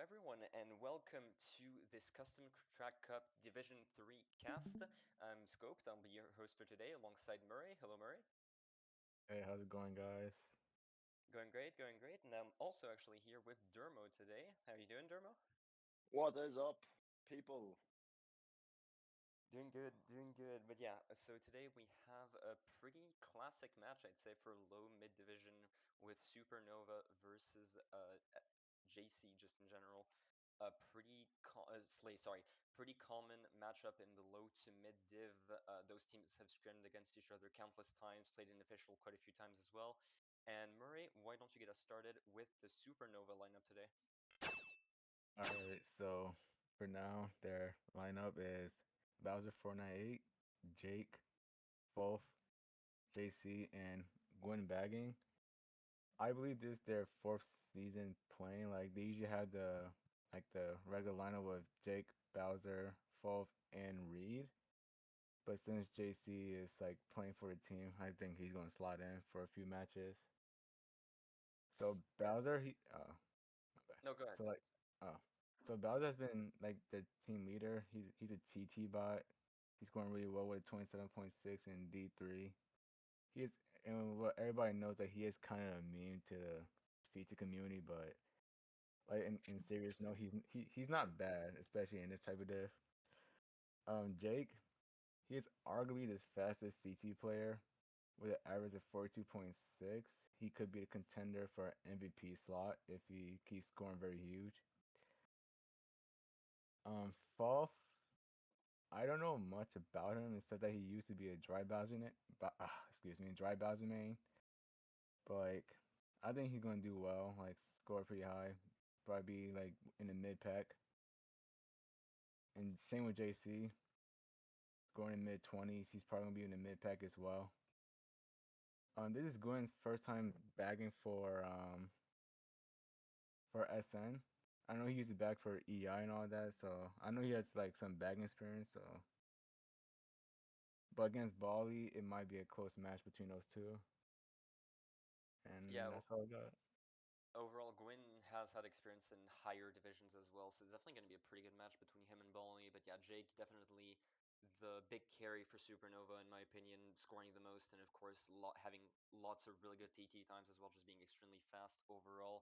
everyone, and welcome to this Custom Track Cup Division 3 cast. I'm Scoped, I'll be your host for today alongside Murray. Hello, Murray. Hey, how's it going, guys? Going great, going great. And I'm also actually here with Dermo today. How you doing, Dermo? What is up, people? Doing good, doing good. But yeah, so today we have a pretty classic match, I'd say, for low mid division with Supernova versus JC just in general. A pretty pretty common matchup in the low to mid div. Those teams have scrimmaged against each other countless times, played in official quite a few times as well. And Murray, why don't you get us started with the Supernova lineup today? All right, so for now, their lineup is Bowser 498, Jake, Fulf, JC, and Gwen Bagging. I believe this is their fourth season playing. Like they usually have the regular lineup with Jake, Bowser, Fulf, and Reed. But since JC is like playing for the team, I think he's gonna slot in for a few matches. So Yeah. Bowser, my bad. No, go ahead, So go ahead. like, oh, so Bowser has been like the team leader. He's a TT bot. He's going really well with 27.6 in D3. He is, and what everybody knows that he is kind of immune to the CT community, but like in serious note, he's not bad, especially in this type of diff. Jake, he is arguably the fastest CT player with an average of 42.6. He could be the contender for an MVP slot if he keeps scoring very huge. Falf, I don't know much about him except that he used to be a dry dry Bowser main. But like, I think he's gonna do well. Like, score pretty high, probably be like in the mid pack. And same with JC, scoring in mid 20s. He's probably gonna be in the mid pack as well. This is Gwen's first time bagging for SN. I know he used to bag for EI and all that, so I know he has like some bagging experience. So, but against Bali, it might be a close match between those two. And Yeah, that's all I got. overall, Gwyn has had experience in higher divisions as well, so it's definitely going to be a pretty good match between him and Bolney. But yeah, Jake definitely the big carry for Supernova in my opinion, scoring the most, and of course, having lots of really good TT times as well, just being extremely fast overall.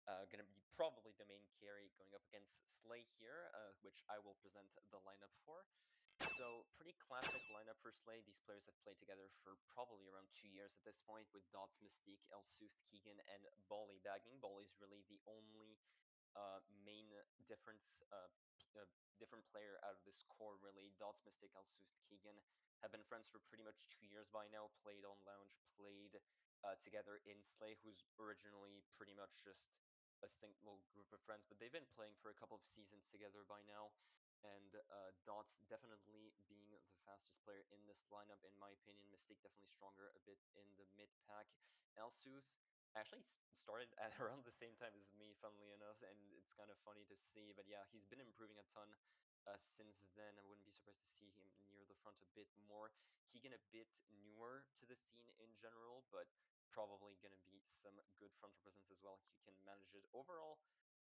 Going to be probably the main carry going up against Slay here, which I will present the lineup for. So pretty classic lineup for Slay. These players have played together for probably around 2 years at this point with Dots, Mystique, Elsuth, Keegan, and Bolly bagging. Bolly is really the only main different player out of this core really. Dots, Mystic, Elsuth, Keegan have been friends for pretty much 2 years by now. Played on Lounge, played together in Slay, who's originally pretty much just a single group of friends, but they've been playing for a couple of seasons together by now. And Dots definitely being the fastest player in this lineup, in my opinion. Mystique definitely stronger a bit in the mid pack. Elsuth actually started at around the same time as me, funnily enough, and it's kind of funny to see. But yeah, he's been improving a ton since then. I wouldn't be surprised to see him near the front a bit more. Keegan a bit newer to the scene in general, but probably going to be some good front presence as well if you can manage it. Overall,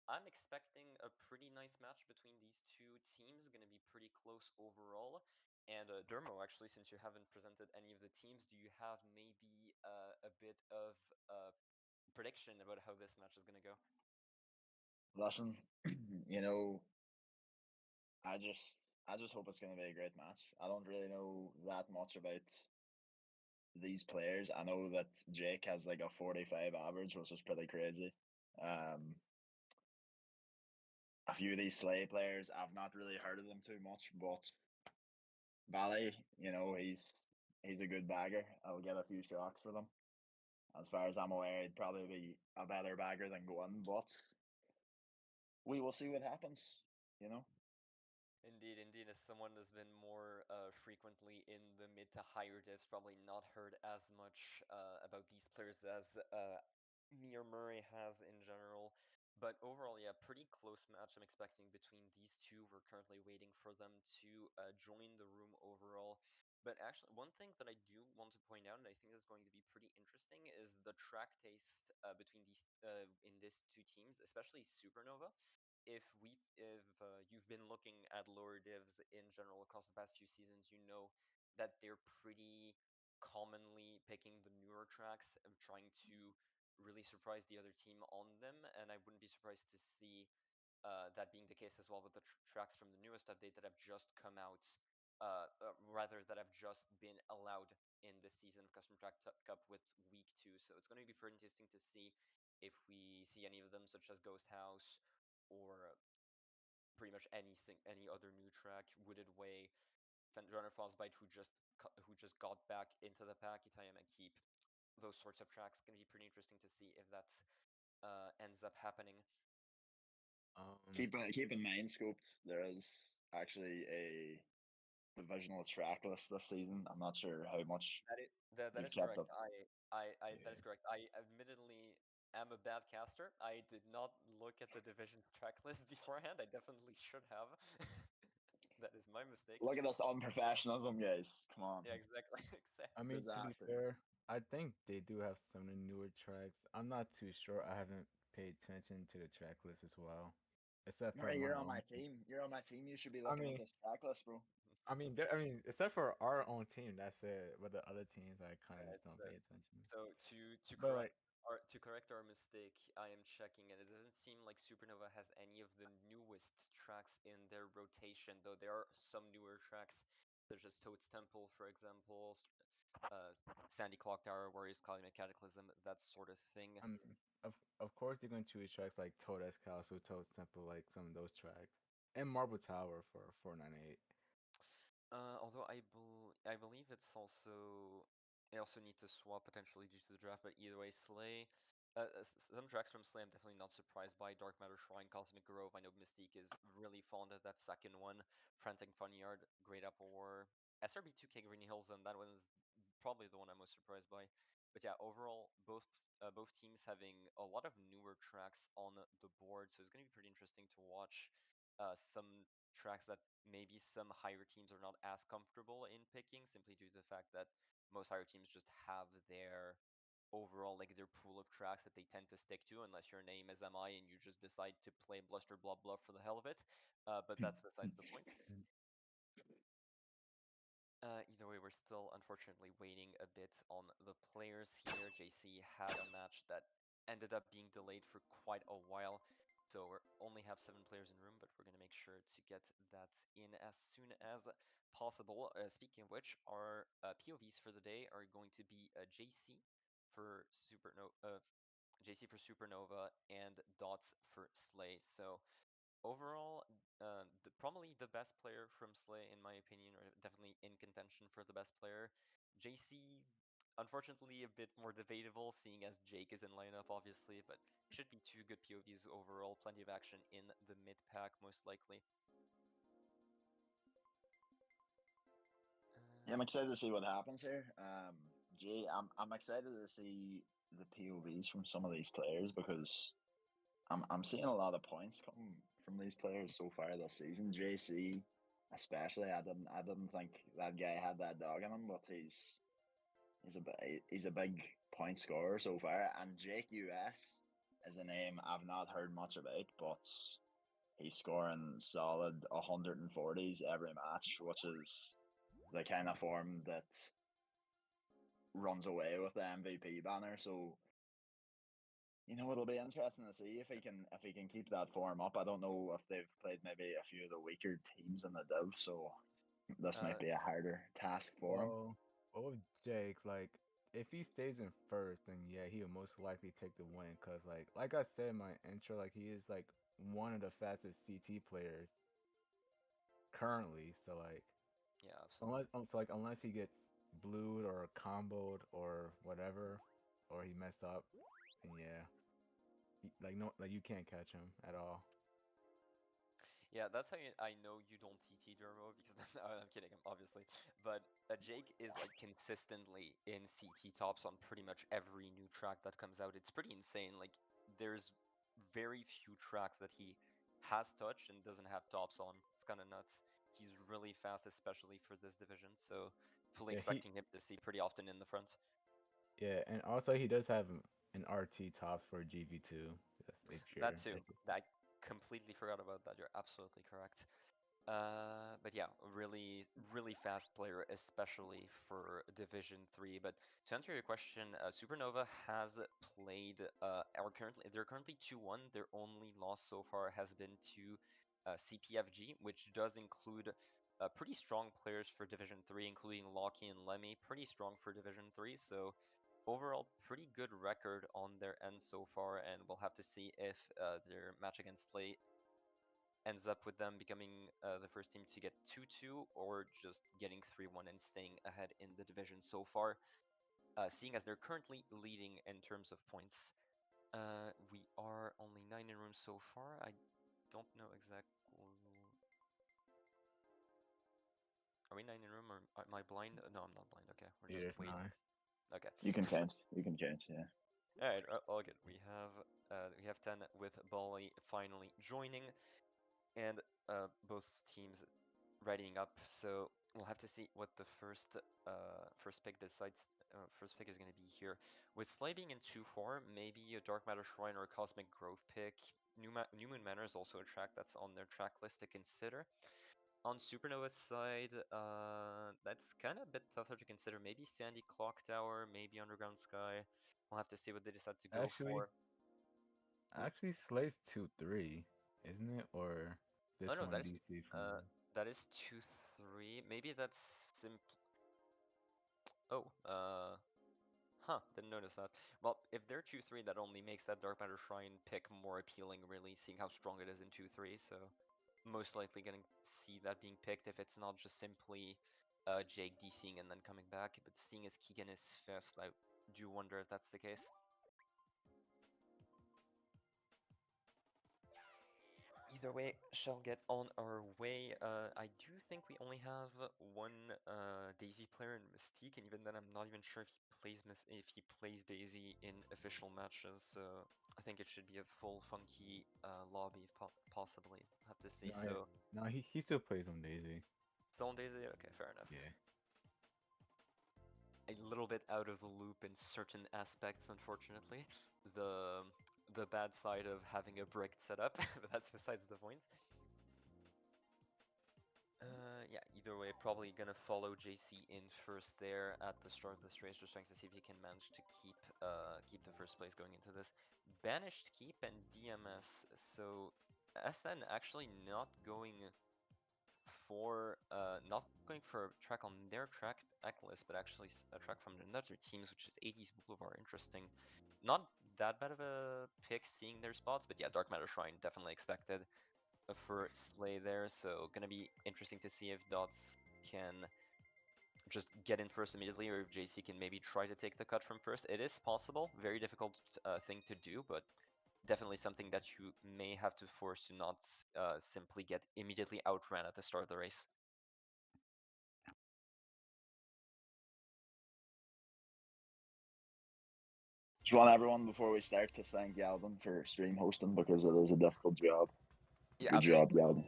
I'm expecting a pretty nice match between these two teams. Going to be pretty close overall. And Dermo, actually, since you haven't presented any of the teams, do you have maybe a bit of prediction about how this match is going to go? Listen, you know, I just hope it's going to be a great match. I don't really know that much about these players. I know that Jake has like a 45 average, which is pretty crazy. Um, a few of these Slay players, I've not really heard of them too much, but Bally, he's a good bagger. I'll get a few shocks for them. As far as I'm aware, he'd probably be a better bagger than Gwen, but we will see what happens, you know. Indeed, indeed, as someone that's been more frequently in the mid to higher divs, probably not heard as much about these players as me or Murray has in general. But overall, yeah, pretty close match I'm expecting between these two. We're currently waiting for them to join the room overall. But actually, one thing that I do want to point out, and I think is going to be pretty interesting, is the track taste between these in these two teams, especially Supernova. if you've been looking at lower divs in general across the past few seasons, you know that they're pretty commonly picking the newer tracks and trying to really surprise the other team on them. And I wouldn't be surprised to see that being the case as well with the tracks from the newest update that have just come out, rather that have just been allowed in this season of Custom Track Cup with week 2. So it's going to be pretty interesting to see if we see any of them, such as Ghost House or pretty much any other new track, Wooded Way, Runner Frostbite, who just got back into the pack, Itayama and Keep. Those sorts of tracks going to be pretty interesting to see if that ends up happening. Keep in mind, Scoped, there is actually a divisional track list this season. I'm not sure how much That you've is kept correct. up. That is correct. I admittedly am a bad caster. I did not look at the division's track list beforehand. I definitely should have. That is my mistake. Look at this unprofessionalism, guys. Come on. Yeah, exactly. I Exactly. mean, to be Disaster. fair, I think they do have some of the newer tracks. I'm not too sure. I haven't paid attention to the track list as well, except for Murray, my you're on my own team. team. You're on my team. You should be I looking at mean, this track list, bro. except for our own team, that's it. But the other teams, I kind of Yeah, just don't pay attention. so But like, to correct our mistake, I am checking, and it doesn't seem like Supernova has any of the newest tracks in their rotation, though there are some newer tracks, such as Toad's Temple, for example, uh, Sandy Clock Tower, Warriors Calumet Cataclysm, that sort of thing. I mean, of course they're going to choose tracks like Toad's Castle, Toad's Temple, like some of those tracks, and Marble Tower for 498. Although I believe I also need to swap potentially due to the draft, but either way, Slay. Some tracks from Slay I'm definitely not surprised by. Dark Matter Shrine, Cosmic Grove. I know Mystique is really fond of that second one. Frantic Funyard, Great Apple War, SRB 2K Green Hills, and that one's probably the one I'm most surprised by. But yeah, overall, both teams having a lot of newer tracks on the board, so it's going to be pretty interesting to watch some tracks that maybe some higher teams are not as comfortable in picking, simply due to the fact that most higher teams just have their overall, like, their pool of tracks that they tend to stick to, unless your name is MI and you just decide to play Bluster Blah Blah for the hell of it. But that's besides the point. Either way, we're still unfortunately waiting a bit on the players here. JC had a match that ended up being delayed for quite a while, so we only have 7 players in room, but we're going to make sure to get that in as soon as possible. Speaking of which, our POVs for the day are going to be JC for Supernova and Dots for Slay. So overall, probably the best player from Slay, in my opinion, or definitely in contention for the best player. JC, unfortunately, a bit more debatable, seeing as Jake is in lineup, obviously, but should be 2 good POVs overall. Plenty of action in the mid pack, most likely. Yeah, I'm excited to see what happens here. Jay, I'm excited to see the POVs from some of these players because I'm seeing a lot of points come from these players so far this season. JC, especially, I didn't think that guy had that dog in him, but he's a big point scorer so far. And Jake US is a name I've not heard much about, but he's scoring solid 140s every match, which is the kind of form that runs away with the MVP banner. So it'll be interesting to see if he can keep that form up. I don't know if they've played maybe a few of the weaker teams in the div, so this might Uh, be a harder task for him. Well, with Jake, like, if he stays in first, then yeah, he will most likely take the win. Cause like I said in my intro, like he is like one of the fastest CT players currently. So like, yeah, absolutely. unless he gets blued or comboed or whatever, or he messed up, then yeah, like you can't catch him at all. Yeah, that's how I know you don't TT Dermo, because I'm kidding, obviously. But Jake is like consistently in CT tops on pretty much every new track that comes out. It's pretty insane. Like, there's very few tracks that he has touched and doesn't have tops on. It's kind of nuts. He's really fast, especially for this division. So fully Yeah, expecting him to see pretty often in the front. and also he does have an RT tops for GV2. If That you're too. interested. completely forgot about that. You're absolutely correct. But yeah, really, really fast player, especially for Division 3. But to answer your question, Supernova has played, they're currently 2-1. Their only loss so far has been to CPFG, which does include pretty strong players for Division 3, including Loki and Lemmy. Pretty strong for Division 3, so overall, pretty good record on their end so far, and we'll have to see if their match against Slay ends up with them becoming the first team to get 2-2 or just getting 3-1 and staying ahead in the division so far, seeing as they're currently leading in terms of points. We are only 9 in room so far. I don't know exactly. Are we 9 in room or am I blind? No, I'm not blind. Okay, we're Yeah, just it's waiting. 9. Okay. You can count. You can count. Yeah. All right, all good. We have 10 with Bali finally joining, and both teams readying up. So we'll have to see what the first pick decides. First pick is going to be here. With Slay being in 2-4, maybe a Dark Matter Shrine or a Cosmic Grove pick. New Moon Manor is also a track that's on their track list to consider. On Supernova's side, that's kind of a bit tougher to consider. Maybe Sandy Clock Tower, maybe Underground Sky. We'll have to see what they decide to go Actually, for. Ooh. Slay's 2-3, isn't it? Or Oh this no, one DC from that is 2-3. Maybe that's simple. Oh, didn't notice that. Well, if they're 2-3, that only makes that Dark Matter Shrine pick more appealing, really, seeing how strong it is in 2-3. So most likely gonna see that being picked if it's not just simply Jake DCing and then coming back. But seeing as Keegan is 5th, I do wonder if that's the case. Either way, shall get on our way. I do think we only have one Daisy player in Mystique, and even then, I'm not even sure if he plays Daisy in official matches. So I think it should be a full funky lobby, possibly. Have to see. So no, he still plays on Daisy. still on Daisy. Okay, fair enough. Yeah. A little bit out of the loop in certain aspects, unfortunately. The bad side of having a bricked setup, but that's besides the point. Yeah, either way, probably gonna follow JC in first there at the start of this race, just trying to see if he can manage to keep the first place going into this. Banished Keep and DMS, so SN actually not going for a track on their track list, but actually a track from another teams, which is 80s Boulevard. Interesting. Not that bad of a pick seeing their spots, but yeah, Dark Matter Shrine definitely expected for Slay there, so gonna be interesting to see if Dots can just get in first immediately, or if JC can maybe try to take the cut from first. It is possible, very difficult thing to do, but definitely something that you may have to force to not simply get immediately outran at the start of the race. Just want everyone before we start to thank Galvin for stream hosting because it is a difficult job. Yeah, Good job, absolutely. Galvin.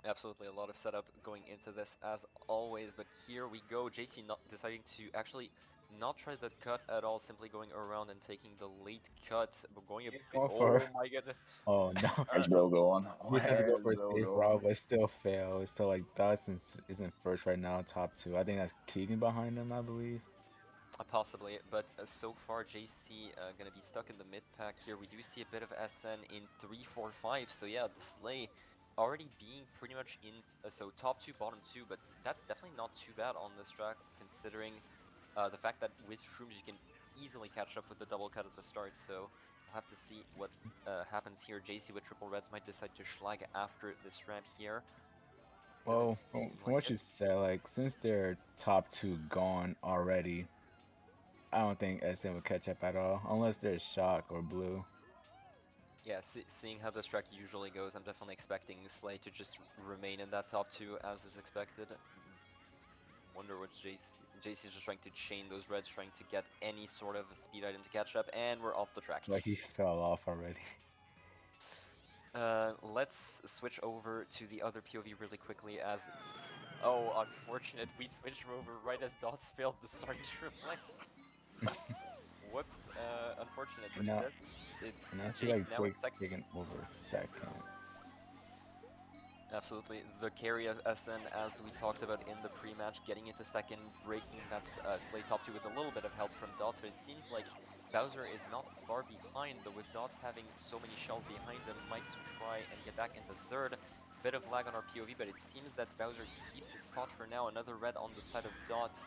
Absolutely, a lot of setup going into this as always, but here we go. JC not deciding to actually not try the cut at all, simply going around and taking the late cut, but going a bit. Going Oh for. my goodness! Oh no. Where's Bill going? He tried to go Where's for a Bill safe going? route, but still failed. So like Dawson isn't first right now, top 2. I think that's Keegan behind him, I believe. Possibly, but so far JC gonna be stuck in the mid pack here. We do see a bit of SN in 3-4-5, so yeah, the Slay already being pretty much in, so top 2, bottom 2, but that's definitely not too bad on this track, considering the fact that with Shrooms you can easily catch up with the double cut at the start, so we'll have to see what happens here. JC with triple reds might decide to schlag after this ramp here. Well, It's from like what it. you said, like since their top 2 gone already, I don't think SN would catch up at all, unless there's Shock or Blue. Yeah, seeing how this track usually goes, I'm definitely expecting Slay to just remain in that top 2 as is expected. Wonder what JC is just trying to chain those reds, trying to get any sort of speed item to catch up, and we're off the track. Like he fell off already. Let's switch over to the other POV really quickly as... Oh, unfortunate, we switched over right as Dots failed the start to reflect. Whoops, unfortunate, but And now, it and I see Jake like now in Jake's second. taking over second. Absolutely. The carry of SN, as we talked about in the pre-match, getting into second, breaking that Slay top 2 with a little bit of help from Dots, but it seems like Bowser is not far behind, though with Dots having so many shells behind him, might try and get back into third. Bit of lag on our POV, but it seems that Bowser keeps his spot for now. Another red on the side of Dots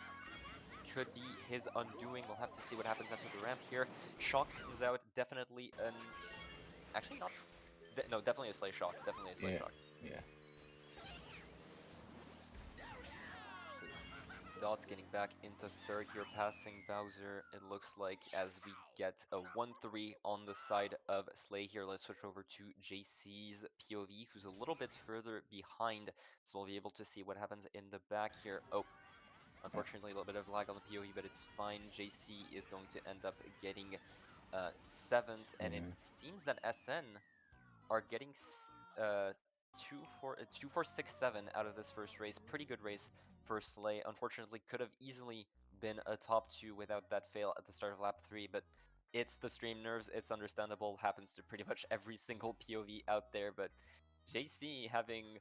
could be his undoing. We'll have to see what happens after the ramp here. Shock comes out, definitely an... Actually, not... No, definitely a Slay Shock. Definitely a Slay Yeah, Shock. yeah. So Dots getting back into third here, passing Bowser, it looks like, as we get a 1-3 on the side of Slay here. Let's switch over to JC's POV, who's a little bit further behind, so we'll be able to see what happens in the back here. Oh, unfortunately, a little bit of lag on the POV, but it's fine. JC is going to end up getting 7th, and it Yeah. seems that SN are getting 2-4-6-7 out of this first race. Pretty good race for Slay. Unfortunately, could have easily been a top 2 without that fail at the start of lap 3, but it's the stream nerves. It's understandable. Happens to pretty much every single POV out there, but JC having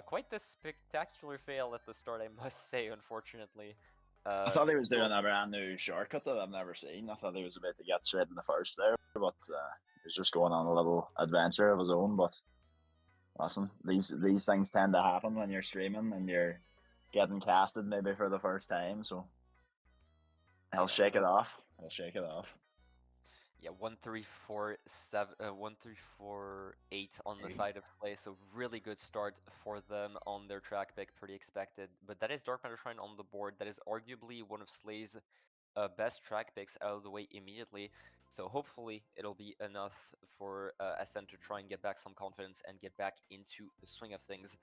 quite the spectacular fail at the start, I must say, unfortunately. I thought he was doing Still, a brand new shortcut that I've never seen. I thought he was about to get straight in the first there, but he was just going on a little adventure of his own. But listen, these things tend to happen when you're streaming and you're getting casted maybe for the first time. So he'll yeah, shake it off. He'll shake it off. Yeah, 1-3-4-7, 1-3-4-8 on the side of Slay, so really good start for them on their track pick, pretty expected. But that is Dark Matter Shrine on the board. That is arguably one of Slay's best track picks out of the way immediately. So hopefully it'll be enough for SN to try and get back some confidence and get back into the swing of things.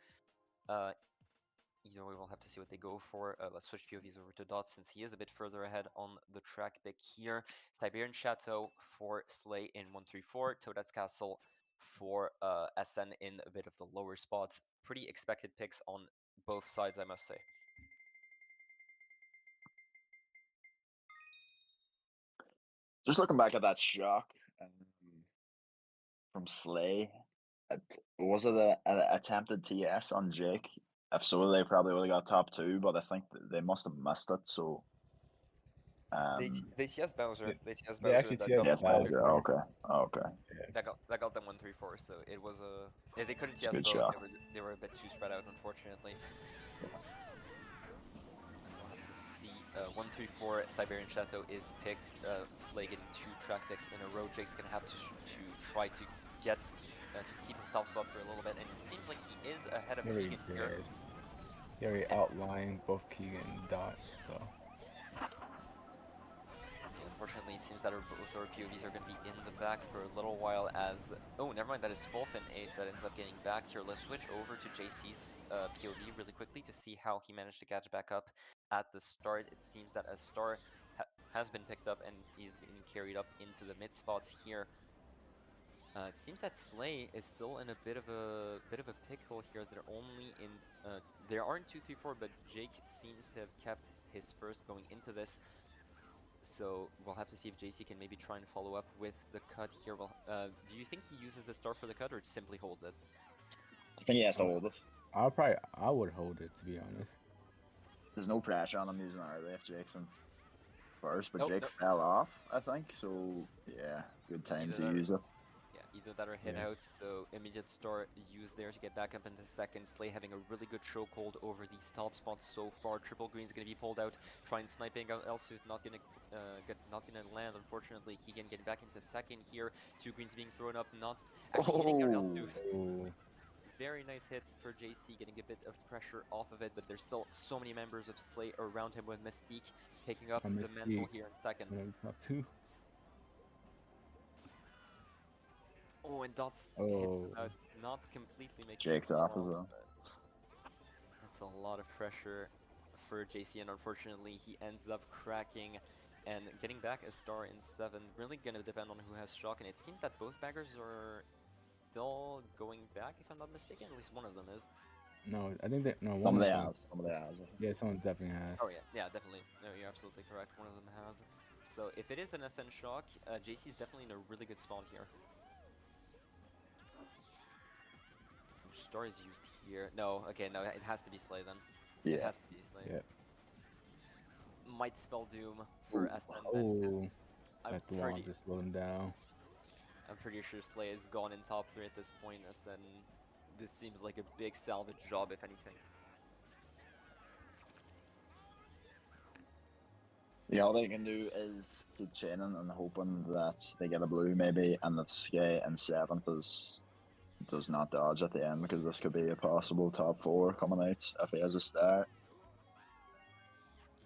Either way, we'll have to see what they go for. Let's switch POVs over to Dots since he is a bit further ahead on the track pick here. Siberian Chateau for Slay in 1-3-4. Toadet's Castle for SN in a bit of the lower spots. Pretty expected picks on both sides, I must say. Just looking back at that shock from Slay, was it a attempted TS on Jake? If so, they probably would have got top 2, but I think they must have missed it. So They TS Bowser. They TS They Bowser actually and that TS got yes, them Bowser. Bowser. Okay, okay, that got them 1-3-4. So it was a they couldn't it's a TS good both. shot. They were a bit too spread out, unfortunately. So we'll have to see. 1-3-4 Siberian Chateau is picked. Slay getting 2 track picks in a row. Jake's gonna have to try to get to keep his top spot for a little bit, and it seems like he is ahead of He already Keegan here. did. He already And outlined both Keegan and Dots, so. yeah, unfortunately, it seems that both our POVs are going to be in the back for a little while as... Oh, never mind, that is Spolfin 8 that ends up getting back here. Let's switch over to JC's POV really quickly to see how he managed to catch back up at the start. It seems that a star has been picked up and he's getting carried up into the mid spots here. It seems that Slay is still in a bit of a pickle here, as they're only in they are in 2-3-4, but Jake seems to have kept his first going into this. So we'll have to see if JC can maybe try and follow up with the cut here. Well, do you think he uses the star for the cut or simply holds it? I think he has to hold it. I would hold it, to be honest. There's no pressure on him using early if Jake's in first, but Oh, Jake no. fell off, I think. So yeah, good time Either to that, use it. yeah, either that or hit Yeah. out. So immediate star used there to get back up into second. Slay having a really good chokehold over these top spots so far. Triple green's gonna be pulled out. Trying sniping out. Also not gonna land. Unfortunately, Keegan getting back into second here. 2 greens being thrown up. Not actually hitting out Oh, L2. Oh, Very nice hit for JC, getting a bit of pressure off of it, but there's still so many members of Slay around him with Mystique picking up I the missed mantle Geek. here in second. Top 2. Oh, and Dots hit Oh, not completely making the Jake's off as fall, well. but that's a lot of pressure for JC, and unfortunately he ends up cracking and getting back a star in 7. Really gonna depend on who has shock, and it seems that both baggers are still going back, if I'm not mistaken. At least one of them is. no, I think that, no, one Somebody of them. has. Somebody has. Yeah, someone definitely has. Oh yeah, definitely. No, you're absolutely correct. One of them has. So if it is an SN shock, JC is definitely in a really good spot here. Star is used here. No, okay, no, it has to be Slay then. It Yeah. has to be Slay. Yeah. Might spell Doom for SN then. Oh, I'm that Dwan just slowed him down. I'm pretty sure Slay is gone in top 3 at this point, SN. This seems like a big salvage job, if anything. Yeah, all they can do is keep chaining and hoping that they get a blue maybe, and that Skye in 7th does not dodge at the end, because this could be a possible top 4 coming out if he has a start.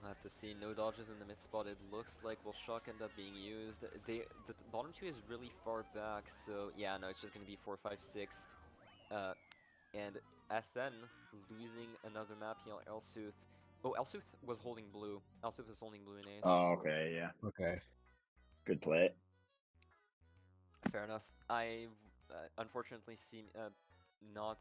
We'll have to see. No dodges in the mid spot. It looks like will shock end up being used. The bottom 2 is really far back, so yeah, no, it's just gonna be 4, 5, 6. And SN losing another map here. Elsuth. Oh, Elsuth was holding blue. Elsuth was holding blue in 8th. Oh, okay, yeah. Okay. Good play. Fair enough. I unfortunately seem not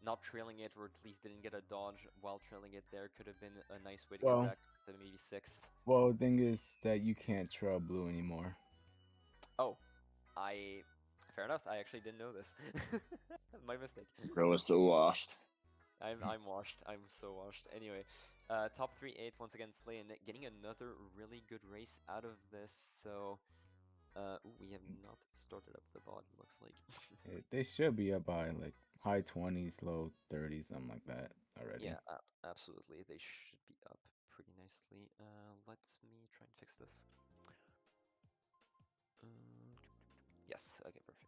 not trailing it, or at least didn't get a dodge while trailing it. There could have been a nice way to get back to maybe 6th. Well, the thing is that you can't trail blue anymore. Oh, fair enough. I actually didn't know this. My mistake. Bro is so washed. I'm washed. I'm so washed. Anyway, top 3 8 once again. Slay and Nick getting another really good race out of this. So, we have not started up the bot. Looks like. They should be up by like high 20s, low 30s, something like that already. Yeah, absolutely. They should be up pretty nicely. Let me try and fix this. Yes. Okay. Perfect.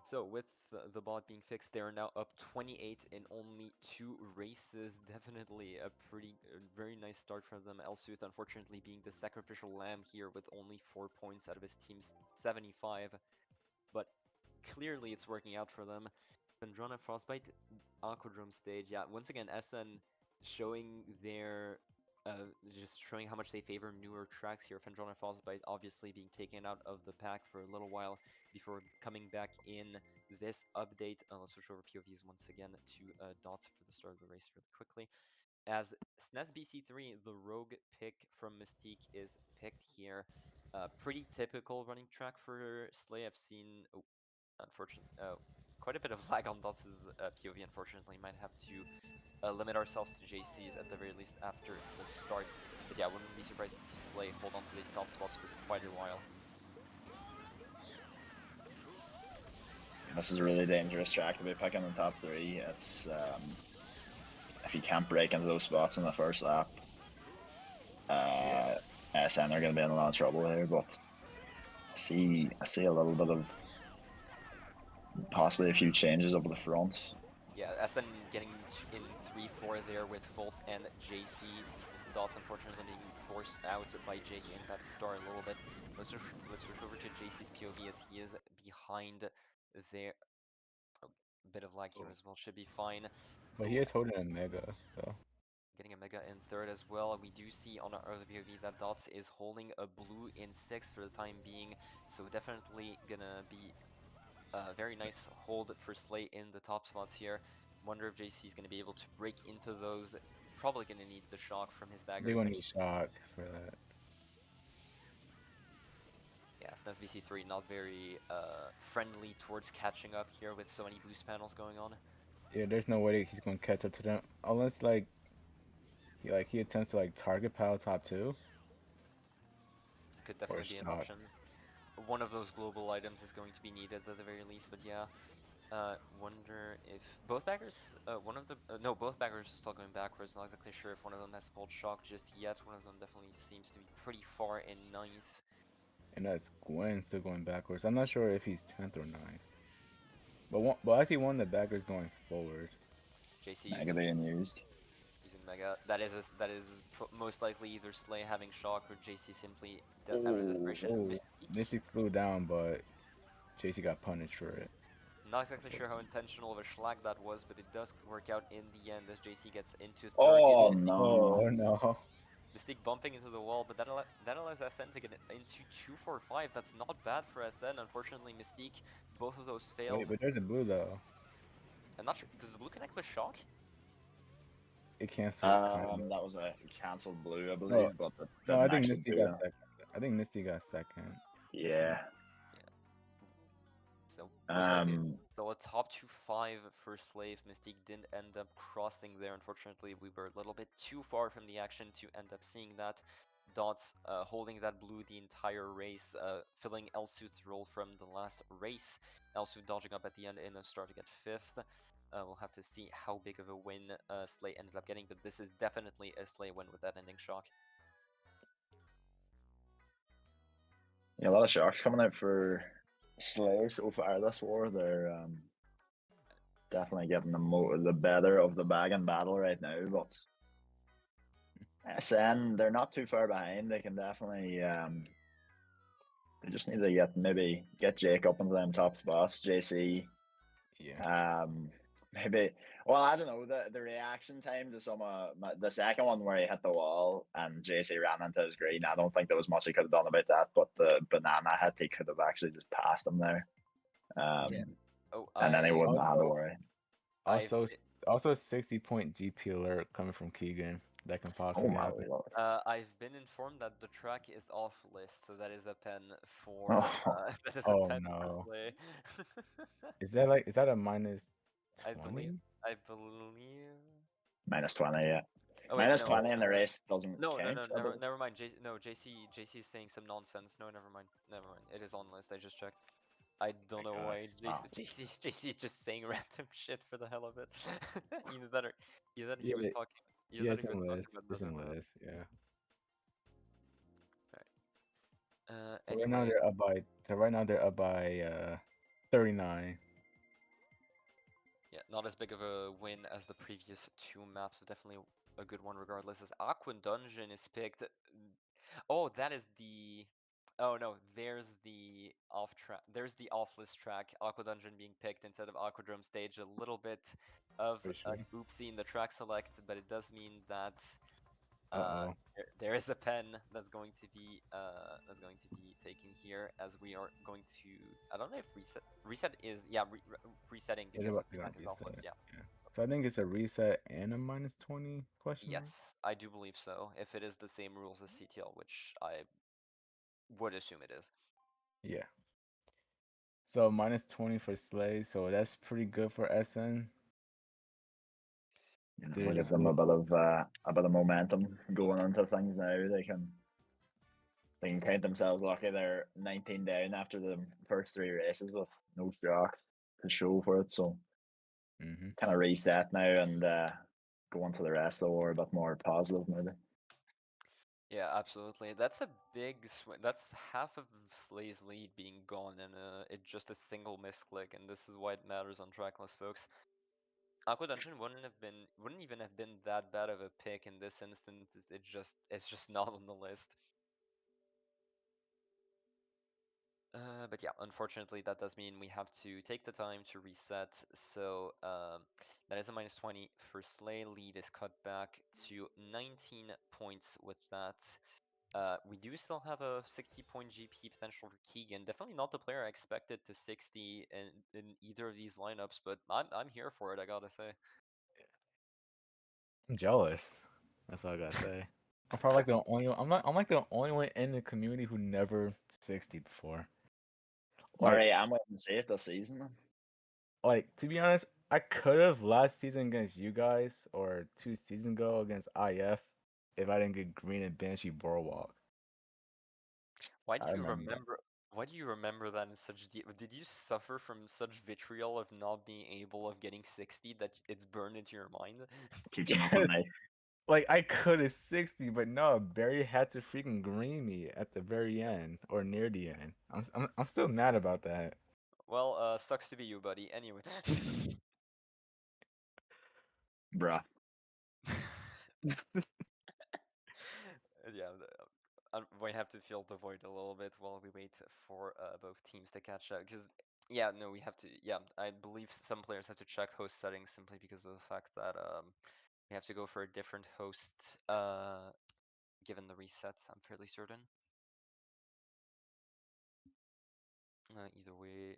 So with the bot being fixed, they are now up 28 in only 2 races. Definitely a very nice start from them. Elsuth, unfortunately, being the sacrificial lamb here with only 4 points out of his team's 75. But clearly it's working out for them. Vendrana Frostbite, Aquadrome stage. Yeah, once again, SN showing their just showing how much they favor newer tracks here. Fendrana Frostbite obviously being taken out of the pack for a little while before coming back in this update. Let's switch over POVs once again to Dots for the start of the race really quickly. As SNES BC3, the Rogue pick from Mystique is picked here. Pretty typical running track for Slay. I've seen, unfortunately, quite a bit of lag on Dots' POV, unfortunately. Might have to limit ourselves to JCs at the very least after the start. But yeah, I wouldn't be surprised to see Slay hold on to these top spots for quite a while. This is a really dangerous track to be picking in top 3. It's if you can't break into those spots in the first lap, SN are going to be in a lot of trouble here. But I see a little bit of possibly a few changes up at the front. Yeah, SN getting in 3-4 there with Wolf and JC. Dots unfortunately being forced out by Jake in that start a little bit. Let's switch over to JC's POV as he is behind there. Oh, a bit of lag here as well, should be fine. But he is holding a mega, so. Getting a mega in 3rd as well. We do see on our other POV that Dots is holding a blue in 6th for the time being. So definitely gonna be a very nice hold for Slay in the top spots here. Wonder if JC is going to be able to break into those. Probably going to need the shock from his bagger. They're going to need shock for that. Yeah, SNES BC3 not very friendly towards catching up here with so many boost panels going on. Yeah, there's no way that he's going to catch up to them unless he attempts to target pile top 2. Could definitely be an option. One of those global items is going to be needed at the very least, but yeah. Wonder if both baggers, no, both baggers are still going backwards. Not exactly sure if one of them has pulled shock just yet. One of them definitely seems to be pretty far in 9th. And that's Gwen still going backwards. I'm not sure if he's 10th or 9th. But I see one of the baggers going forward. JC Mega being used. Using Mega. That is most likely either Slay having shock or JC simply out of desperation. Mystic flew down, but JC got punished for it. Not exactly sure how intentional of a schlag that was, but it does work out in the end as JC gets into 3rd. Oh no! Oh no! Mystique bumping into the wall, but that allows SN to get into 2-4-5. That's not bad for SN. Unfortunately, Mystique, both of those fails. Wait, but there's a blue though. I'm not sure. Does the blue connect with shock? It canceled. That was a cancelled blue, I believe. No, but no, I think Misty got second. I think Misty got second. Yeah. So most likely. Um, So a top 2-5 for Slave. Mystique didn't end up crossing there. Unfortunately, we were a little bit too far from the action to end up seeing that. Dots holding that blue the entire race, filling Elsuth's role from the last race. Elsuth dodging up at the end in a starting at 5th. We'll have to see how big of a win Slay ended up getting, but this is definitely a Slay win with that ending shock. yeah, a lot of sharks coming out for Slay so far this war. They're definitely getting the better of the bag in battle right now, but SN, they're not too far behind. They can definitely they just need to get Jake up into them top spots. JC, Yeah. maybe. Well, I don't know the reaction time to some the second one where he hit the wall and JC ran into his green. I don't think there was much he could have done about that. But the banana hit, he could have actually just passed him there. Yeah. Oh, And then he wouldn't have had to Also, worry. I've also, also 60-point GP alert coming from Keegan. That can Oh possibly my happen. lord! I've been informed that the track is off list, so that is a pen for Oh, that is a Oh pen for no. Slay. Is that a minus I believe 20? I believe. minus 20, yeah. Oh wait, Minus no, 20 in the race doesn't count. I believe. never mind. JC is saying some nonsense. No, never mind. Never mind. It is on list. I just checked. I don't My know God. why Oh. JC is just saying random shit for the hell of it. Either that he Yeah, was talking either yeah, that it's he was in talking list. about It's in another map. list, yeah. So right now Anyway, they're up by 39. yeah, not as big of a win as the previous two maps, but definitely a good one regardless. As Aqua Dungeon is picked. Oh, that is the. Oh no, there's the off track. There's the off list track. Aqua Dungeon being picked instead of Aquadrome stage. A little bit of an Fishing. oopsie in the track select, but it does mean that Uh-oh. there is a pen that's going to be taken here as we are going to. I don't know if reset is resetting They're because the about to go track is off list. reset. Yeah. Yeah. So I think it's a reset and a minus 20 question mark. Yes, I do believe so. If it is the same rules as CTL, which I would assume it is. Yeah. So minus 20 for Slay, so that's pretty good for SN. You know, we There's give them a bit of momentum going into things now. They can count themselves lucky. They're 19 down after the first three races with no shocks to show for it. So Mhm. kind of reset now and go on to the rest of the war a bit more positive maybe. Yeah, absolutely. That's a big swing. That's half of Slay's lead being gone in it just a single misclick, and this is why it matters on tracklist, folks. Aqua Dungeon wouldn't even have been that bad of a pick in this instance. It's just not on the list. But yeah, unfortunately, that does mean we have to take the time to reset. So that is a minus 20 for Slay. Lead is cut back to 19 points with that. We do still have a 60-point GP potential for Keegan. Definitely not the player I expected to 60 in either of these lineups, but I'm here for it, I gotta say. I'm jealous. That's what I gotta say. I'm probably like the only one. I'm like the only one in the community who never 60 before. Murray, Like I'm waiting to see it this season. to be honest, I could have last season against you guys or 2 seasons ago against IF if I didn't get green and Banshee Boardwalk. Why do I you remember that. remember? Why do you remember that in such deep? Did you suffer from such vitriol of not being able of getting 60 that it's burned into your mind? Keeps them up at night. Like I could have 60, but no, Barry had to freaking green me at the very end or near the end. I'm still mad about that. Well, sucks to be you, buddy. Anyway. Bruh. Yeah, we have to fill the void a little bit while we wait for both teams to catch up. Because yeah, no, we have to. Yeah, I believe some players have to check host settings simply because of the fact that we have to go for a different host given the resets. I'm fairly certain. Either way,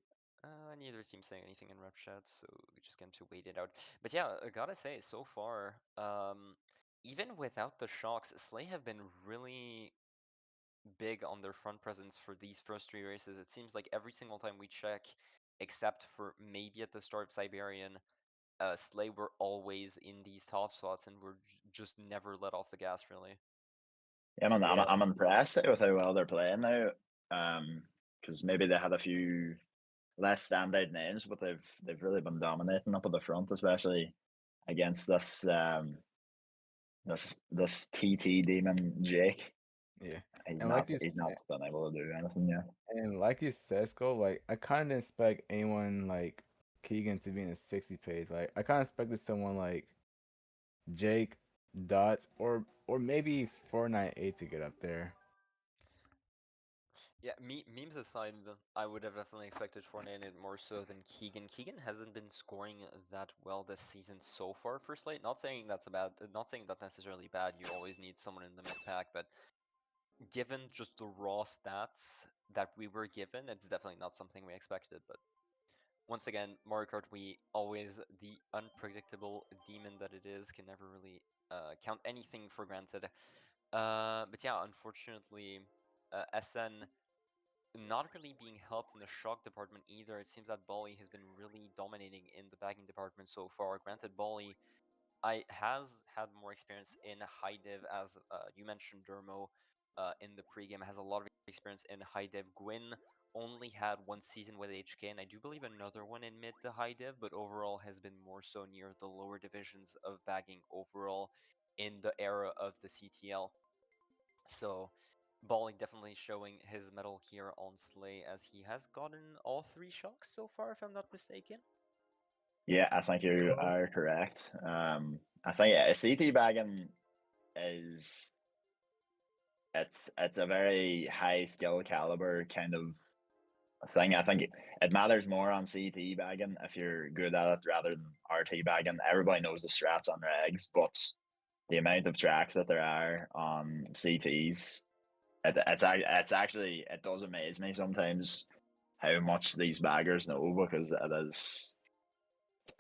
neither team saying anything in rep chat, so we just get to wait it out. But yeah, I gotta say, so far, even without the shocks, Slay have been really big on their front presence for these first three races. It seems like every single time we check, except for maybe at the start of Siberian, Slay were always in these top spots and were just never let off the gas, really. Yeah, man, Yeah, I'm impressed with how well they're playing now. Because maybe they had a few less standout names, but they've really been dominating up at the front, especially against this TT demon Jake. yeah. He's And not he's not been able to do anything yet. like you said, Skull, like I kind of expect anyone like Keegan to be in a 60 pace. Like I kind of expected someone like Jake, Dots, or maybe 498 to get up there. Yeah, memes aside, I would have definitely expected Fournette more so than Keegan. Keegan hasn't been scoring that well this season so far for Slate. Not saying that's not saying that's necessarily bad. You always need someone in the mid pack, but given just the raw stats that we were given, it's definitely not something we expected. But once again, Mario Kart, we always, the unpredictable demon that it is, can never really count anything for granted. But yeah, unfortunately, SN not really being helped in the shock department either. It seems that Bali has been really dominating in the bagging department so far. Granted, Bali has had more experience in high div, as you mentioned, Dermo in the pregame has a lot of experience in high div. Gwyn only had one season with HK, and I do believe another one in mid to high div, but overall has been more so near the lower divisions of bagging overall in the era of the CTL. So Balling definitely showing his mettle here on Slay, as he has gotten all 3 shocks so far, if I'm not mistaken. Yeah, I think you are correct. I think CT bagging is it's a very high skill caliber kind of thing. I think it matters more on CT bagging if you're good at it rather than RT bagging. Everybody knows the strats on regs, but the amount of tracks that there are on CTs, it's actually it does amaze me sometimes how much these baggers know, because it is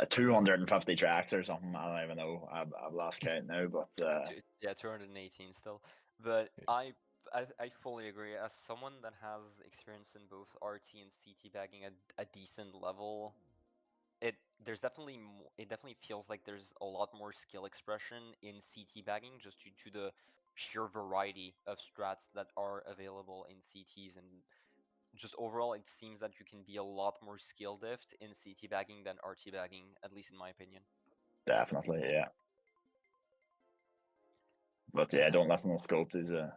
250 tracks or something. I don't even know. I've lost count now, but Yeah, 218 still. But I fully agree. As someone that has experience in both RT and CT bagging at a decent level, there's definitely it definitely feels like there's a lot more skill expression in CT bagging just due to the sheer variety of strats that are available in CTs, and just overall it seems that you can be a lot more skill diffed in CT bagging than RT bagging, at least in my opinion. definitely, yeah. But yeah, Uh, don't listen to Scoped. He's a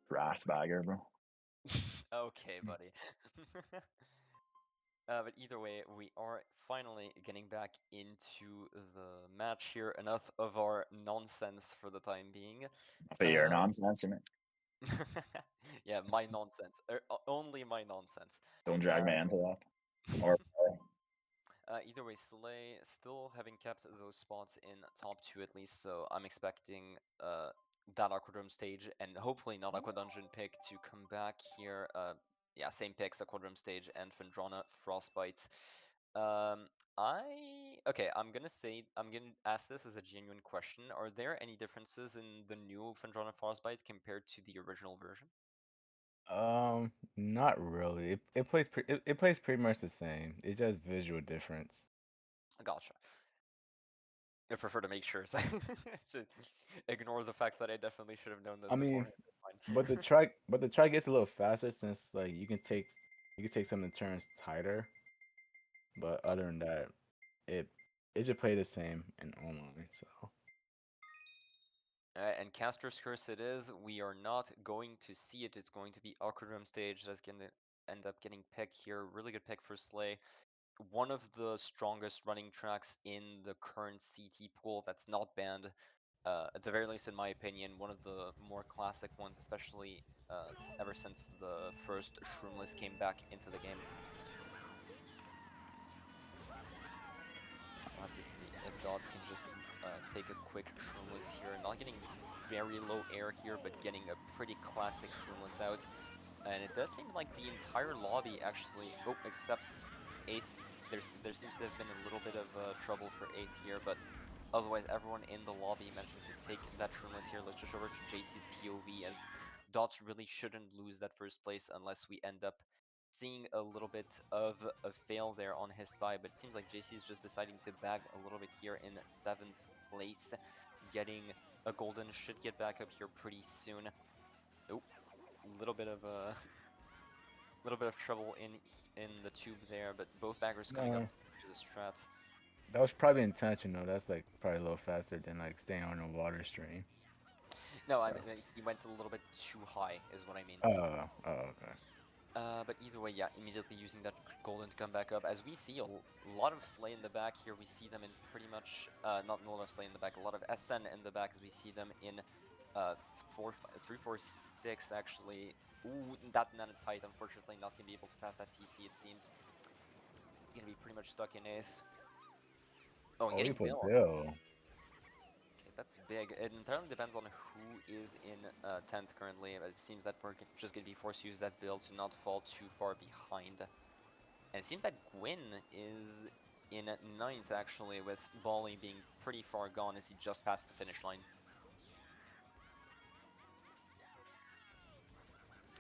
draft bagger, bro. okay, buddy. But either way, we are finally getting back into the match here. Enough of our nonsense for the time being. For your Uh, nonsense, you mean? yeah, my nonsense. Only my nonsense. Don't drag Uh, me into that. Or Either way, Slay still having kept those spots in top 2 at least, so I'm expecting that Aquadrome stage and hopefully not Aqua Dungeon pick to come back here. Yeah, same picks, Aquadrome stage and Fendrana Frostbite. Um, I'm gonna ask this as a genuine question. Are there any differences in the new Fendrana Frostbite compared to the original version? Not really. It plays pretty much the same. It's just visual difference. Gotcha. I prefer to make sure, so I should ignore the fact that I definitely should have known this I mean, beforehand. It's fine. but the track gets a little faster since like you can take some of the turns tighter. But Gotcha. other than that, it it should play the same in online. So Alright, and Caster's Curse it is. We are not going to see it. It's going to be Aquadrome stage that's going to end up getting picked here. Really good pick for Slay. One of the strongest running tracks in the current CT pool that's not banned. At the very least, in my opinion, one of the more classic ones, especially ever since the first Shroomless came back into the game. We'll have to see if Dots can just take a quick Shroomless here. Not getting very low air here, but getting a pretty classic Shroomless out. And it does seem like the entire lobby actually, oh, except 8th, there seems to have been a little bit of trouble for 8th here, but otherwise everyone in the lobby managing to take that Shroomless here. Let's just over to JC's POV, as Dots really shouldn't lose that first place unless we end up seeing a little bit of a fail there on his side, but it seems like JC is just deciding to bag a little bit here in 7th place, getting a golden, should get back up here pretty soon. Oh, a little bit of a little bit of trouble in the tube there, but both baggers coming up No, to the strats. that was probably intentional. That's like probably a little faster than like staying on a water stream. No, I So. mean he went a little bit too high, is what I mean. Oh, okay. But either way, yeah, immediately using that golden to come back up. As we see a lot of Slay in the back here, we see them in pretty much, not a lot of Slay in the back, a lot of SN in the back as we see them in 3, 4, 6 actually. Ooh, that not tight, unfortunately, not going to be able to pass that TC, it seems. Going to be pretty much stuck in 8th. Oh, and Oh, he getting put Bill. Bill. Okay, that's big. It entirely depends on who is in 10th currently. It seems that we're just going to be forced to use that build to not fall too far behind. And it seems that Gwyn is in 9th, actually, with Bali being pretty far gone as he just passed the finish line.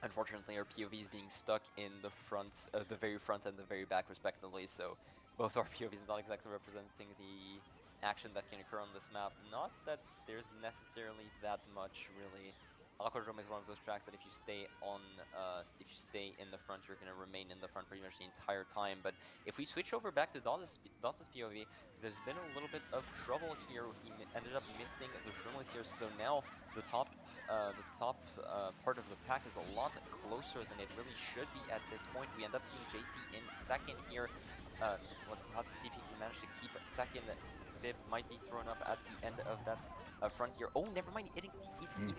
Unfortunately, our POV is being stuck in the front, the very front and the very back, respectively, so both our POVs not exactly representing the action that can occur on this map. Not that there's necessarily that much, really. Aquadrome is one of those tracks that if you stay in the front, you're going to remain in the front pretty much the entire time. But if we switch over back to Dot's POV, there's been a little bit of trouble here. He ended up missing the Shroomless here, so now the top part of the pack is a lot closer than it really should be at this point. We end up seeing JC in 2nd here. We'll have to see if he can manage to keep 2nd. Bib might be thrown up at the end of that front here. Oh, never mind, eating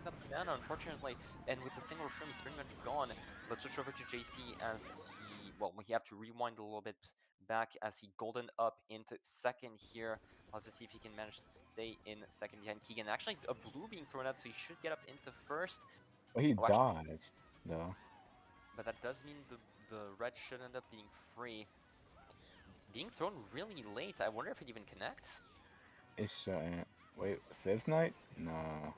up banana, unfortunately. And with the single shroom, he's pretty much gone. Let's switch over to JC as we have to rewind a little bit back as he golden up into 2nd here. I'll have to see if he can manage to stay in 2nd behind Keegan. Actually, a blue being thrown out, so he should get up into 1st. Well, he Oh, actually, dodged though. but that does mean the red should end up being free. Being thrown really late. I wonder if it even connects. It shouldn't. Wait, 5th night? No.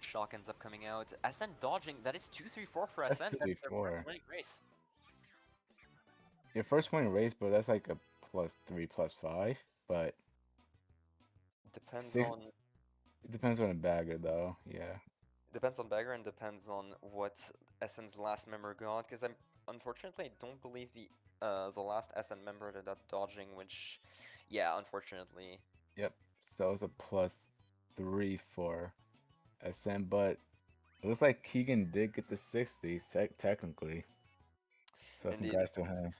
Shock ends up coming out. SN dodging. That is 2-3-4 for That's SN. That's their first 2v4. winning race. Your first winning race, but that's like a +3, +5. But Depends 6. on It depends on the bagger though. Yeah. bagger and depends on what SN's last member got. Because unfortunately I don't believe the last SN member ended up dodging, which, yeah, unfortunately. Yep. So it's a +3 for SM, but it looks like Keegan did get the 60 technically. So Indeed. congrats to him.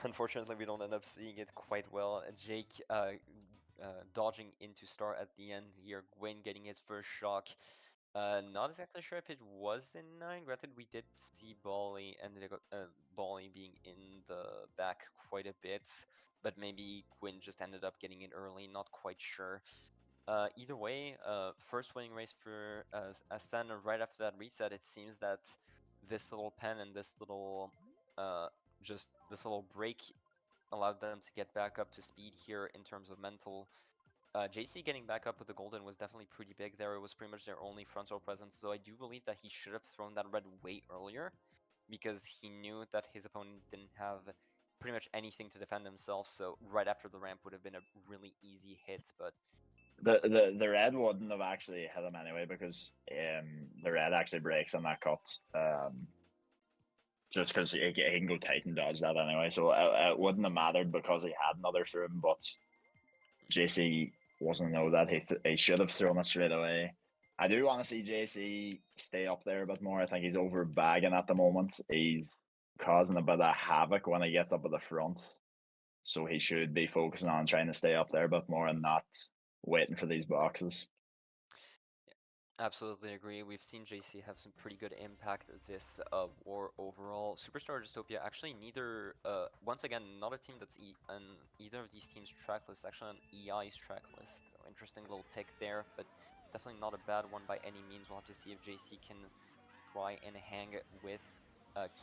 Unfortunately, we don't end up seeing it quite well. Jake dodging into star at the end here. Gwyn getting his first shock. Not exactly sure if it was in 9. Granted, we did see Bali Bali being in the back quite a bit, but maybe Gwyn just ended up getting it early. Not quite sure. Either way, first winning race for Ascend. Right after that reset, it seems that this little pen and this little just this little break allowed them to get back up to speed here in terms of mental. JC getting back up with the golden was definitely pretty big there. It was pretty much their only frontal presence, so I do believe that he should have thrown that red way earlier because he knew that his opponent didn't have pretty much anything to defend himself, so right after the ramp would have been a really easy hit, but the red wouldn't have actually hit him anyway because the red actually breaks on that cut. Just because he can go tight and dodge that anyway, so it wouldn't have mattered because he had another shroom, but JC wasn't know that he should have thrown it straight away. I do want to see JC stay up there a bit more. I think he's over bagging at the moment. He's causing a bit of havoc when he gets up at the front, so he should be focusing on trying to stay up there a bit more and not waiting for these boxes. absolutely agree. We've seen JC have some pretty good impact this war overall. Superstar Dystopia actually neither once again not a team that's on either of these teams' track list, actually on EI's track list. Interesting little pick there, but definitely not a bad one by any means. We'll have to see if JC can try and hang with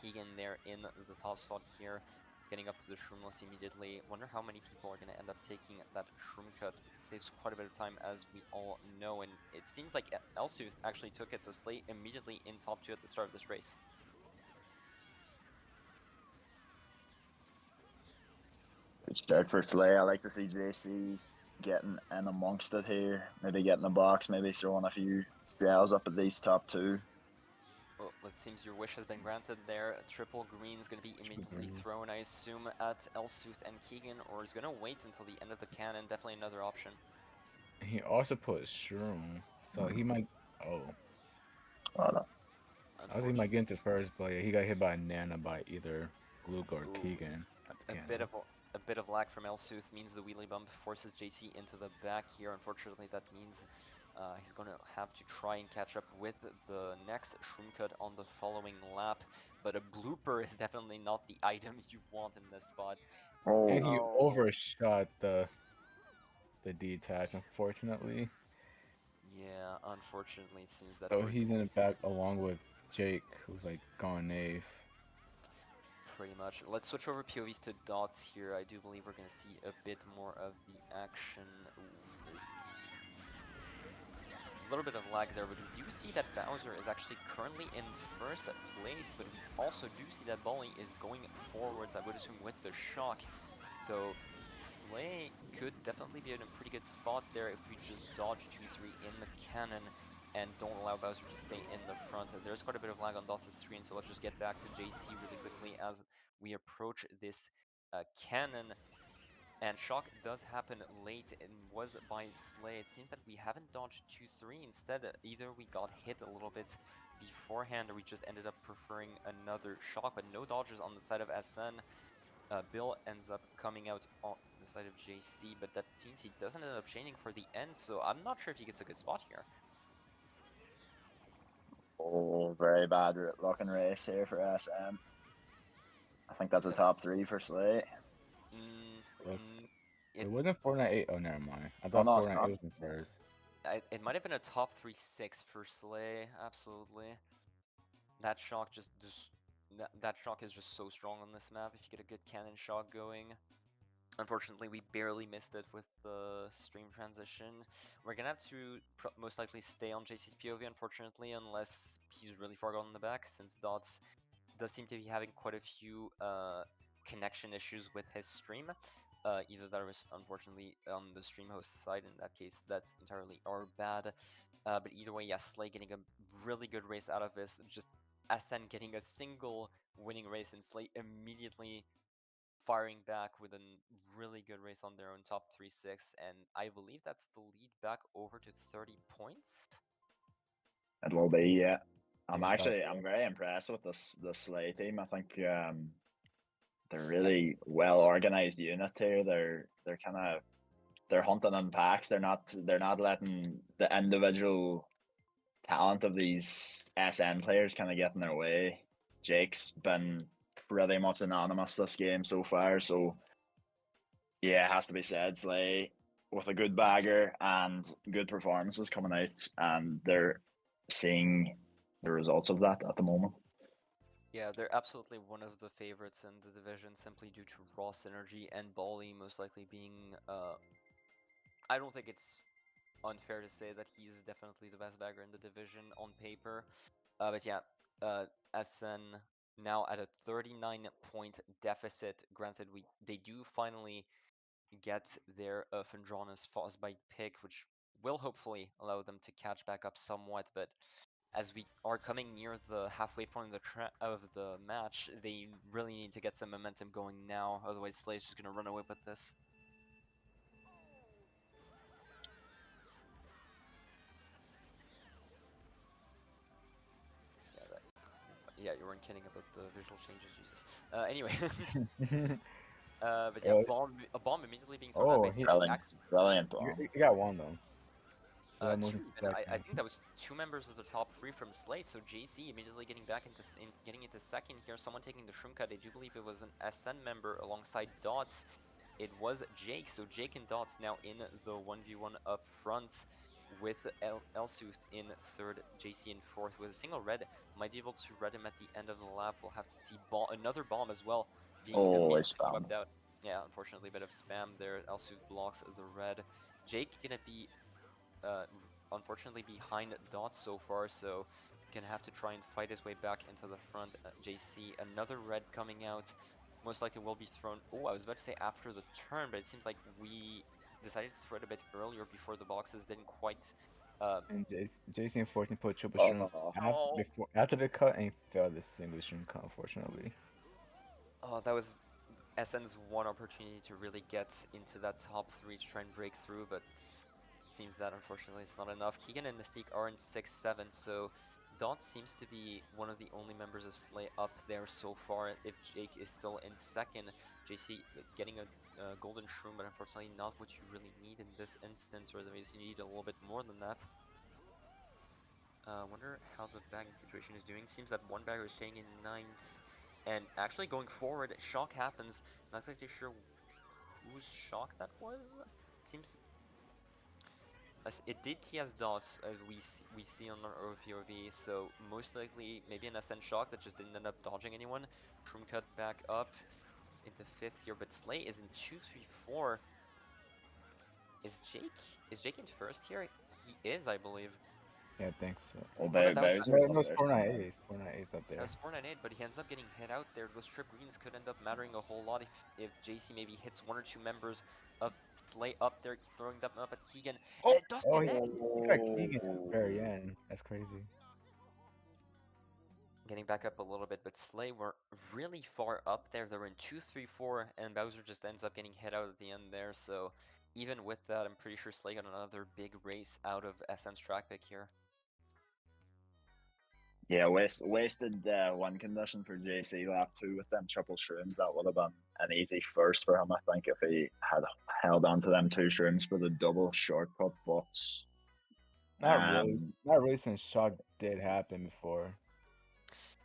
Keegan there in the top spot here. Getting up to the Shroomless immediately. Wonder how many people are going to end up taking that Shroom cut. It saves quite a bit of time, as we all know, and it seems like Elsuth actually took it, so Slay immediately in top 2 at the start of this race. Good start for Slay. I like to see JC getting in amongst it here. Maybe getting a box, maybe throwing a few shells up at these top two. Well, it seems your wish has been granted there. A triple green is going to be immediately green. thrown, I assume, at Elsuth and Keegan, or is going to wait until the end of the cannon. Definitely another option. He also put Shroom, so he might. Oh, Well, I was he might Unfortunately, get into first, but yeah, he got hit by a Nana by either Luke or ooh, Keegan at the a bit cannon. of a bit of lag from Elsuth means the wheelie bump forces JC into the back here. Unfortunately, that means he's going to have to try and catch up with the next Shroom cut on the following lap. But a blooper is definitely not the item you want in this spot. And oh, he Oh, overshot the detach, unfortunately. yeah, unfortunately, it seems that So we're he's in going the back along with Jake, who's like going nave. pretty much. Let's switch over POVs to dots here. I do believe we're going to see a bit more of the action. Ooh, there's a little bit of lag there, but we do see that Bowser is actually currently in first place, but we also do see that Bolly is going forwards, I would assume, with the shock. So Slay could definitely be in a pretty good spot there if we just dodge 2-3 in the cannon and don't allow Bowser to stay in the front. There's quite a bit of lag on Dots' screen, so let's just get back to JC really quickly as we approach this cannon. And shock does happen late and was by Slay. It seems that we haven't dodged 2-3. Instead, either we got hit a little bit beforehand or we just ended up preferring another shock, but no dodges on the side of SN. Bill ends up coming out on the side of JC, but that means he doesn't end up chaining for the end, so I'm not sure if he gets a good spot here. oh, very bad looking race here for SM. I think that's a top three for Slay. Mm, Looks. mm, It it wasn't 498. Oh, never mind. I Oh thought no, it's 498 not. was in first. it might have been a top 3-6 for Slay, absolutely. That shock that shock is just so strong on this map if you get a good cannon shock going. Unfortunately, we barely missed it with the stream transition. We're gonna have to most likely stay on JC's POV, unfortunately, unless he's really far gone in the back, since Dots does seem to be having quite a few connection issues with his stream. Either that was unfortunately on the stream host side, in that case, that's entirely our bad. But either way, yes, Slay getting a really good race out of this. Just SN getting a single winning race and Slay immediately firing back with a really good race on their own top 3-6. And I believe that's the lead back over to 30 points. It will be, yeah. Yeah, I'm very impressed with the Slay team. I think they're really well organized unit here. They're hunting in packs. They're not letting the individual talent of these SN players kind of get in their way. Jake's been pretty much anonymous this game so far, so yeah, it has to be said, Slay with a good bagger and good performances coming out, and they're seeing the results of that at the moment. Yeah, they're absolutely one of the favorites in the division simply due to raw synergy and Bolly most likely being I don't think it's unfair to say that he's definitely the best bagger in the division on paper. But yeah, SN now at a 39-point deficit. Granted, they do finally get their Fendrana's Frostbite pick, which will hopefully allow them to catch back up somewhat. But as we are coming near the halfway point of the match, they really need to get some momentum going now. Otherwise, Slay's just gonna run away with this. Yeah, yeah, you weren't kidding about the visual changes, Jesus. Anyway, but yeah, Oh, a bomb immediately being thrown out oh, by he, Jake. Brilliant bomb. he got one though. So that moves Two into even. I second. think that was two members of the top three from Slay. So JC immediately getting back into getting into second here. Someone taking the shroom cut. I do believe it was an SN member alongside Dots. It was Jake. So Jake and Dots now in the 1v1 up front with Elsuth in third, JC in fourth with a single red. Might be able to red him at the end of the lap. We'll have to see another bomb as well being Oh, immediately it's spam. swept out. Yeah, unfortunately a bit of spam there. Elsuth blocks the red. Jake gonna be uh, unfortunately behind Dots so far, so gonna have to try and fight his way back into the front. JC, another red coming out. most likely will be thrown. Oh, I was about to say after the turn, but it seems like we decided to throw it a bit earlier before the boxes didn't quite. And JC unfortunately put triple shrooms Oh, Oh, after the cut and failed the single shroom cut, unfortunately. oh, that was SN's one opportunity to really get into that top 3 to try and break through, but seems that unfortunately it's not enough. Keegan and Mystique are in 6-7, so Dot seems to be one of the only members of Slay up there so far. If Jake is still in second, JC getting a golden shroom, but unfortunately not what you really need in this instance, or at least you need a little bit more than that. Wonder how the bagging situation is doing. Seems that one bagger is staying in 9th, and actually going forward, shock happens. Not exactly sure whose shock that was. Seems it did TS dots, we see on our POV, so most likely maybe an SN shock that just didn't end up dodging anyone. Shroom cut back up into 5th here, but Slay is in 2-3-4. Is Jake in 1st here? He is, I believe. Yeah, I think so. well, Oh no, Bowser's No, up it's there 498. somewhere. It's 498 up that there. was 498, but he ends up getting hit out there. Those trip greens could end up mattering a whole lot if JC maybe hits 1 or 2 members of Slay up there, throwing them up at Keegan, and Oh, it does Oh, connect! he got Keegan at the very end. That's crazy. Getting back up a little bit, but Slay were really far up there. They were in 2-3-4, and Bowser just ends up getting hit out at the end there. So even with that, I'm pretty sure Slay got another big race out of SN's track pick here. Yeah, wasted one condition for JC lap 2 with them triple shrooms. That would have been an easy first for him, I think, if he had held on to them 2 shrooms for the double shortcut. But Not really since shock did happen before.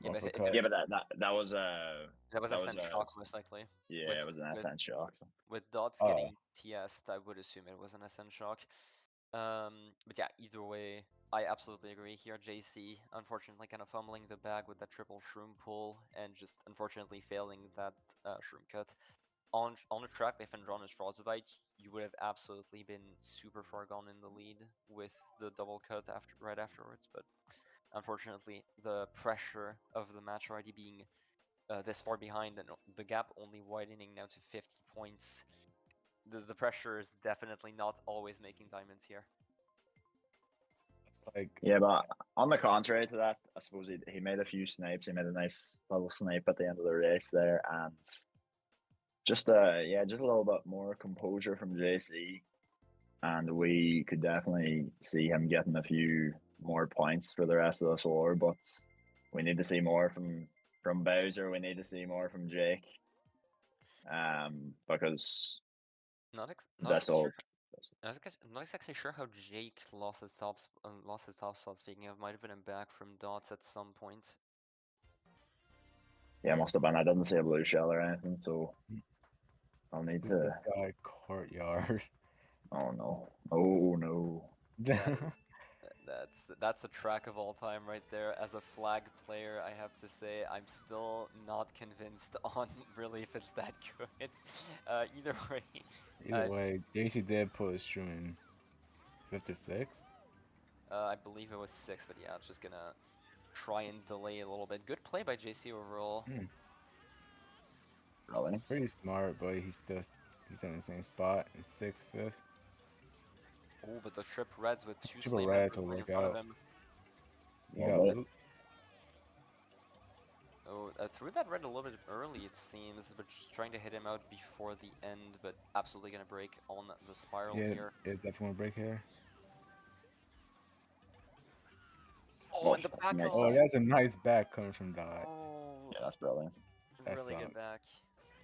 Yeah, but yeah, but that was that was that was SN shock most likely. yeah, it was an SN shock. So. With Dots Oh, getting TS'd, I would assume it was an SN shock. But yeah, either way, I absolutely agree here. JC, unfortunately, kind of fumbling the bag with that triple shroom pull and just unfortunately failing that shroom cut. On a track like Fendron Frostbite, you would have absolutely been super far gone in the lead with the double cut right afterwards. But unfortunately, the pressure of the match already being this far behind and the gap only widening now to 50 points, the pressure is definitely not always making diamonds here. like Yeah, but on the contrary to that, I suppose he made a few snipes. He made a nice little snipe at the end of the race there, and just just a little bit more composure from JC, and we could definitely see him getting a few more points for the rest of this war. But we need to see more from Bowser. We need to see more from Jake, because Not that's exactly all. sure. Not exactly sure how Jake lost his top spot. Speaking of, might have been a back from Dots at some point. Yeah, must have been. I didn't see a blue shell or anything, so I'll need this to. guy courtyard. Oh no! Oh no! Yeah, that's a track of all time right there. As a flag player, I have to say I'm still not convinced on really if it's that good. Either way. Either way, JC did put a shroom in 5th or 6th. I believe it was 6, but yeah, it's just gonna try and delay a little bit. Good play by JC overall. Really? Pretty smart, but he's in the same spot in 6th, 5th. Oh, but the trip reds with 2 Triple Slay reds members will right in work front of out. him. You got Lovely. loot. Oh, threw that red a little bit early, it seems, but just trying to hit him out before the end, but absolutely gonna break on the spiral Yeah, here. it's definitely a break here. Oh, Oh, and the that's a back nice Oh, off! back. that's a nice back coming from Dot. Oh, Yeah, that's brilliant. That really good sucks. back.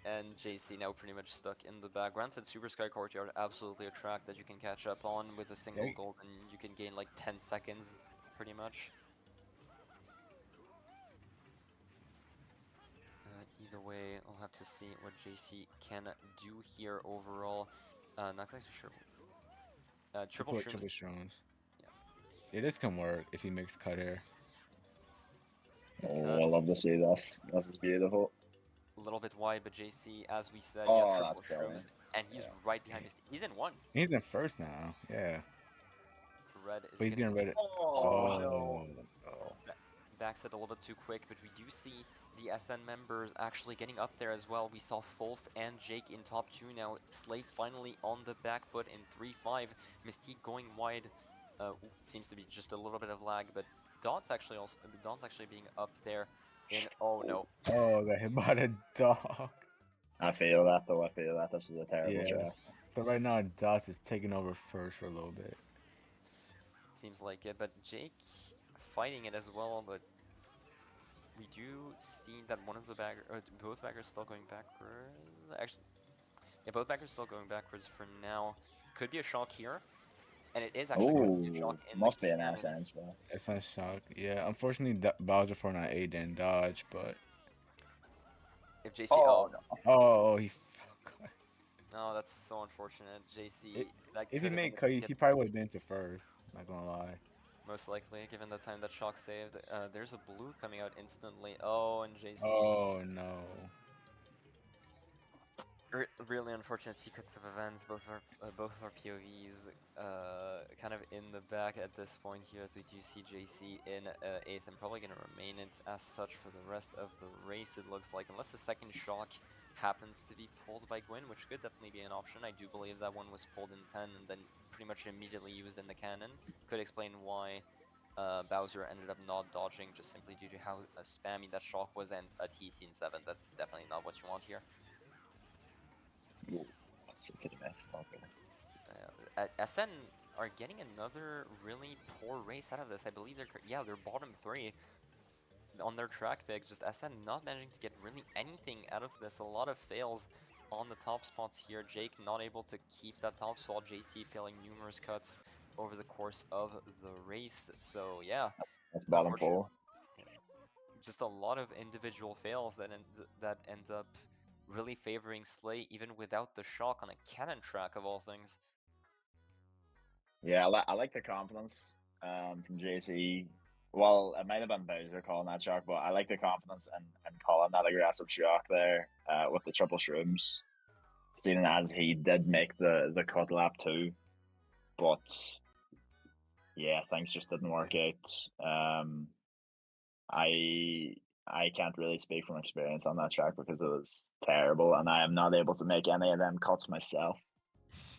And JC now pretty much stuck in the back. Granted, Super Sky Courtyard, absolutely a track that you can catch up on with a single Yeah, gold, and you can gain like 10 seconds, pretty much. Either way, I'll have to see what JC can do here overall. Not exactly sure. he Triple put shrooms. triple shrooms. Yeah. Yeah, this can work if he makes cut here. Good Oh, cut. I love to see this. This is beautiful. A little bit wide, but JC, as we said, yeah, Oh, that's triple shrooms, brilliant. and he's Yeah. right behind Misty. He's in 1. He's in 1st now. Yeah, Red is but he's getting getting rid of. Oh oh no! Oh, Oh, maxed it a little bit too quick, but we do see the SN members actually getting up there as well. We saw Fulf and Jake in top 2 now. Slay finally on the back foot in 3-5. Mystique going wide. Seems to be just a little bit of lag, but Don's actually being up there in, oh no. Oh, got hit by the dog. I feel that though. I feel that this is a terrible Yeah. track. So right now, Dots is taking over first for a little bit. Seems like it, but Jake fighting it as well, but we do see that one of the both baggers still going backwards. Actually, yeah, both baggers still going backwards for now. Could be a shock here, and it is actually going to be a Oh, shock in the must be an cannon. SN spell. It's not shock. Yeah, unfortunately, Bowser for not A didn't dodge, but If JC, Oh no. oh, he. no, that's so unfortunate. JC, It, that if he could have been made a cut, big he hit, probably would have been to first. Not gonna lie. most likely, given the time that shock saved. There's a blue coming out instantly. Oh, and JC. Oh no. Really unfortunate sequence of events. Both of our POVs kind of in the back at this point here, as we do see JC in 8th and probably going to remain it as such for the rest of the race, it looks like, unless the second shock happens to be pulled by Gwyn, which could definitely be an option. I do believe that one was pulled in 10 and then pretty much immediately used in the cannon. Could explain why Bowser ended up not dodging, just simply due to how spammy that shock was, and a TC in 7. That's definitely not what you want here. Ooh, that's a good match. Okay. SN are getting another really poor race out of this. I believe they're bottom 3 on their track pick. Just SN not managing to get really anything out of this. A lot of fails on the top spots here. Jake not able to keep that top spot. JC failing numerous cuts over the course of the race. So yeah, That's bottom unfortunate. 4. Just a lot of individual fails that ends up really favoring Slay, even without the shock on a cannon track of all things. Yeah, I like the confidence from JC. Well, it might have been Bowser calling that shock, but I like the confidence and calling that aggressive shock there with the triple shrooms. Seeing as he did make the cut lap too, but yeah, things just didn't work out. I can't really speak from experience on that track because it was terrible, and I am not able to make any of them cuts myself.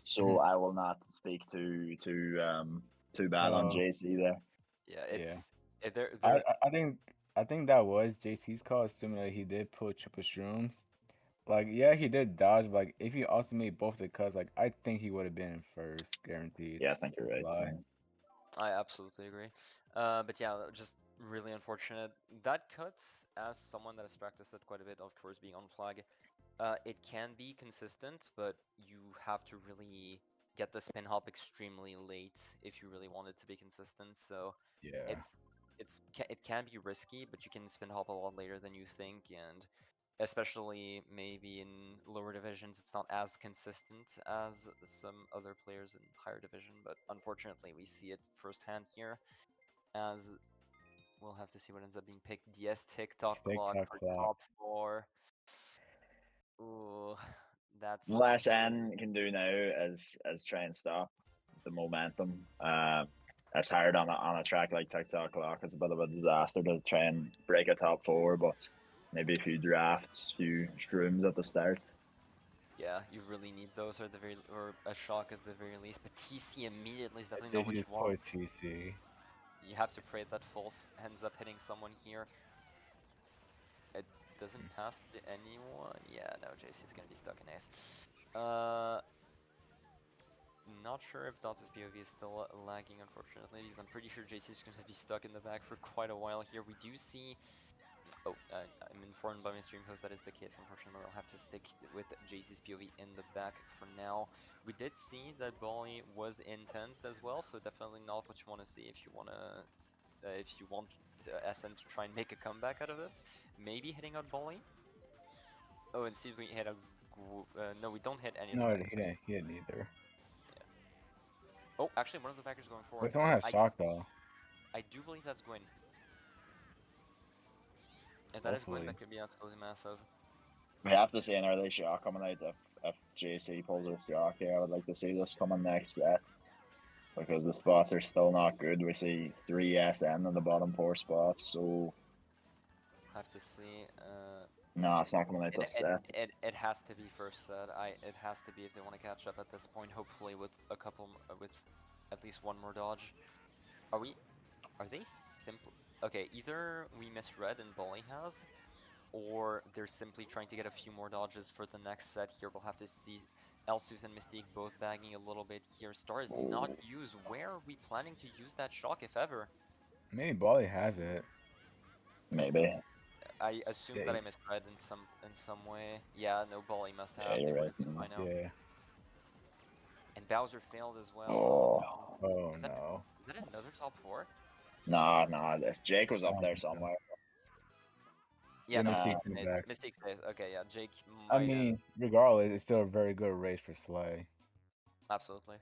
So I will not speak too bad on JC there. Yeah, Yeah. I think that was JC's call, assuming that he did pull triple shrooms. Like, yeah, he did dodge, but like, if he also made both the cuts, like, I think he would have been in first, guaranteed. Yeah, I think you're right. Lie. I absolutely agree. But yeah, just really unfortunate. That cuts, as someone that has practiced it quite a bit, of course, being on flag, it can be consistent, but you have to really get the spin hop extremely late if you really want it to be consistent. So Yeah. it can be risky, but you can spin hop a lot later than you think, and especially maybe in lower divisions, it's not as consistent as some other players in higher division, but unfortunately we see it firsthand here, as we'll have to see what ends up being picked. DS TikTok clock TikTok for clock. top 4. Ooh, that's Last N can do now is try and stop the momentum. It's hard on a track like TikTok clock. It's a bit of a disaster to try and break a top 4, but maybe a few drafts, few shrooms at the start. Yeah, you really need those, or a shock at the very least. But TC immediately is definitely not what you want. TC. You have to pray that Fulf ends up hitting someone here. It doesn't pass to anyone. Yeah, no, JC is gonna be stuck in 8th. Not sure if Dots' POV is still lagging, unfortunately, because I'm pretty sure JC is gonna be stuck in the back for quite a while here. We do see. Oh, I'm informed by my stream host that is the case. Unfortunately, I'll have to stick with JC's POV in the back for now. We did see that Bolly was in 10th as well, so definitely not what you want to see if you want SN to try and make a comeback out of this. Maybe hitting out Bolly. Oh, and see if we hit a. No, we don't hit any of the No, backers. he didn't either. Yeah. Oh, actually, one of the backers going forward. We don't have shock though. I do believe that's Gwyn. If that is Gwyn, Hopefully. that could be absolutely massive. We have to see an early shot coming out if JC pulls a shock here. I would like to see this coming next set. because the spots are still not good. We see 3 SN in the bottom 4 spots, so Have to see. no, it's not coming out this set. It has to be first set. It has to be if they want to catch up at this point. Hopefully with a couple with at least one more dodge. Are they simply okay? Either we misread and Bolly has, or they're simply trying to get a few more dodges for the next set here. We'll have to see. Elsus and Mystique both bagging a little bit here. Star is not Oh, used. Where are we planning to use that shock, if ever? Maybe Bali has it. maybe. I assume that Yeah, I misread in some way. Yeah, no, Bolly must Yeah, have. They you're would right. have used by now. yeah. And Bowser failed as well. Oh Oh, no. Oh Is that no. is that another top four? nah. This Jake was I up don't there think so. somewhere. Yeah, Yeah, no, Uh, Mystique in the back. mistake safe. Okay, yeah, Jake I might have. mean, regardless, it's still a very good race for Slay. Absolutely.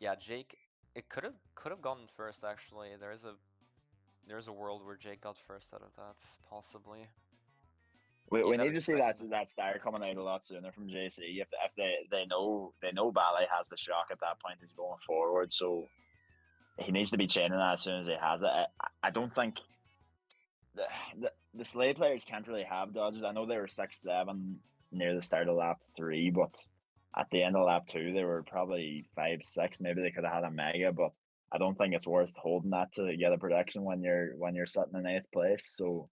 Yeah, Jake. It could have gone first actually. There's a world where Jake got first out of that, possibly. we You'd have need to see expected. that star coming out a lot sooner from JC. If they know Ballet has the shock at that point, he's going forward. So he needs to be chaining that as soon as he has it. I don't think the Slay players can't really have dodges. I know they were 6-7 near the start of lap 3, but at the end of lap 2 they were probably 5-6. Maybe they could have had a mega, but I don't think it's worth holding that to get a prediction when you're sitting in 8th place. So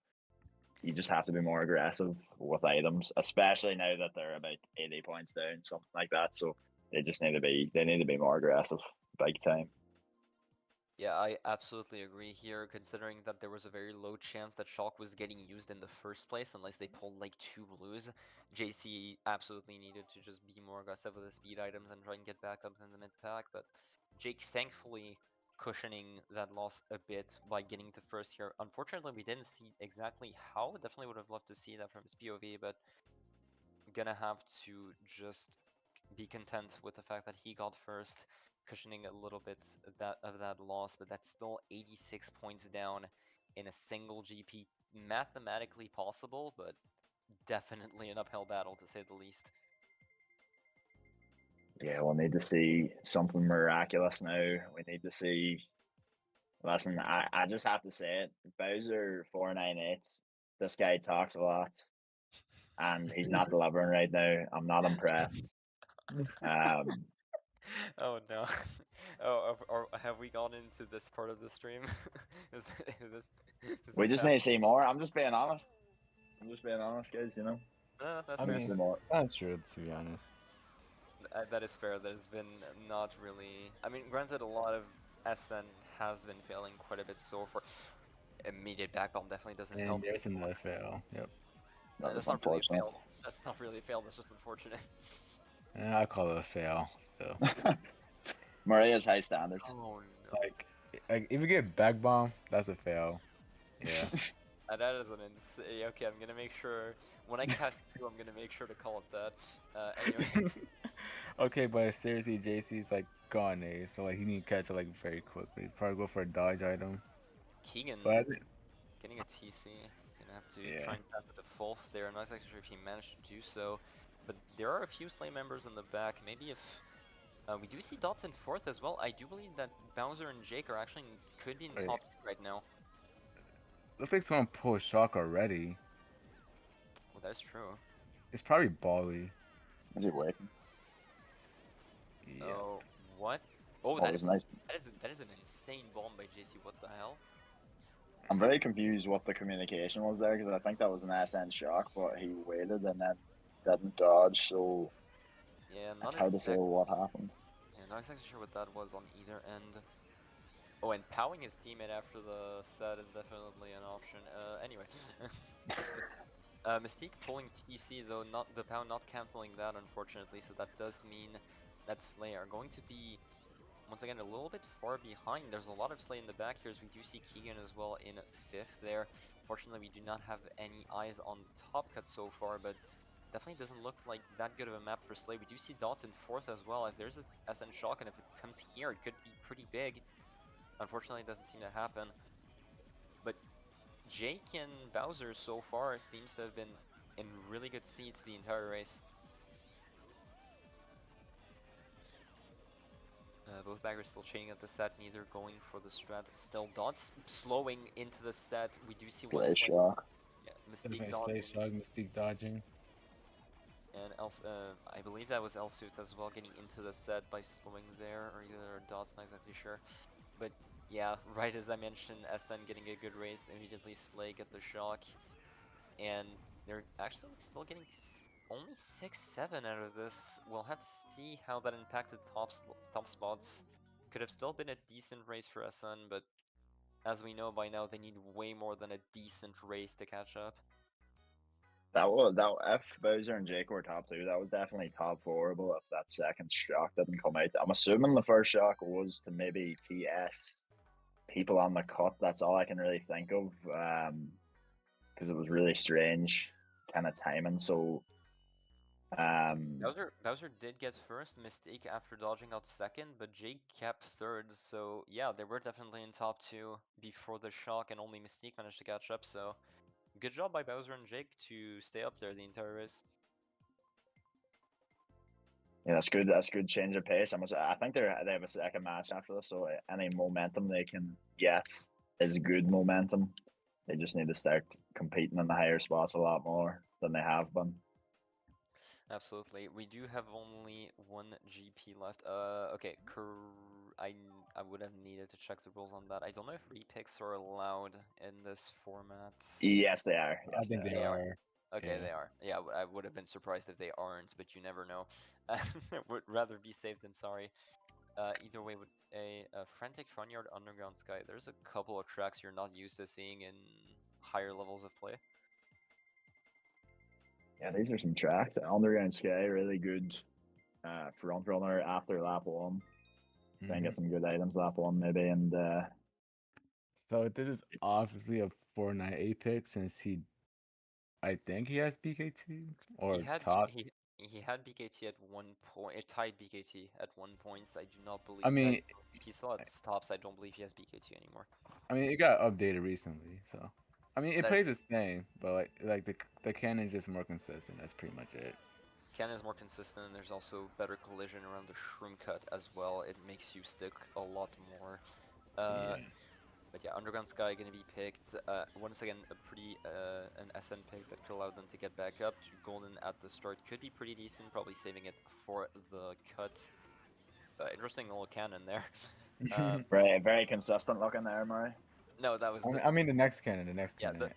you just have to be more aggressive with items, especially now that they're about 80 points down, something like that. So they need to be more aggressive, big time. Yeah, I absolutely agree here, considering that there was a very low chance that Shock was getting used in the first place, unless they pulled like 2 blues. JC absolutely needed to just be more aggressive with the speed items and try and get back up in the mid pack, but Jake thankfully cushioning that loss a bit by getting to first here. Unfortunately, we didn't see exactly how. Definitely would have loved to see that from his POV, but gonna have to just be content with the fact that he got first, cushioning a little bit of that loss, but that's still 86 points down in a single GP. Mathematically possible, but definitely an uphill battle to say the least. Yeah, we'll need to see something miraculous now. We need to see. Listen, I just have to say it. Bowser 498. This guy talks a lot, and he's not delivering right now. I'm not impressed. Um, Oh no. Oh, or have we gone into this part of the stream? is, is we this just need to happening? see more. I'm just being honest. Guys. That's I We need fair. to see mean, more. that's true to be honest. That is fair. There's been not really. I mean, granted, a lot of SN has been failing quite a bit so far. Immediate back bomb definitely doesn't And help. there's another fail. Yep. That was That's not really a unfortunate. fail. That's not really a fail. That's just unfortunate. I call it a fail. So, Maria's high standards. Oh no. like, if you get back bomb, that's a fail. Yeah. That is an insane. Okay, I'm gonna make sure when I cast two, I'm gonna make sure to call it that. Anyway, Okay, but seriously, JC's like gone A, so like he need to catch it like very quickly. Probably go for a dodge item. Keegan But I think, getting a TC. Gonna have to yeah. try and tap the full there. I'm not exactly sure if he managed to do so, but there are a few Slay members in the back. Maybe if we do see Dots in fourth as well. I do believe that Bowser and Jake are actually could be in Wait, top two right now. looks like someone pulled shock already. Well, that's true. It's probably Bali. Is he waiting? Yeah. Oh, what? Oh, Oh, it was nice. that is an insane bomb by JC. What the hell? I'm very confused what the communication was there because I think that was an SN shock, but he waited and then didn't dodge. So Yeah, it's hard to say what happened. yeah, not exactly sure what that was on either end. Oh, and powing his teammate after the set is definitely an option. Anyway. Mystique pulling TC though, not the pound not canceling that unfortunately, so that does mean that Slay are going to be once again a little bit far behind. There's a lot of Slay in the back here as we do see Keegan as well in fifth there. Fortunately we do not have any eyes on the top cut so far, but definitely doesn't look like that good of a map for Slay. We do see Dots in fourth as well. If there's a SN shock and if it comes here, it could be pretty big. Unfortunately, it doesn't seem to happen. But Jake and Bowser so far seems to have been in really good seats the entire race. Both baggers still chaining at the set, neither going for the strat. Still dots slowing into the set. We do see one Slay slay. shock. Yeah, Mystique Definitely dodging. Slay Shock, Mystique dodging. And I believe that was Elsuth as well, getting into the set by slowing there, or either Dot's not exactly sure. But yeah, right as I mentioned, SN getting a good race, immediately Slay get the shock. And they're actually still getting only 6-7 out of this. We'll have to see how that impacted top spots. Could have still been a decent race for SN, but as we know by now, they need way more than a decent race to catch up. That if Bowser and Jake were top 2, that was definitely top 4. But if that second shock didn't come out, I'm assuming the first shock was to maybe TS people on the cut. That's all I can really think of, because it was really strange kind of timing. So Bowser did get first, Mystique after dodging out second, but Jake kept third, so yeah, they were definitely in top 2 before the shock, and only Mystique managed to catch up, so good job by Bowser and Jake to stay up there the entire race. yeah, that's good. That's good change of pace. I think they have a second match after this, so any momentum they can get is good momentum. They just need to start competing in the higher spots a lot more than they have been. Absolutely. We do have only one GP left. Okay, I would have needed to check the rules on that. I don't know if repicks are allowed in this format. Yes, they are. I Yes, think they are. Okay, Yeah. they are. Yeah, I would have been surprised if they aren't, but you never know. Would rather be safe than sorry. Either way, with a frantic Funyard Underground Sky, there's a couple of tracks you're not used to seeing in higher levels of play. Yeah, these are some tracks. Underground Sky, really good front runner after lap 1. Try and get some good items lap 1 maybe, and So this is obviously a Fortnite Apex since I think he has BKT or He had top. he had BKT at one point. It tied BKT at one point. I do not believe. I mean, if he still had stops, I don't believe he has BKT anymore. it got updated recently, so it That plays the same, but like the cannon's just more consistent. That's pretty much it. Cannon is more consistent, and there's also better collision around the shroom cut as well. It makes you stick a lot more. Yeah. But yeah, Underground Sky gonna be picked. Once again, a pretty an SN pick that could allow them to get back up to golden at the start. Could be pretty decent, probably saving it for the cut. Interesting little cannon there. very, very consistent looking there, Murray. No, that was the next cannon. The next yeah, cannon.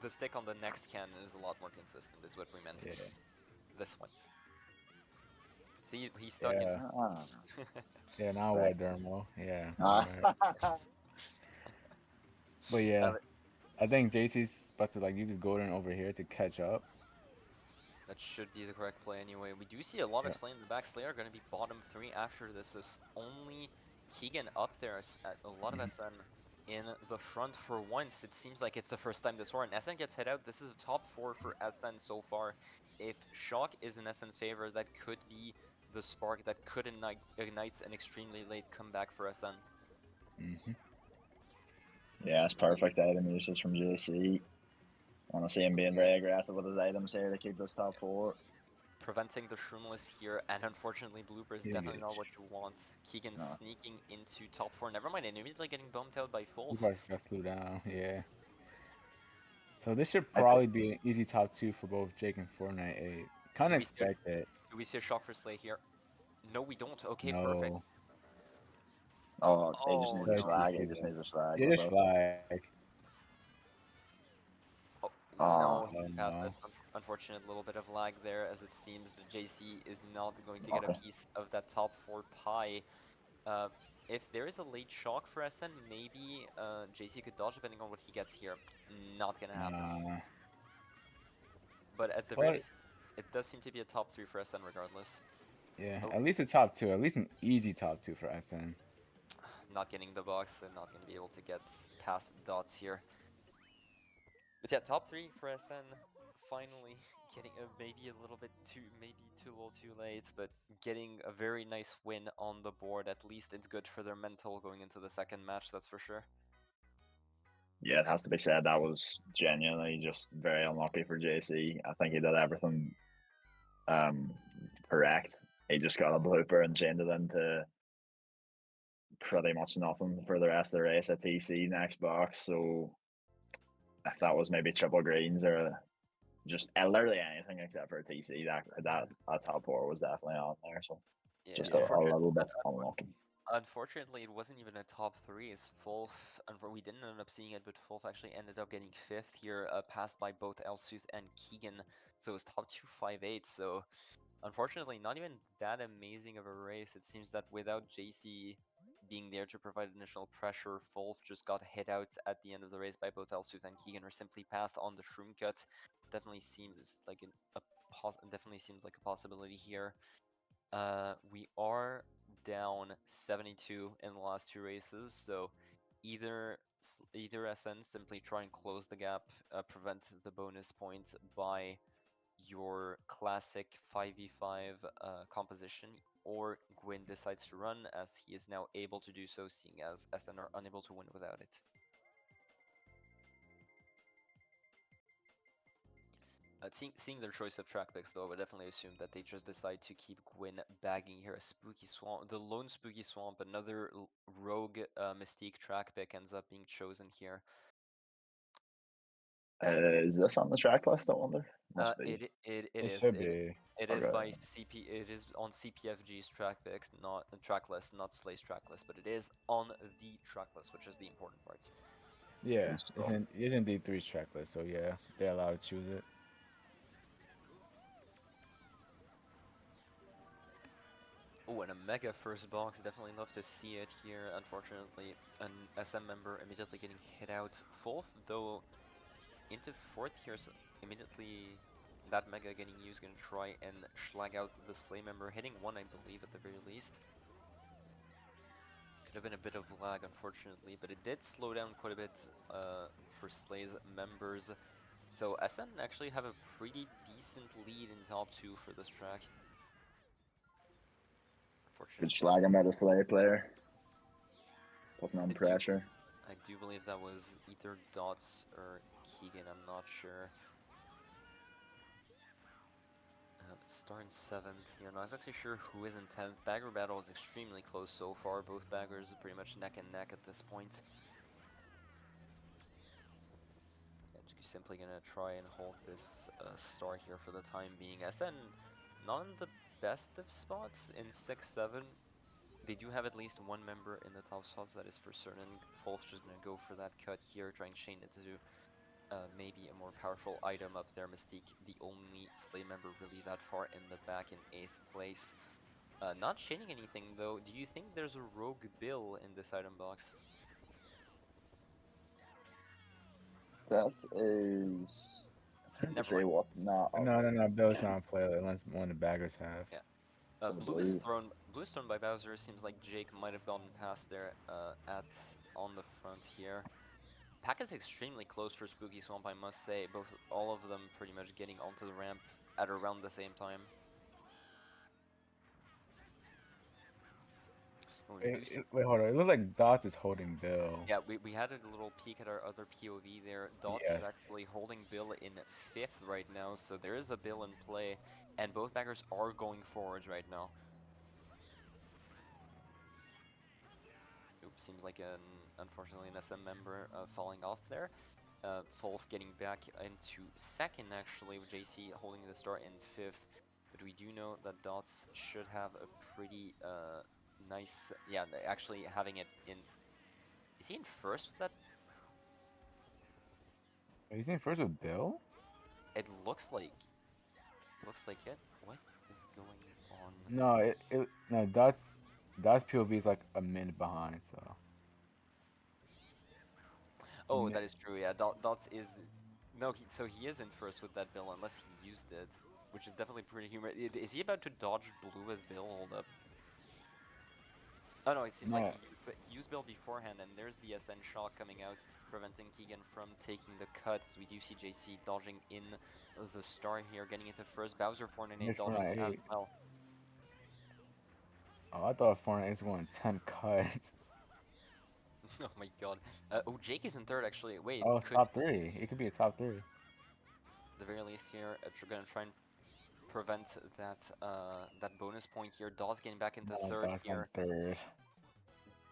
the stick on the next cannon is a lot more consistent. Is what we meant. Yeah. This one. See, he stuck Yeah. Yeah. Now Right. what, Dermo? Yeah. Ah. But yeah, I think JC's about to use his golden over here to catch up. That should be the correct play anyway. We do see a lot of Slay in the back. Slay are going to be bottom 3 after this. There's only Keegan up there. A lot of SN in the front for once. It seems like it's the first time this far. And SN gets hit out. This is a top 4 for SN so far. If Shock is in SN's favor, that could be the spark that could ignite an extremely late comeback for SN. Yeah, it's perfect item usage from JC. I want to see him being very aggressive with his items here to keep this top 4. Preventing the Shroomless here, and unfortunately Blooper is definitely not what you want. Keegan sneaking into top 4, never mind, and immediately getting bumped out by Fulf. Got slowed down, yeah. So this should probably be an easy top 2 for both Jake and Fortnite 8. Kind of expect it. Do we see a shock for Slay here? No, we don't. Okay, no. perfect. Oh, he just needs a flag. He just needs a flag. Yeah, just flag. Oh, no, he passed it. Unfortunate little bit of lag there, as it seems that JC is not going to get a piece of that top 4 pie. If there is a late shock for SN, maybe JC could dodge depending on what he gets here. Not gonna happen. But at the very least, it does seem to be a top 3 for SN regardless. Yeah, at least a top 2, at least an easy top 2 for SN. Not getting the box and not going to be able to get past dots here. But yeah, top 3 for SN, finally getting maybe a little bit too little too late, but getting a very nice win on the board. At least it's good for their mental going into the second match, that's for sure. Yeah, it has to be said that was genuinely just very unlucky for JC. I think he did everything correct. He just got a blooper and chained it into pretty much nothing for the rest of the race at TC next box. So if that was maybe triple greens or just literally anything except for TC, that top four was definitely on there. So Yeah, just a unfortunately, little bit unlucky. unfortunately, it wasn't even a top three. As Fulf, and we didn't end up seeing it, but Fulf actually ended up getting fifth here, passed by both Elsuth and Keegan. So it was top 258. So unfortunately, not even that amazing of a race. It seems that without JC being there to provide initial pressure, Fulf just got hit out at the end of the race by both Elsuth and Keegan, or simply passed on the shroom cut. Definitely seems like definitely seems like a possibility here. We are down 72 in the last two races, so either SN simply try and close the gap, prevent the bonus points by your classic 5v5 composition, or Gwyn decides to run, as he is now able to do so, seeing as SN are unable to win without it. Seeing their choice of track picks, though, I would definitely assume that they just decide to keep Gwyn bagging here. A Spooky Swamp, the lone Spooky Swamp, another rogue Mystique track pick ends up being chosen here. Is this on the track list? I wonder. Must be. It It is. should be. It is Okay. by CP. It is on CPFG's track picks, not track list, not Slay's track list, but it is on the track list, which is the important part. Yeah, Good stuff. it's in D3's track list, so yeah, they're allowed to choose it. Oh, and a mega first box. Definitely love to see it here. Unfortunately, an SM member immediately getting hit out. Fourth, though, into fourth here, so immediately that mega getting used, gonna try and schlag out the Slay member, hitting one, I believe, at the very least. Could have been a bit of lag, unfortunately, but it did slow down quite a bit for Slay's members. So SN actually have a pretty decent lead in top two for this track. Good Unfortunately, slag by the Slayer player. Putting on I do, pressure. I do believe that was either Dots or Keegan, I'm not sure. Star in 7th here. Not exactly sure who is in 10th. Bagger battle is extremely close so far. Both baggers are pretty much neck and neck at this point. And just simply gonna try and hold this star here for the time being. SN not in the best of spots in 6-7. They do have at least one member in the top spots, that is for certain. Fulf's just gonna go for that cut here, try and chain it to maybe a more powerful item up there. Mystique, the only Slay member really that far in the back in 8th place. Not chaining anything though. Do you think there's a rogue bill in this item box? This is. It's hard to Never say mind. what. No. No. Bill's not playable unless one of the baggers have. Yeah. For the Blue is blue. thrown. Blue is thrown by Bowser. Seems like Jake might have gotten past there. On the front here. Pack is extremely close for Spooky Swamp, I must say. All of them pretty much getting onto the ramp at around the same time. Oh, Wait, hold on. It looks like Dots is holding Bill. yeah, we had a little peek at our other POV there. Dots is Yes. actually holding Bill in 5th right now, so there is a Bill in play, and both baggers are going forwards right now. Oops, seems like unfortunately an SM member falling off there. Fulf getting back into 2nd actually, with JC holding the star in 5th. But we do know that Dots should have a pretty nice, yeah, actually having it in. Is he in 1st with that? He's in first with Bill? It looks like it. What is going on? No, no, Dots POV is like a minute behind, so. Oh, that is true. Yeah, Dots is no. So he is in 1st with that bill, unless he used it, which is definitely pretty humorous. Is he about to dodge blue with Bill? Hold up. Oh no, it seems like No, he used Bill beforehand, and there's the SN shock coming out, preventing Keegan from taking the cut. So we do see JC dodging in the star here, getting into 1st. Bowser 498 it's dodging as 498. well. Oh, I thought 498 is going 10 cuts. Oh my god. Oh, Jake is in 3rd actually. Wait, Oh, could top 3. It could be a top 3. at the very least here, we're gonna try and prevent that that bonus point here. Dawes getting back into No, 3rd Dots going here. 3rd.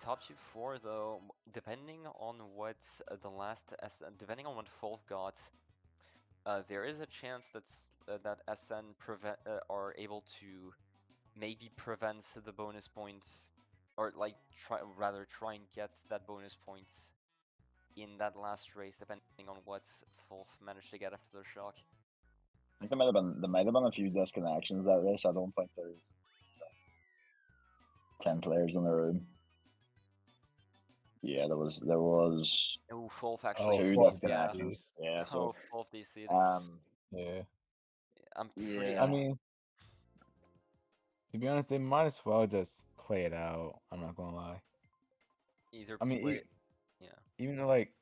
top 2-4 though, depending on what depending on what Wolf got, there is a chance that SN are able to maybe prevent the bonus points, or like try and get that bonus points in that last race, depending on what Wolf managed to get after the shock. I think there might have been a few disconnections that race. I don't think there's 10 players in the room. Yeah, there was Oh, Wolf actually two Wolf disconnections. Yeah, so Wolf DC'd. Yeah. I'm pretty. yeah. I mean, to be honest, they might as well just play it out. I'm not gonna lie. Either I mean, play, yeah. even though like,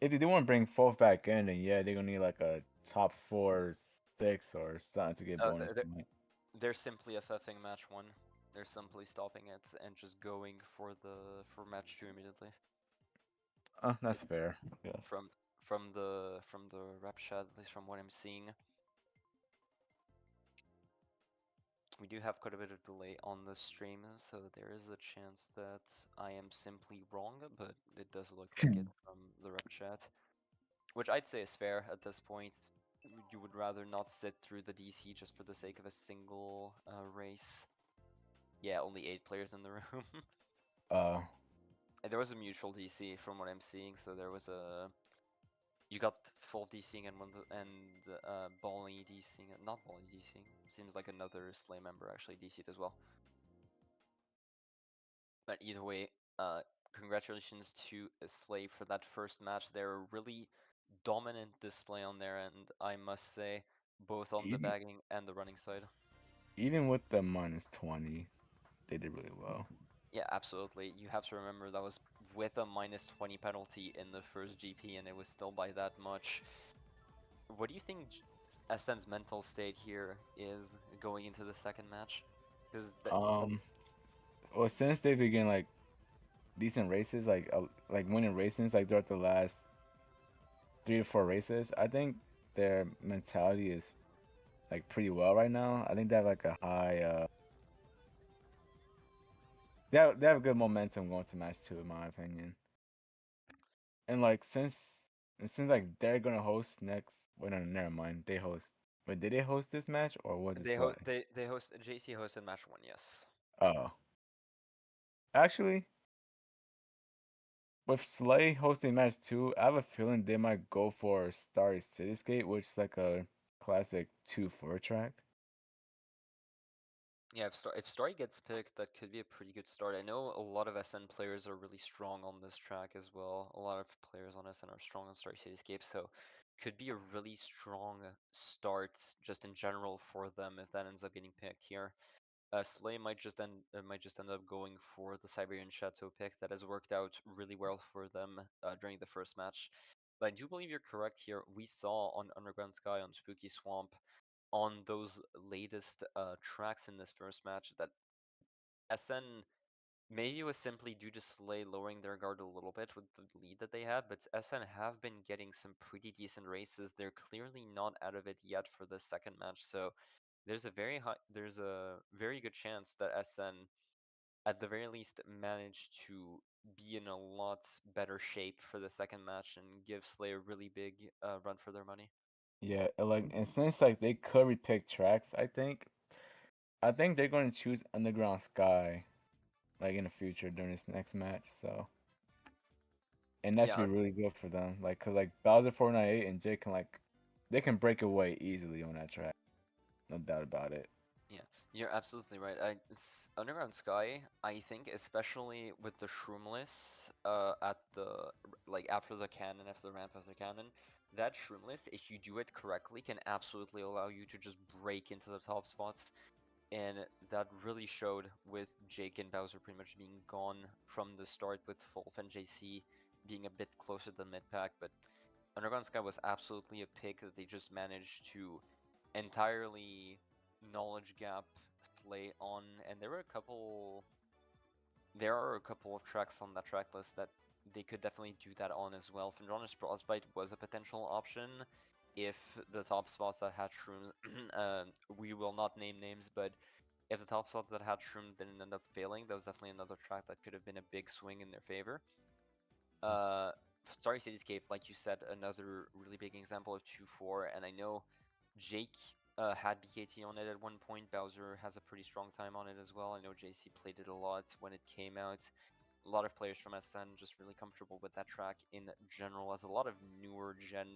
if they do want to bring Wolf back in, then yeah, they're gonna need like a top 4, 6 or something to get bonus point. They're simply FFing match 1. They're simply stopping it and just going for match 2 immediately. That's fair. Yes. From the rep chat, at least from what I'm seeing. We do have quite a bit of delay on the stream, so there is a chance that I am simply wrong, but it does look like it from the rep chat. Which I'd say is fair at this point. You would rather not sit through the DC just for the sake of a single race. Yeah, only 8 players in the room. And there was a mutual DC from what I'm seeing, so there was a... You got full DCing and Bally DCing, not Bally DCing. Seems like another Slay member actually DC'd as well. But either way, congratulations to Slay for that first match. They're a really dominant display on their end, I must say, both on the bagging and the running side. Even with the -20, they did really well. Yeah, absolutely. You have to remember that was with a -20 penalty in the first GP, and it was still by that much. What do you think SN's mental state here is going into the second match? Well, since they began like decent races, like winning races, like throughout the last 3 to 4 races, I think their mentality is like pretty well right now. I think they have like a high. They have good momentum going to match 2, in my opinion. And like since like they're gonna host next. Wait, no, never mind. They host. But did they host this match or was it Slay? They host JC hosted match 1, yes. Oh. Actually, with Slay hosting match 2, I have a feeling they might go for Starry Cityscape, which is like a classic 2-4 track. Yeah, if Starry gets picked, that could be a pretty good start. I know a lot of SN players are really strong on this track as well. A lot of players on SN are strong on Starry Cityscape, so could be a really strong start just in general for them if that ends up getting picked here. Slay might just end up going for the Siberian Chateau pick that has worked out really well for them during the first match. But I do believe you're correct here. We saw on Underground Sky, on Spooky Swamp, on those latest tracks in this first match that SN, maybe it was simply due to Slay lowering their guard a little bit with the lead that they had, but SN have been getting some pretty decent races. They're clearly not out of it yet for the second match, so there's a very good chance that SN at the very least manage to be in a lot better shape for the second match and give Slay a really big run for their money. Yeah, and since like they could repick tracks, I think they're going to choose Underground Sky, like in the future during this next match. So, and that should be really good for them. Like, cause like Bowser 498 and Jake they can break away easily on that track. No doubt about it. Yeah, you're absolutely right. Underground Sky, I think, especially with the Shroomless, at the after the ramp of the cannon, that Shroomless, if you do it correctly, can absolutely allow you to just break into the top spots, and that really showed with Jake and Bowser pretty much being gone from the start, with Wolf and JC being a bit closer to mid pack, but Underground Sky was absolutely a pick that they just managed to entirely knowledge gap Slay on, and there are a couple of tracks on that track list that they could definitely do that on as well. Fandronis Frostbite was a potential option if the top spots that had shrooms, we will not name names, but if the top slot that had Shroom didn't end up failing, that was definitely another track that could have been a big swing in their favor. Starry Cityscape, like you said, another really big example of 2-4, and I know Jake had BKT on it at one point. Bowser has a pretty strong time on it as well. I know JC played it a lot when it came out. A lot of players from SN just really comfortable with that track in general, as a lot of newer gen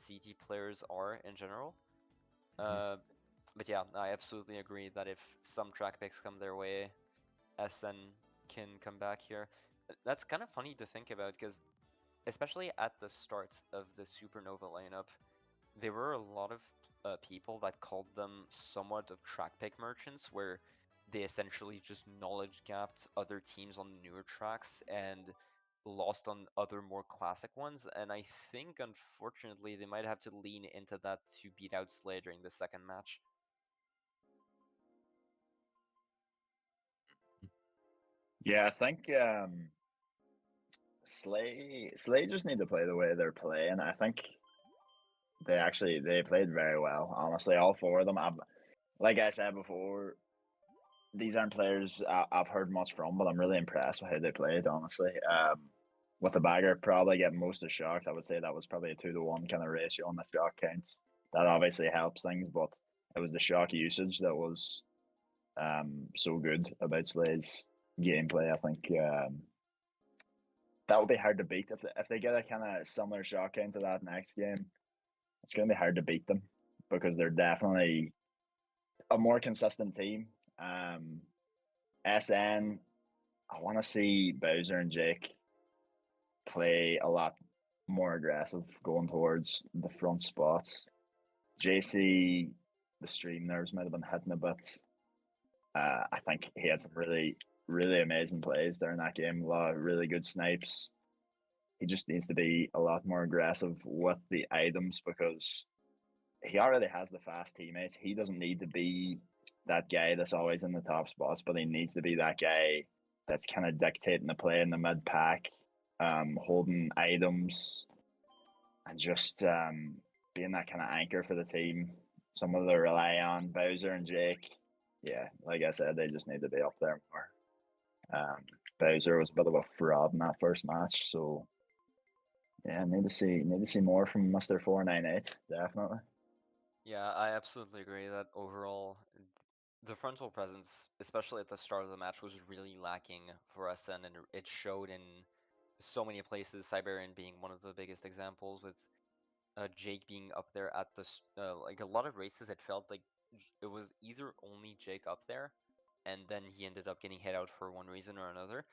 CT players are in general. But yeah, I absolutely agree that if some track picks come their way, SN can come back here. That's kind of funny to think about, because especially at the start of the Supernova lineup, there were a lot of people that called them somewhat of track pick merchants, where they essentially just knowledge gapped other teams on newer tracks and lost on other more classic ones. And I think, unfortunately, they might have to lean into that to beat out Slay during the second match. Yeah, I think Slay just need to play the way they're playing. I think they played very well. Honestly, all four of them. Like I said before, these aren't players I've heard much from, but I'm really impressed with how they played. Honestly, with the bagger probably getting most of the shots, I would say that was probably a 2-to-1 kind of ratio on the shot counts. That obviously helps things, but it was the shock usage that was so good about Slay's gameplay. I think that would be hard to beat if they get a kind of similar shot count to that next game. It's going to be hard to beat them because they're definitely a more consistent team. SN, I want to see Bowser and Jake play a lot more aggressive going towards the front spots. JC, the stream nerves might have been hitting a bit. I think he had some really, really amazing plays during that game. A lot of really good snipes. He just needs to be a lot more aggressive with the items because he already has the fast teammates. He doesn't need to be that guy that's always in the top spots, but he needs to be that guy that's kind of dictating the play in the mid pack, holding items, and just being that kind of anchor for the team. Someone to rely on. Bowser and Jake, yeah, like I said, they just need to be up there more. Bowser was a bit of a fraud in that first match, so yeah, need to see more from Mister 498, definitely. Yeah, I absolutely agree that overall, the frontal presence, especially at the start of the match, was really lacking for SN, and it showed in so many places. Siberian being one of the biggest examples, with Jake being up there at the like a lot of races. It felt like it was either only Jake up there, and then he ended up getting hit out for one reason or another,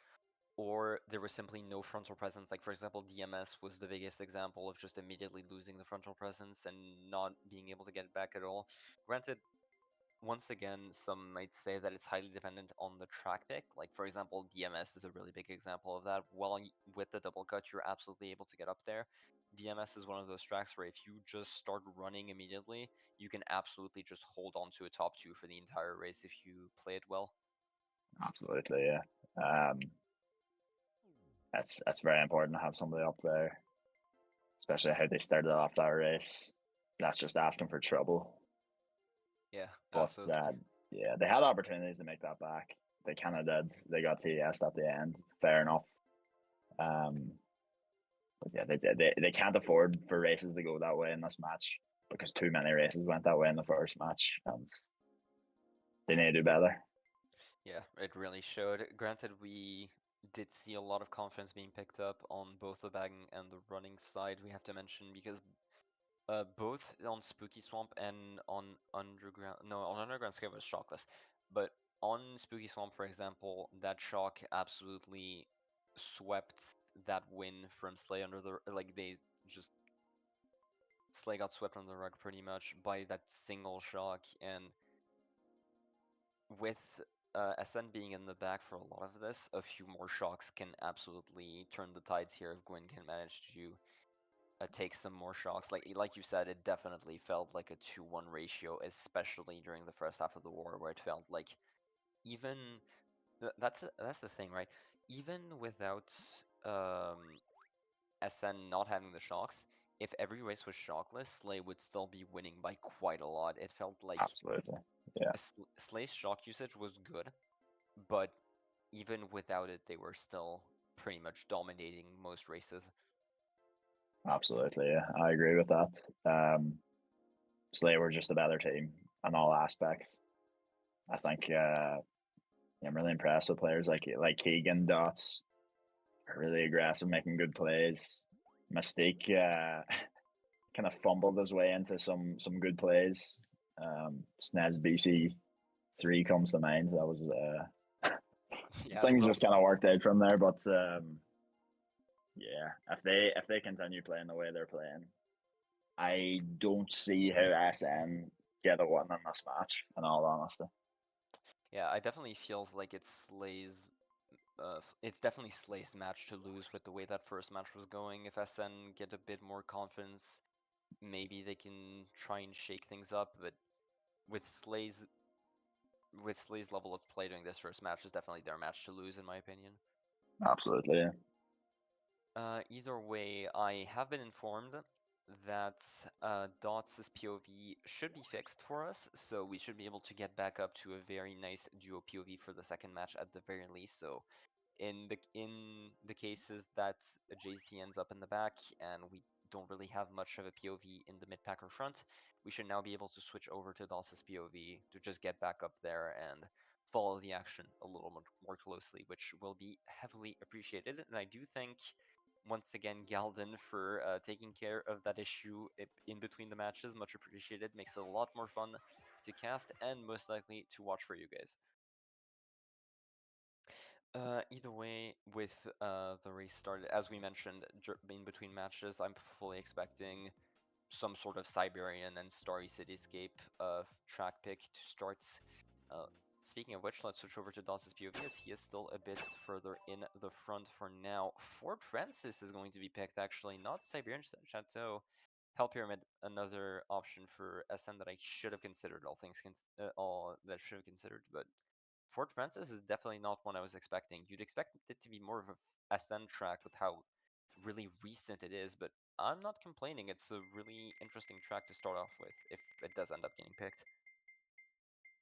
or there was simply no frontal presence. Like, for example, DMS was the biggest example of just immediately losing the frontal presence and not being able to get it back at all. Granted, once again, some might say that it's highly dependent on the track pick. Like, for example, DMS is a really big example of that. Well, with the double cut, you're absolutely able to get up there. DMS is one of those tracks where if you just start running immediately, you can absolutely just hold on to a top two for the entire race if you play it well. Absolutely, yeah. That's very important to have somebody up there, especially how they started off that race. That's just asking for trouble. Yeah, But absolutely. yeah, they had opportunities to make that back. They kind of did. They got TS'd at the end. Fair enough. Um, but yeah, they can't afford for races to go that way in this match because too many races went that way in the first match, and they need to do better. Yeah, it really showed. Granted, we did see a lot of confidence being picked up on both the bagging and the running side, we have to mention, because both on Spooky Swamp and on Underground, no, on Underground Scare was shockless, but on Spooky Swamp, for example, that shock absolutely swept that win from Slay under the, like, they just, Slay got swept under the rug pretty much by that single shock. And with SN being in the back for a lot of this, a few more shocks can absolutely turn the tides here if Gwyn can manage to take some more shocks. Like you said, it definitely felt like a 2-1 ratio, especially during the first half of the war, where it felt like even that's the thing, right? Even without SN not having the shocks, if every race was shockless, Slay would still be winning by quite a lot. It felt like Absolutely. Yeah, Slay's shock usage was good, but even without it, they were still pretty much dominating most races. absolutely. Yeah, I agree with that. Slay were just a better team on all aspects. I think I'm really impressed with players like Keegan Dots, really aggressive, making good plays. Mystique kind of fumbled his way into some good plays. Snez BC 3 comes to mind. That was Yeah, things just kind of worked out from there. But yeah, if they continue playing the way they're playing, I don't see how SN get a win in this match. In all honesty, yeah, I definitely feels like it's definitely Slay's match to lose with the way that first match was going. If SN get a bit more confidence, maybe they can try and shake things up. But with Slay's level of play during this first match is definitely their match to lose, in my opinion. absolutely. Yeah. Either way, I have been informed that Dots' POV should be fixed for us, so we should be able to get back up to a very nice duo POV for the second match at the very least. So in the cases that JC ends up in the back and we don't really have much of a POV in the mid pack or front, we should now be able to switch over to Dots' POV to just get back up there and follow the action a little more closely, which will be heavily appreciated. And I do think once again, Galden, for taking care of that issue in between the matches. Much appreciated. Makes it a lot more fun to cast and most likely to watch for you guys. Either way, with the race started, as we mentioned, in between matches, I'm fully expecting some sort of Siberian and Starry Cityscape track pick to start. Speaking of which, let's switch over to Dots' POV as he is still a bit further in the front for now. Fort Francis is going to be picked, actually, not Siberian Chateau. Hell Pyramid, another option for SN that I should have considered, all that I should have considered, but Fort Francis is definitely not one I was expecting. You'd expect it to be more of a SN track with how really recent it is, but I'm not complaining. It's a really interesting track to start off with if it does end up getting picked.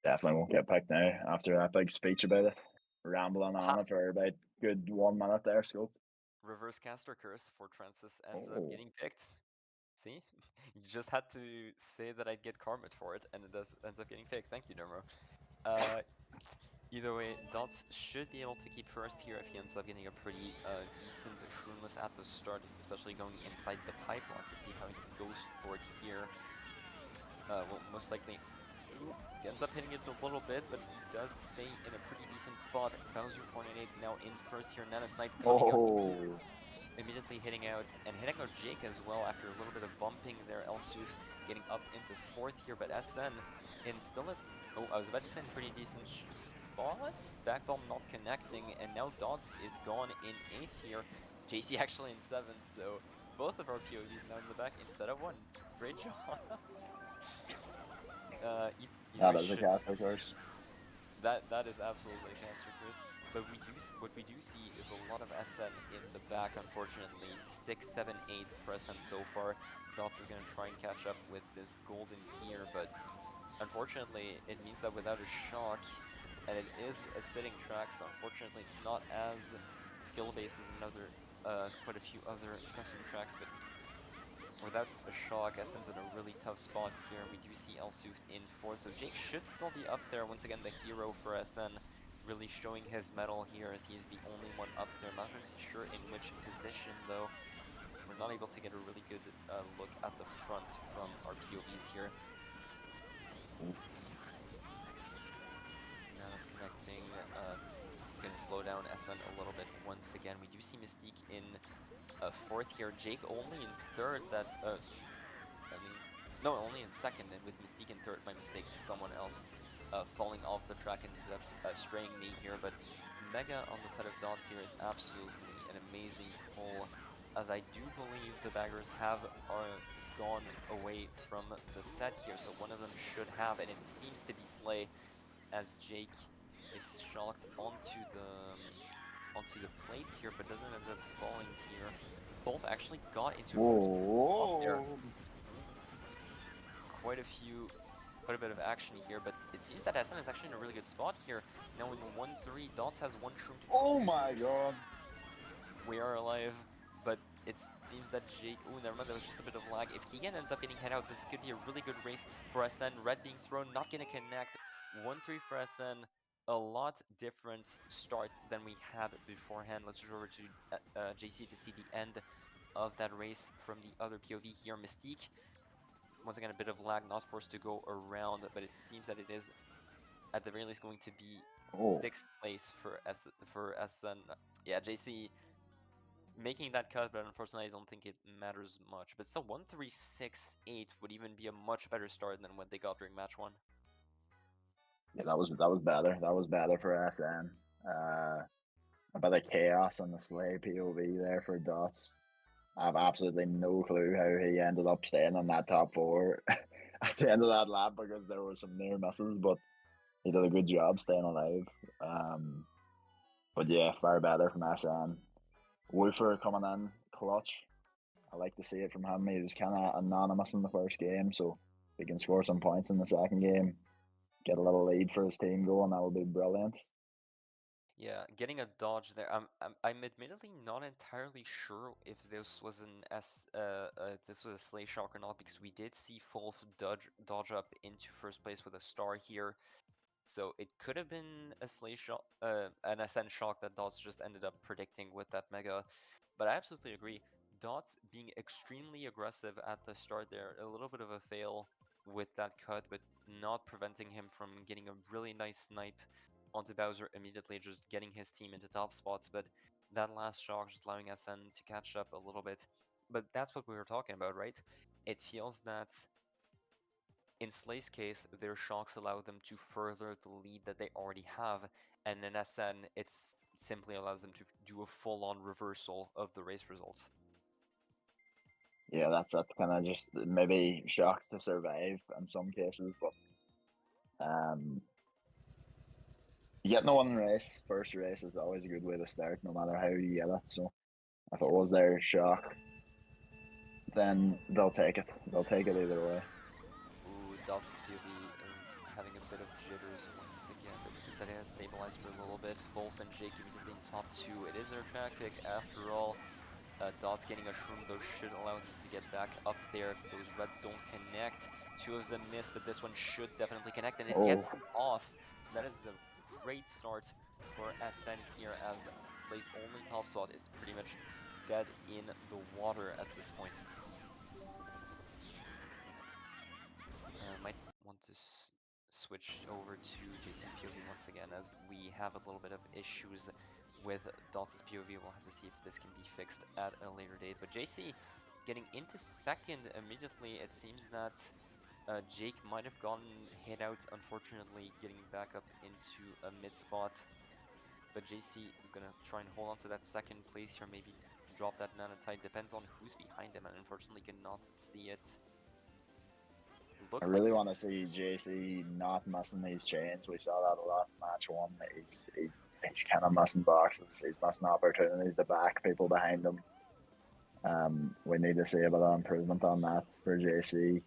Definitely won't get picked now after that big speech about it. Rambling on Ha! it for about good 1 minute there, Scope. Reverse caster curse. Fort Francis ends up Oh, getting picked. See? You just had to say that I'd get karma for it, and ends up getting picked. Thank you, Dermo. Uh, Either way, Dots should be able to keep first here if he ends up getting a pretty decent Shroomless at the start, especially going inside the pipe. We'll have to see how he goes for it here. Well, most likely, ooh, he ends up hitting it a little bit, but he does stay in a pretty decent spot. Bowser 498 now in first here. Nana Snipe coming out immediately hitting out, and hitting out Jake as well after a little bit of bumping there. Elsuth getting up into fourth here, but SN in still a, oh, I was about to say in pretty decent spots. Backbomb not connecting, and now Dots is gone in eighth here. JC actually in seventh, so both of our POVs now in the back instead of one. Great job. Either that way, is a should caster course. that is absolutely a caster curse. But what we do see is a lot of SN in the back, unfortunately. 6, 7, 8 for SN so far. Dots is going to try and catch up with this golden tier, but unfortunately it means that without a shock, and it is a sitting track, so unfortunately it's not as skill-based as quite a few other custom tracks, but without a shock, SN's in a really tough spot here. We do see Elsuth in fourth, so Jake should still be up there. Once again, the hero for SN, really showing his mettle here as he's the only one up there. I'm not actually sure in which position, though. We're not able to get a really good look at the front from our POVs here. Now it's connecting. This is going to slow down SN a little bit once again. We do see Mystique in fourth here. Jake only in third. No, only in second, and with Mystique in third, my mistake, someone else falling off the track and ended up straying me here, but Mega on the set of Dots here is absolutely an amazing pull, as I do believe the baggers have gone away from the set here, so one of them should have, and it seems to be Slay, as Jake is shocked onto the plates here, but doesn't end up falling here. Both actually got into a pretty decent spot there. Whoa. Quite a bit of action here, but it seems that SN is actually in a really good spot here. Knowing 1-3, Dots has 1 shroom to Oh 2. my god. We are alive, but it seems that Jake... Oh, never mind, there was just a bit of lag. If Keegan ends up getting head out, this could be a really good race for SN. Red being thrown, not going to connect. 1-3 for SN. A lot different start than we had beforehand. Let's switch over to JC to see the end of that race from the other POV here. Mystique, once again, a bit of lag, not forced to go around, but it seems that it is, at the very least, going to be Oh. 6th place for SN. Yeah, JC making that cut, but unfortunately I don't think it matters much. But still, 1-3-6-8 would even be a much better start than what they got during match 1. Yeah, that was better. That was better for SN. A bit of chaos on the Slay POV there for Dots. I have absolutely no clue how he ended up staying on that top 4 at the end of that lap because there were some near misses, but he did a good job staying alive. But yeah, far better from SN. Woofer coming in clutch. I like to see it from him. He was kind of anonymous in the first game, so if he can score some points in the second game, get a little lead for his team going, that would be brilliant. Yeah, getting a dodge there. I'm admittedly not entirely sure if this was this was a Slay shock or not, because we did see Fulf dodge up into first place with a star here. So it could have been a Slay shock, an SN shock that Dots just ended up predicting with that Mega. But I absolutely agree. Dots being extremely aggressive at the start there, a little bit of a fail with that cut, but not preventing him from getting a really nice snipe onto Bowser immediately, just getting his team into top spots. But that last shock just allowing SN to catch up a little bit. But that's what we were talking about, right? It feels that in Slay's case, their shocks allow them to further the lead that they already have, and in SN, it simply allows them to do a full-on reversal of the race results. Yeah, that's it. Kind of just maybe shocks to survive in some cases, but getting the one race, first race, is always a good way to start, no matter how you get it. So if it was their shock, then they'll take it. They'll take it either way. Ooh, Dots's POV is having a bit of jitters once again, but it seems that it has stabilized for a little bit. Wolf and Jake immediately in top 2. It is their track pick after all. Dots getting a shroom, though, should allow him to get back up there. Those reds don't connect. 2 of them miss, but this one should definitely connect, and it gets Oh, him off. That is a great start for SN here, as Slay's only top spot is pretty much dead in the water at this point. And I might want to switch over to JC's POV once again, as we have a little bit of issues with Dots' POV. We'll have to see if this can be fixed at a later date. But JC getting into second immediately. It seems that Jake might have gotten hit out, unfortunately, getting back up into a mid spot. But JC is going to try and hold on to that second place here, maybe drop that nanotide. Depends on who's behind him, and unfortunately cannot see it. I Looked like really it want was... to see JC not missing these chains. We saw that a lot in match 1. He's kind of missing boxes. He's missing opportunities to back people behind him. We need to see a bit of improvement on that for JC.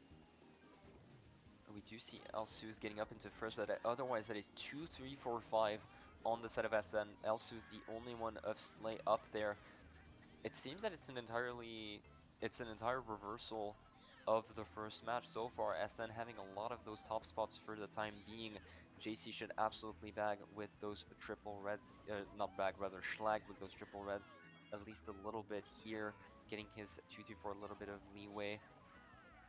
We do see Elsooth getting up into first, but otherwise that is 2, 3, 4, 5 on the side of SN. Elsooth the only one of Slay up there. It seems that it's an entire reversal of the first match so far. SN having a lot of those top spots for the time being. JC should absolutely bag with those triple reds, not bag, rather schlag with those triple reds at least a little bit here, getting his 2-3 for a little bit of leeway.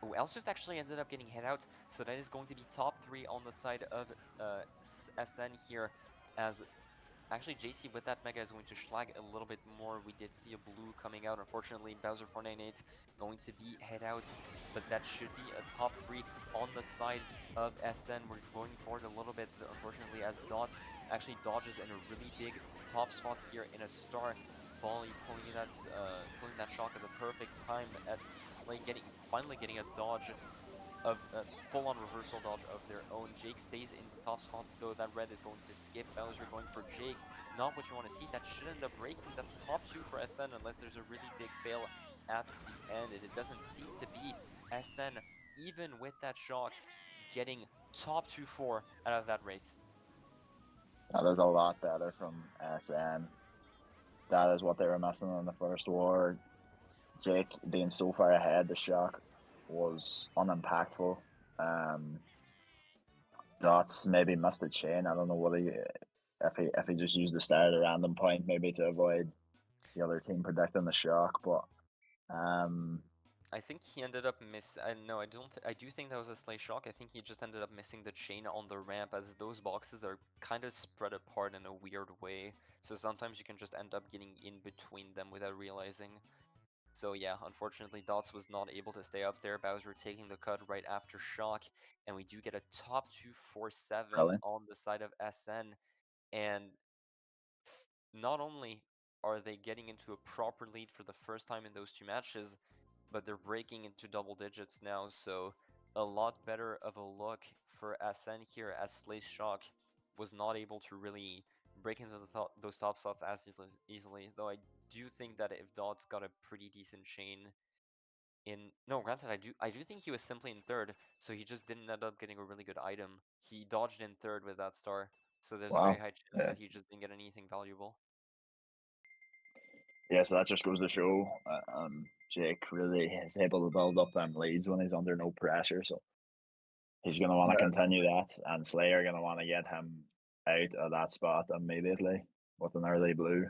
Oh, Elsooth actually ended up getting hit out, so that is going to be top 3 on the side of SN here, as actually JC with that Mega is going to schlag a little bit more. We did see a blue coming out. Unfortunately, Bowser 498 going to be hit out, but that should be a top 3 on the side of SN. We're going forward a little bit, unfortunately, as Dots actually dodges in a really big top spot here in a star. Volley pulling that shock at the perfect time at Slay finally getting a dodge of a full-on reversal dodge of their own. Jake stays in the top spots, though. That red is going to skip. Bowser going for Jake. Not what you want to see. That should end up breaking. That's top 2 for SN, unless there's a really big fail at the end. And it doesn't seem to be. SN, even with that shock, getting top 2-4 out of that race. That is a lot better from SN. That is what they were missing in the first war. Jake being so far ahead, the shock was unimpactful. Dots maybe missed the chain. I don't know what if he just used the start at a random point maybe to avoid the other team predicting the shock, but I think he ended up no, I don't. I do think that was a slight shock. I think he just ended up missing the chain on the ramp, as those boxes are kind of spread apart in a weird way. So sometimes you can just end up getting in between them without realizing. So yeah, unfortunately, Dots was not able to stay up there. Bowser taking the cut right after shock, and we do get a top 2-4-7 brilliant. on the side of SN. And not only are they getting into a proper lead for the first time in those two matches, but they're breaking into double digits now, so a lot better of a look for SN here, as Slay's Shock was not able to really break into those top slots as easily, though I do think that if Dots got a pretty decent chain in... No, granted, I do think he was simply in third, so he just didn't end up getting a really good item. He dodged in third with that star, so there's a very Wow. high chance that he just didn't get anything valuable. Yeah, so that just goes to show Jake really is able to build up them leads when he's under no pressure. So he's going to want to Yeah. continue that, and Slayer going to want to get him out of that spot immediately with an early blue.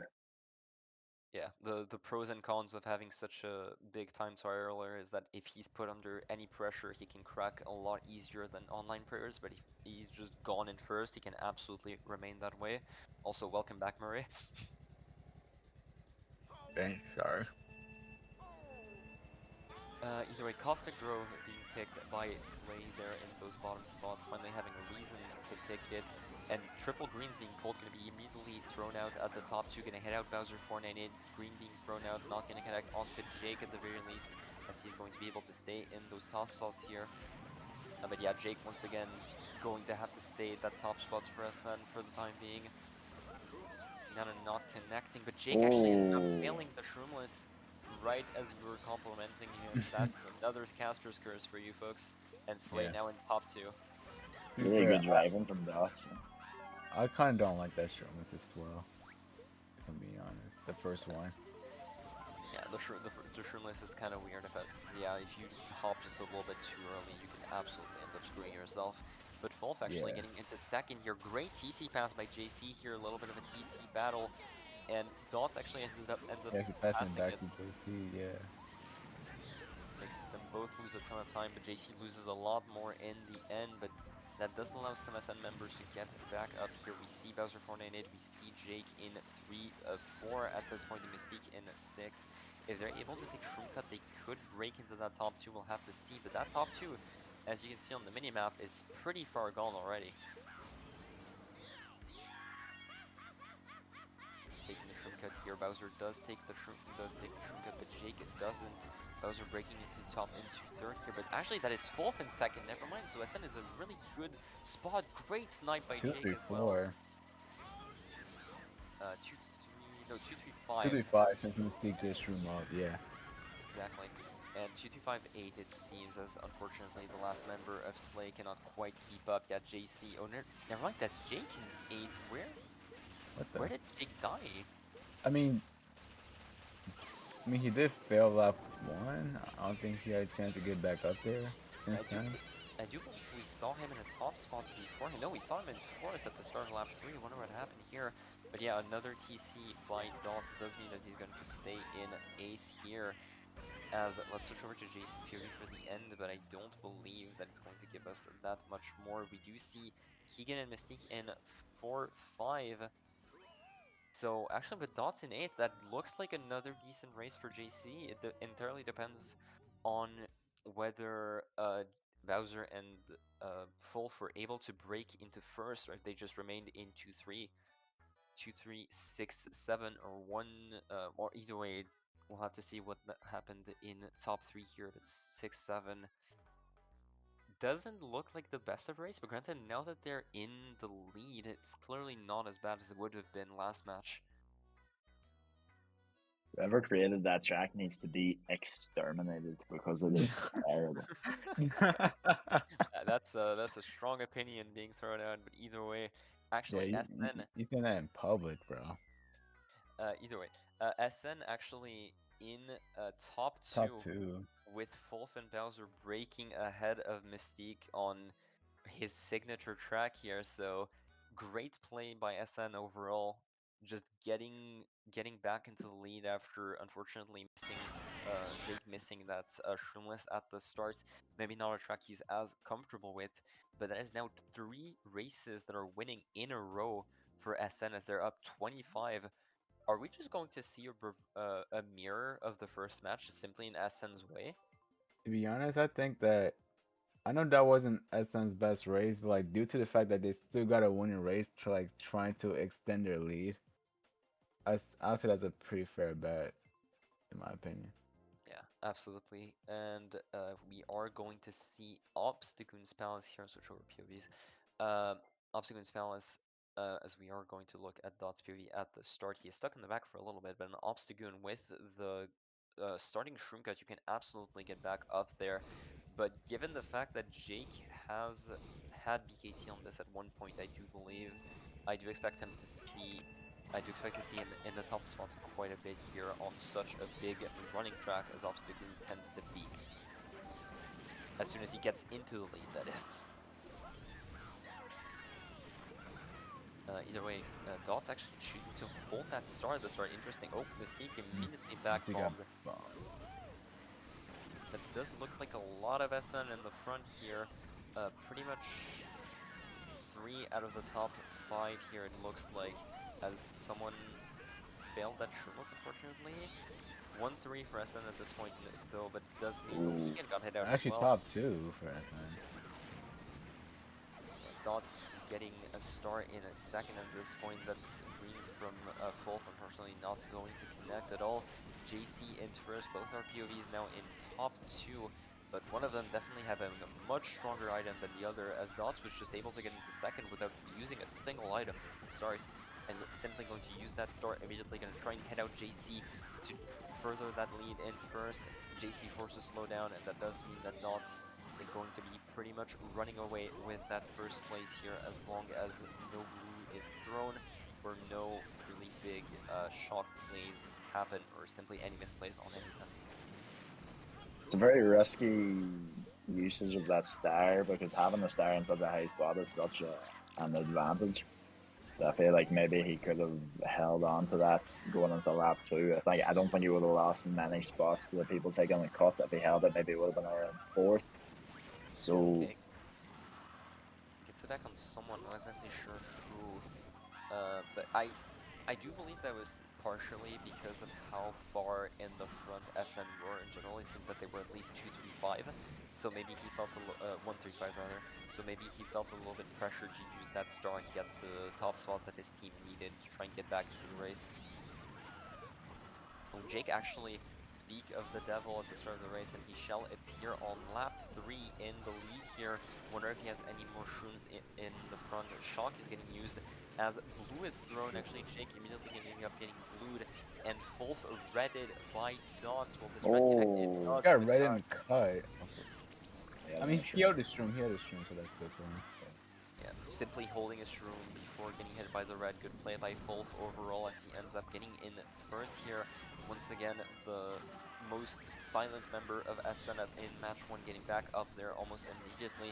Yeah, the pros and cons of having such a big time twirler is that if he's put under any pressure, he can crack a lot easier than online players, but if he's just gone in first, he can absolutely remain that way. Also, welcome back, Murray. Thanks, sorry. Either way, Cosmic Grove being picked by Slay there in those bottom spots, finally having a reason to pick it, and triple greens being pulled, going to be immediately thrown out at the top two, going to head out Bowser 498, green being thrown out, not going to connect onto Jake at the very least, as he's going to be able to stay in those top slots here. But yeah, Jake once again going to have to stay at that top spots for SN for the time being. Nana not connecting, but Jake actually ended up failing the Shroomless right as we were complimenting him. That's another caster's curse for you folks. And Slay Yeah. now in top two. To be Really fair, good driving from Dots. I kind of don't like that Sherman's as well. If I'm being honest, the first one. Yeah, the Shroomless is kind of weird. Yeah, if you hop just a little bit too early, you can absolutely end up screwing yourself. But Wolf actually Yeah. getting into second here. Great TC pass by JC here. A little bit of a TC battle. And Dots actually ends up Yeah, he passing it passing back it. to JC. Yeah. Makes them both lose a ton of time, but JC loses a lot more in the end, but that does allow some SN members to get back up here. We see Bowser 498, we see Jake in 3 of 4 at this point, and Mystique in 6. If they're able to take Shroom Cut, they could break into that top 2, we'll have to see, but that top 2, as you can see on the minimap, is pretty far gone already. Taking the Shroom Cut here, Bowser does take the Shroom Cut, but Jake doesn't. Bowser breaking into top into third here, but actually that is fourth and second, never mind, so SN is a really good spot. Great snipe by Jake as well. 2-3-4. 2-3, no, 2-3-5. 2-3-5 since Mystique did Shroom up. Yeah. Exactly. And 2-2-5-8 it seems, as unfortunately the last member of Slay cannot quite keep up. Yeah, JC, oh never mind, that's Jake in 8. What the? Where did Jake die? I mean, he did fail lap 1. I don't think he had a chance to get back up there since then. I do believe we saw him in a top spot before. No, we saw him in 4th at the start of lap 3. I wonder what happened here. But yeah, another TC by Dots does mean that he's going to stay in 8th here. As let's switch over to JC's POV for the end, but I don't believe that it's going to give us that much more. We do see Keegan and Mystique in 4-5. So actually with Dots in 8, that looks like another decent race for JC. It entirely depends on whether Bowser and Fulf were able to break into first, or if they just remained in 2-3, 2-3, 6, 7, or 1, or either way, we'll have to see what happened in top 3 here. That's 6, 7. Doesn't look like the best of race, but granted, now that they're in the lead, it's clearly not as bad as it would have been last match. Whoever created that track needs to be exterminated because it is terrible. that's a strong opinion being thrown out. But either way, Yeah, actually, SN. you saying that in public, bro. Either way, SN actually in top Top 2 two. with Fulf and Bowser breaking ahead of Mystique on his signature track here. So great play by SN overall. Just getting back into the lead after unfortunately missing Jake missing that Shroomless at the start. Maybe not a track he's as comfortable with, but that is now 3 races that are winning in a row for SN as they're up 25. Are we just going to see a mirror of the first match simply in SN's way? To be honest, I think that I know that wasn't SN's best race, but like due to the fact that they still got a winning race to like trying to extend their lead, I'll say that's a pretty fair bet, in my opinion. Yeah, absolutely. And we are going to see Obstagoon's Palace here, switch over POVs. Obstagoon's Palace, as we are going to look at Dot's POV at the start. He is stuck in the back for a little bit, but an Obstagoon with the starting Shroom Cut, you can absolutely get back up there. But given the fact that Jake has had BKT on this at one point, I do believe, I do expect him to see I do expect to see him in the top spots quite a bit here on such a big running track as Obstagoon tends to be. As soon as he gets into the lead, that is. Either way, Dot's actually choosing to hold that star at the start. Interesting. Oh, Mystique immediately back Still got bombed. bombed. That does look like a lot of SN in the front here. Pretty much 3 out of the top 5 here, it looks like, as someone failed that Shroomless, unfortunately. 1-3 for SN at this point, though, but it does mean Ooh. Keegan got hit out as Actually, well. top 2 for SN. Dots getting a star in a second at this point. That's green from Fulf, unfortunately not going to connect at all. JC into first, both our POVs now in top 2, but one of them definitely having a much stronger item than the other, as Dots was just able to get into second without using a single item since the start, and simply going to use that star, immediately going to try and head out JC to further that lead in first. JC forces slow down, and that does mean that Dots is going to be pretty much running away with that first place here as long as no blue is thrown or no really big shock plays happen or simply any misplays on any of them. It's a very risky usage of that star because having the star in such a high spot is such an advantage. So I feel like maybe he could have held on to that going into lap 2. I don't think he would have lost many spots to the people taking the cut. If he held it, maybe it would have been around 4th. So Okay. Gets it back on someone, not exactly sure who, but I do believe that was partially because of how far in the front SN were in general. It seems that they were at least 2-3-5, so maybe he felt 1-3-5 rather. So maybe he felt a little bit pressured to use that star and get the top spot that his team needed to try and get back into the race. Oh, Jake actually speak of the devil at the start of the race, and he shall appear on lap 3 in the lead here. Wonder if he has any more shrooms in the front. Shock is getting used as blue is thrown. Actually, Jake immediately ending up getting blued, and both redded by Dots. Will this red connect? It oh, does, Got but it red in does. the cut. yeah, I no mean, he shroom. had the shroom, so that's good for him. Yeah, simply holding his room before getting hit by the red. Good play by Fulf overall as he ends up getting in first here. Once again, the most silent member of SN in match 1 getting back up there almost immediately.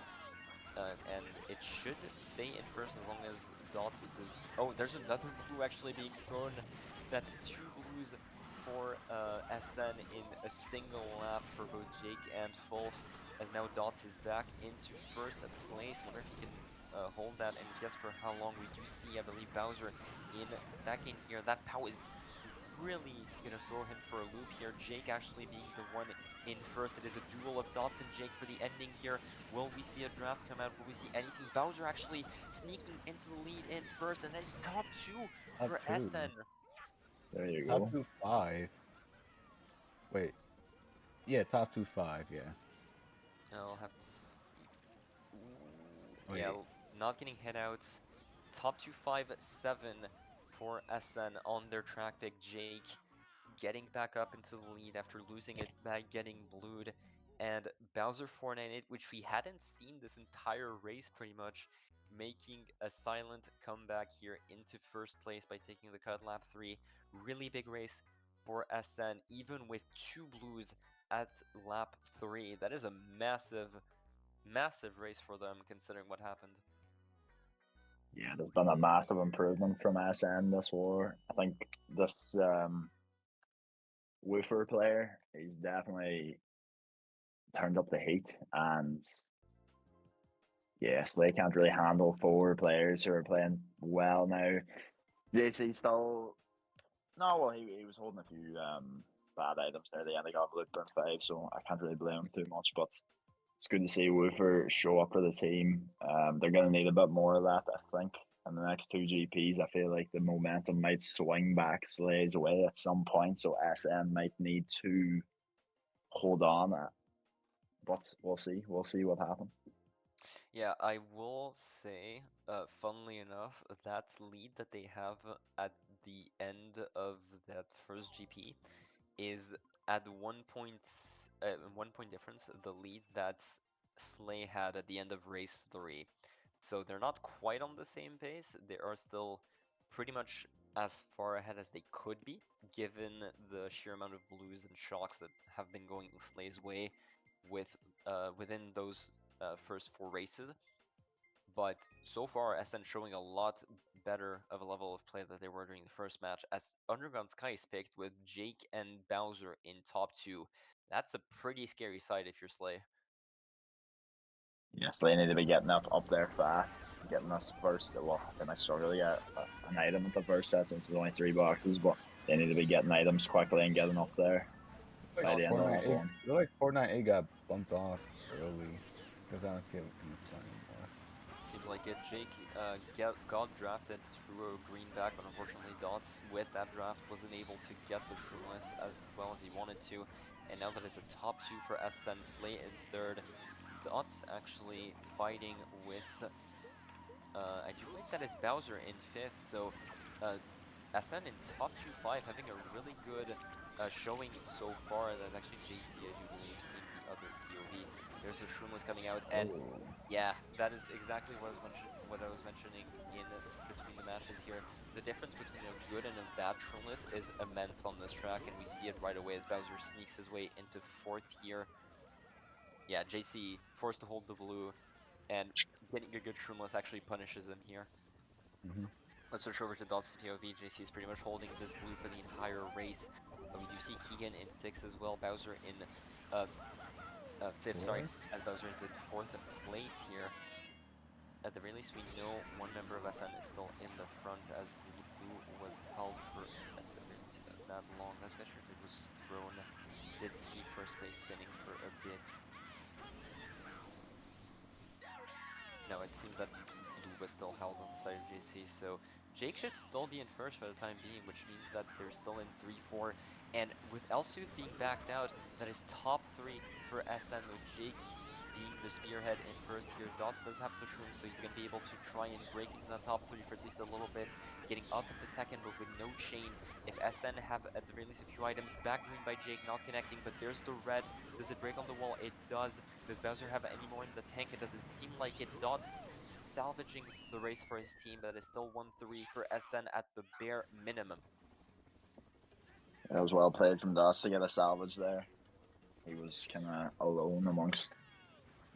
And it should stay in first as long as Dots does... Oh, there's another blue actually being thrown. That's 2 blues for SN in a single lap for both Jake and Fulf, as now Dots is back into first place. Wonder if he can hold that, and guess for how long. We do see, I believe, Bowser in second here. That POW is really gonna throw him for a loop here. Jake actually being the one in first. It is a duel of Dots and Jake for the ending here. Will we see a draft come out? Will we see anything? Bowser actually sneaking into the lead in first, and that is top 2 Top for 2. SN. There you Top go. 2, 5. Wait. Yeah, top 2, 5, yeah. I'll have to see. Ooh, Wait. yeah, not getting headouts. Top 2, 5, 7 for SN on their track pick. Jake getting back up into the lead after losing it by getting blued, and Bowser 498, which we hadn't seen this entire race pretty much, making a silent comeback here into first place by taking the cut lap 3. Really big race for SN, even with 2 blues at lap 3. That is a massive, massive race for them considering what happened. Yeah, there's been a massive improvement from SN this war. I think this Woofer player, he's definitely turned up the heat, and yes, they can't really handle 4 players who are playing well now. JC still no, well, he was holding a few bad items there. They got Blueprint 5, so I can't really blame him too much. But it's good to see Woofer show up for the team. They're going to need a bit more of that, I think, in the next 2 GPs. I feel like the momentum might swing back Slay's way at some point, so SN might need to hold on. But we'll see. We'll see what happens. Yeah, I will say, funnily enough, that lead that they have at the end of that first GP is at 1 point difference, the lead that Slay had at the end of race 3. So they're not quite on the same pace. They are still pretty much as far ahead as they could be, given the sheer amount of blues and shocks that have been going Slay's way within those first 4 races. But so far, SN showing a lot better of a level of play that they were during the first match, as Underground Sky is picked with Jake and Bowser in top 2. That's a pretty scary sight if you're Slay. Yes, they need to be getting up there fast, getting us first. Well, they might struggle to get an item at the first set since there's only 3 boxes, but they need to be getting items quickly and getting up there by the end of lap 1. It like 498 got bumped off early because I don't see it in the front anymore. Seems like it. Jake got drafted through a green back, but unfortunately Dots with that draft wasn't able to get the Shroomless as well as he wanted to. And now that it's a top 2 for SN, Slay in third. Dots actually fighting with, I do believe that is Bowser in 5th, so SN in top 2-5 having a really good showing so far. That's actually JC, I do believe, seeing the other POV. There's a Shroomless coming out, and yeah, that is exactly what I was mentioning in between the matches here. The difference between a good and a bad Shroomless is immense on this track, and we see it right away as Bowser sneaks his way into 4th here. Yeah, JC forced to hold the blue, and getting a good Shroomless actually punishes him here. Let's switch over to Dots POV. JC is pretty much holding this blue for the entire race. We do see Keegan in 6 as well, Bowser in 5th, sorry, as Bowser is in 4th place here. At the very least, we know one member of SN is still in the front as blue was held for, at the very least, that long. That's not sure if it was thrown. Did see first place spinning for a bit. No, it seems that blue was still held on the side of JC, so Jake should still be in first for the time being, which means that they're still in 3-4. And with Elsuth being backed out, that is top 3 for SN, with Jake being the spearhead in first here. Dots does have to shroom, so he's going to be able to try and break into the top 3 for at least a little bit. Getting up into second, but with no chain. If SN have at the very least a few items, back green by Jake, not connecting, but there's the red. Does it break on the wall? It does. Does Bowser have any more in the tank? It doesn't seem like it. Dots salvaging the race for his team, but is still 1-3 for SN at the bare minimum. It was well played from Doss to get a salvage there. He was kind of alone amongst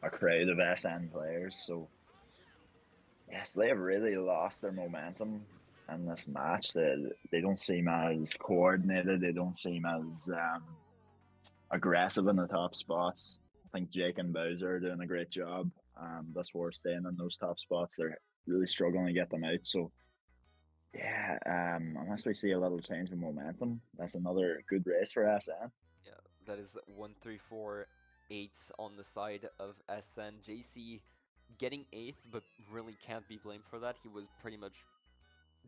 a crowd of SN players, so yes, they have really lost their momentum in this match. They don't seem as coordinated. They don't seem as aggressive in the top spots. I think Jake and Bowser are doing a great job. This war staying in those top spots. They're really struggling to get them out. So yeah, unless we see a little change in momentum, that's another good race for SN. Yeah, that is 1-3-4-8 on the side of SN. JC getting 8th, but really can't be blamed for that. He was pretty much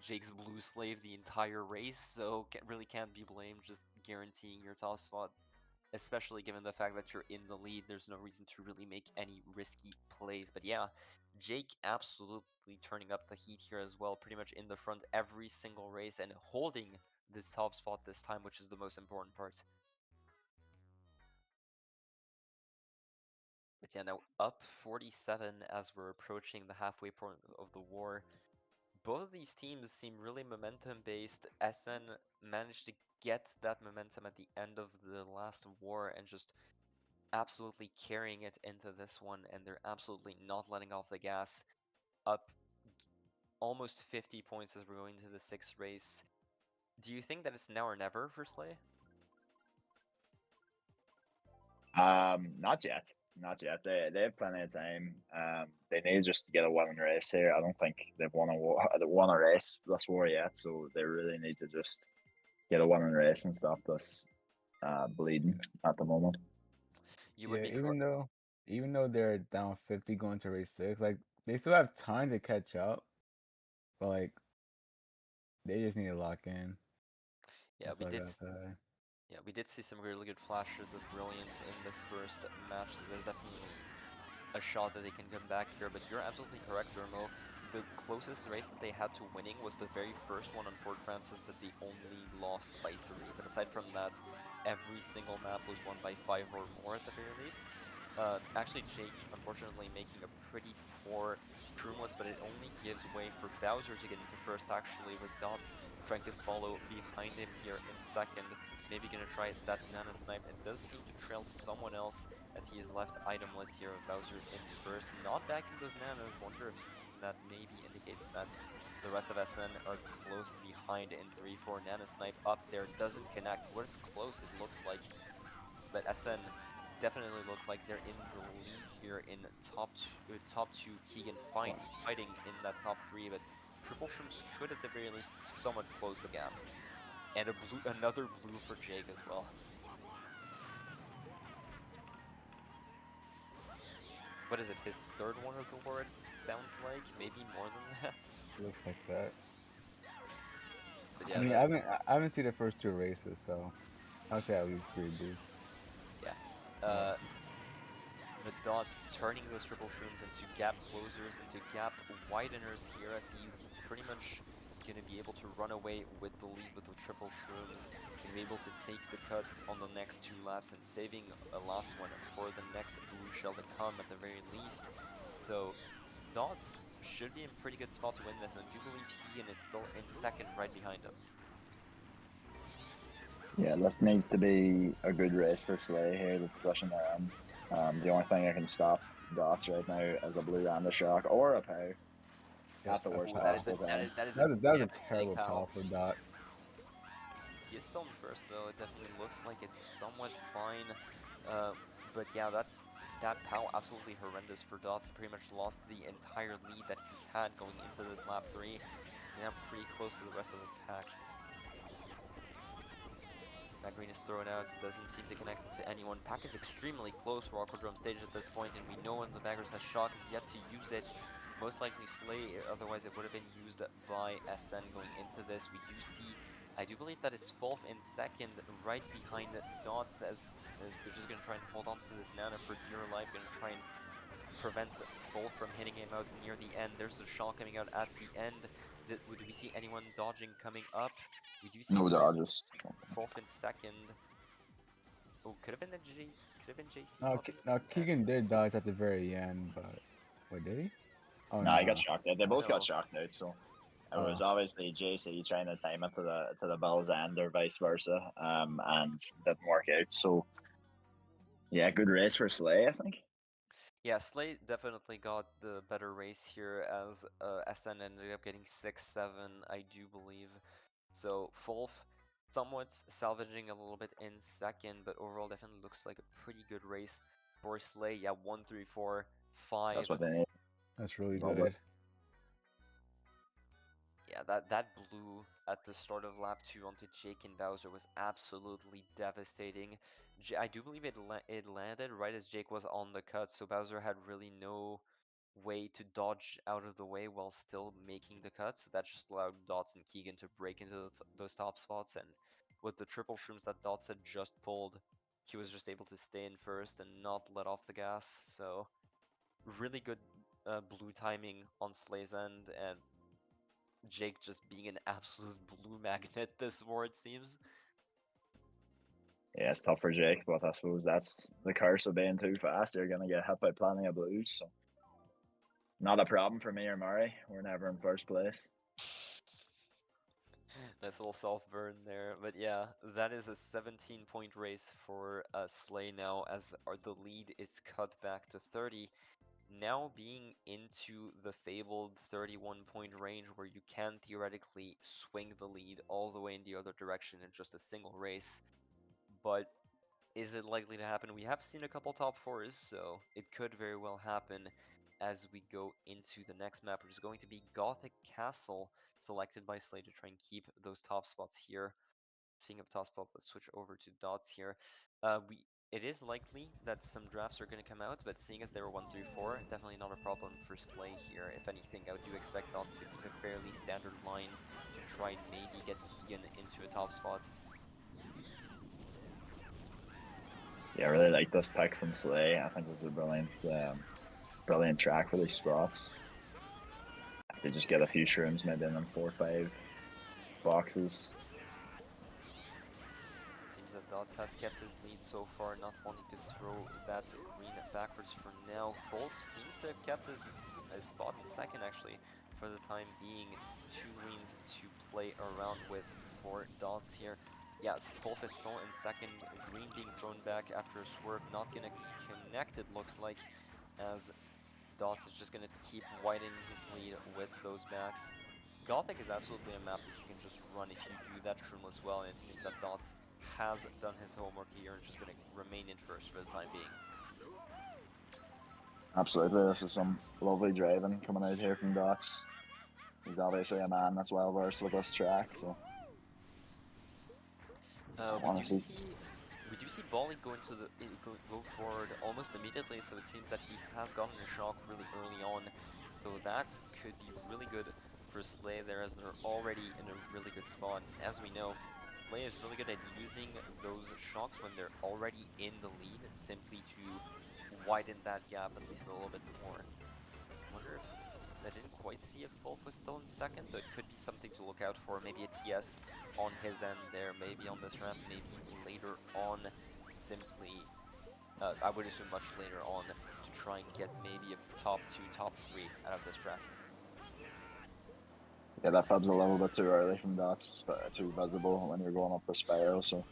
Jake's blue slave the entire race, so really can't be blamed, just guaranteeing your top spot. Especially given the fact that you're in the lead, there's no reason to really make any risky plays. But yeah, Jake absolutely turning up the heat here as well, pretty much in the front every single race and holding this top spot this time, which is the most important part. But yeah, now up 47 as we're approaching the halfway point of the war. Both of these teams seem really momentum based. SN managed to get that momentum at the end of the last war and just absolutely carrying it into this one, and they're absolutely not letting off the gas. Up almost 50 points as we're going into the sixth race. Do you think that it's now or never for Slay? Not yet. Not yet. They have plenty of time. They need just to get a winning race here. I don't think they've won a race this war yet, so they really need to just get a winning race and stop this bleeding at the moment. You would Yeah, be correct. even though they're down 50 going to race 6, like they still have time to catch up, but like they just need to lock in. Yeah, That's all I gotta say. yeah, we did see some really good flashes of brilliance in the first match, so there's definitely a shot that they can come back here, but you're absolutely correct, Dermo. The closest race that they had to winning was the very first one on Fort Francis that they only lost by 3. But aside from that, every single map was won by 5 or more at the very least. Actually, Jake, unfortunately, making a pretty poor Shroomless, but it only gives way for Bowser to get into first, actually, with Dots trying to follow behind him here in second. Maybe gonna try that Nana Snipe, and does seem to trail someone else as he is left itemless here with Bowser in first. Not backing those Nanas. Wonder if that maybe indicates that the rest of SN are close behind in 3-4. Nana Snipe up there, doesn't connect. Was close, it looks like, but SN definitely look like they're in the lead here in top two. Keegan Wow. fighting in that top 3, but Triple Shrooms could at the very least somewhat close the gap. And another blue for Jake as well. What is it, his third one of the war, it sounds like? Maybe more than that? Looks like that. But I yeah, mean, I haven't seen the first 2 races, so I'll say at least 3 boosts. yeah. I haven't Uh, seen. but Dots turning those triple shrooms into gap closers, into gap wideners here, as he's pretty much gonna be able to run away with the lead with the triple shrooms. Gonna be able to take the cuts on the next 2 laps and saving a last one for the next blue shell to come at the very least. So Dots should be in pretty good spot to win this, and I do believe Keegan is still in second right behind him. Yeah, this needs to be a good race for Slay here, the position they're in. The only thing that can stop Dots right now is a blue and a shock or a pow Yeah, at the worst Oh, that is a possible time. that was a devastating terrible pow. call for Dot. He is still in first though. It definitely looks like it's somewhat fine. But yeah, that POW absolutely horrendous for Dots. He pretty much lost the entire lead that he had going into this lap 3. Now pretty close to the rest of the pack. That green is thrown out, doesn't seem to connect into anyone. Pack is extremely close for Aquadrome stage at this point, and we know one of the baggers has shock, is yet to use it. Most likely Slay, otherwise it would have been used by SN going into this. We do see, I do believe that is Fulf in second, right behind Dots, as they're just going to try and hold on to this Nana for dear life, going to try and prevent Fulf from hitting him out near the end. There's a shock coming out at the end. Do we see anyone dodging coming up? We do see No dodges. Fulf in second. Oh, could have been could have been JC No, dodging no, at the end. Keegan did dodge at the very end, but wait, did he? Oh No, he got no. shocked out. They both got No. shocked out, so it was Oh, obviously JC trying to time it to the Bills end or vice versa, and didn't work out. So yeah, good race for Slay, I think. Yeah, Slay definitely got the better race here as SN ended up getting 6-7, I do believe. So Fulf somewhat salvaging a little bit in second, but overall definitely looks like a pretty good race for Slay. Yeah, 1, 3, 4, That's 5. what they need. that's really Lovely. good. Yeah, that blue at the start of lap 2 onto Jake and Bowser was absolutely devastating. I do believe it landed right as Jake was on the cut, so Bowser had really no way to dodge out of the way while still making the cut, so that just allowed Dots and Keegan to break into those top spots, and with the triple shrooms that Dots had just pulled, he was just able to stay in first and not let off the gas, so really good blue timing on Slay's end, and Jake just being an absolute blue magnet this war, it seems. Yeah, it's tough for Jake, but I suppose that's the curse of being too fast. You're going to get hit by plenty of blues. So, not a problem for me or Murray. We're never in first place. Nice little self-burn there. But yeah, that is a 17-point race for Slay now, as the lead is cut back to 30. Now being into the fabled 31-point range where you can theoretically swing the lead all the way in the other direction in just a single race. But is it likely to happen? We have seen a couple top fours, so it could very well happen as we go into the next map, which is going to be Gothic Castle, selected by Slay to try and keep those top spots here. Speaking of top spots, let's switch over to Dots here. It is likely that some drafts are going to come out, but seeing as they were 1 through 4, definitely not a problem for Slay here. If anything, I do expect Dots to keep a fairly standard line to try and maybe get Keegan into a top spot. Yeah, I really like this pick from Slay. I think this is a brilliant track for these spots. If they just get a few shrooms, maybe in them 4 or 5 boxes. Seems that Dots has kept his lead so far, not wanting to throw that green backwards for now. Wolf seems to have kept his spot in second, actually, for the time being. 2 greens to play around with for Dots here. Yes, Wolf is still in second. Green being thrown back after a swerve, not gonna connect, it looks like, as Dots is just gonna keep widening his lead with those backs. Gothic is absolutely a map that you can just run if you do that shroomless well, and it seems that Dots has done his homework here and is just going to remain in first for the time being. Absolutely, this is some lovely driving coming out here from Dots. He's obviously a man that's well versed with this track, so We do honestly, see Bolly go forward almost immediately, so it seems that he has gotten a shock really early on. So that could be really good for Slay there, as they're already in a really good spot. As we know, Slay is really good at using those shocks when they're already in the lead, simply to widen that gap at least a little bit more. I wonder if I didn't quite see if Wolf was still in second, though it could be something to look out for. Maybe a TS on his end there, maybe on this ramp, maybe later on, simply, I would assume much later on, to try and get maybe a top 2, top 3 out of this track. yeah, that fab's a little bit too early from Dots, but too visible when you're going up the spiral. So,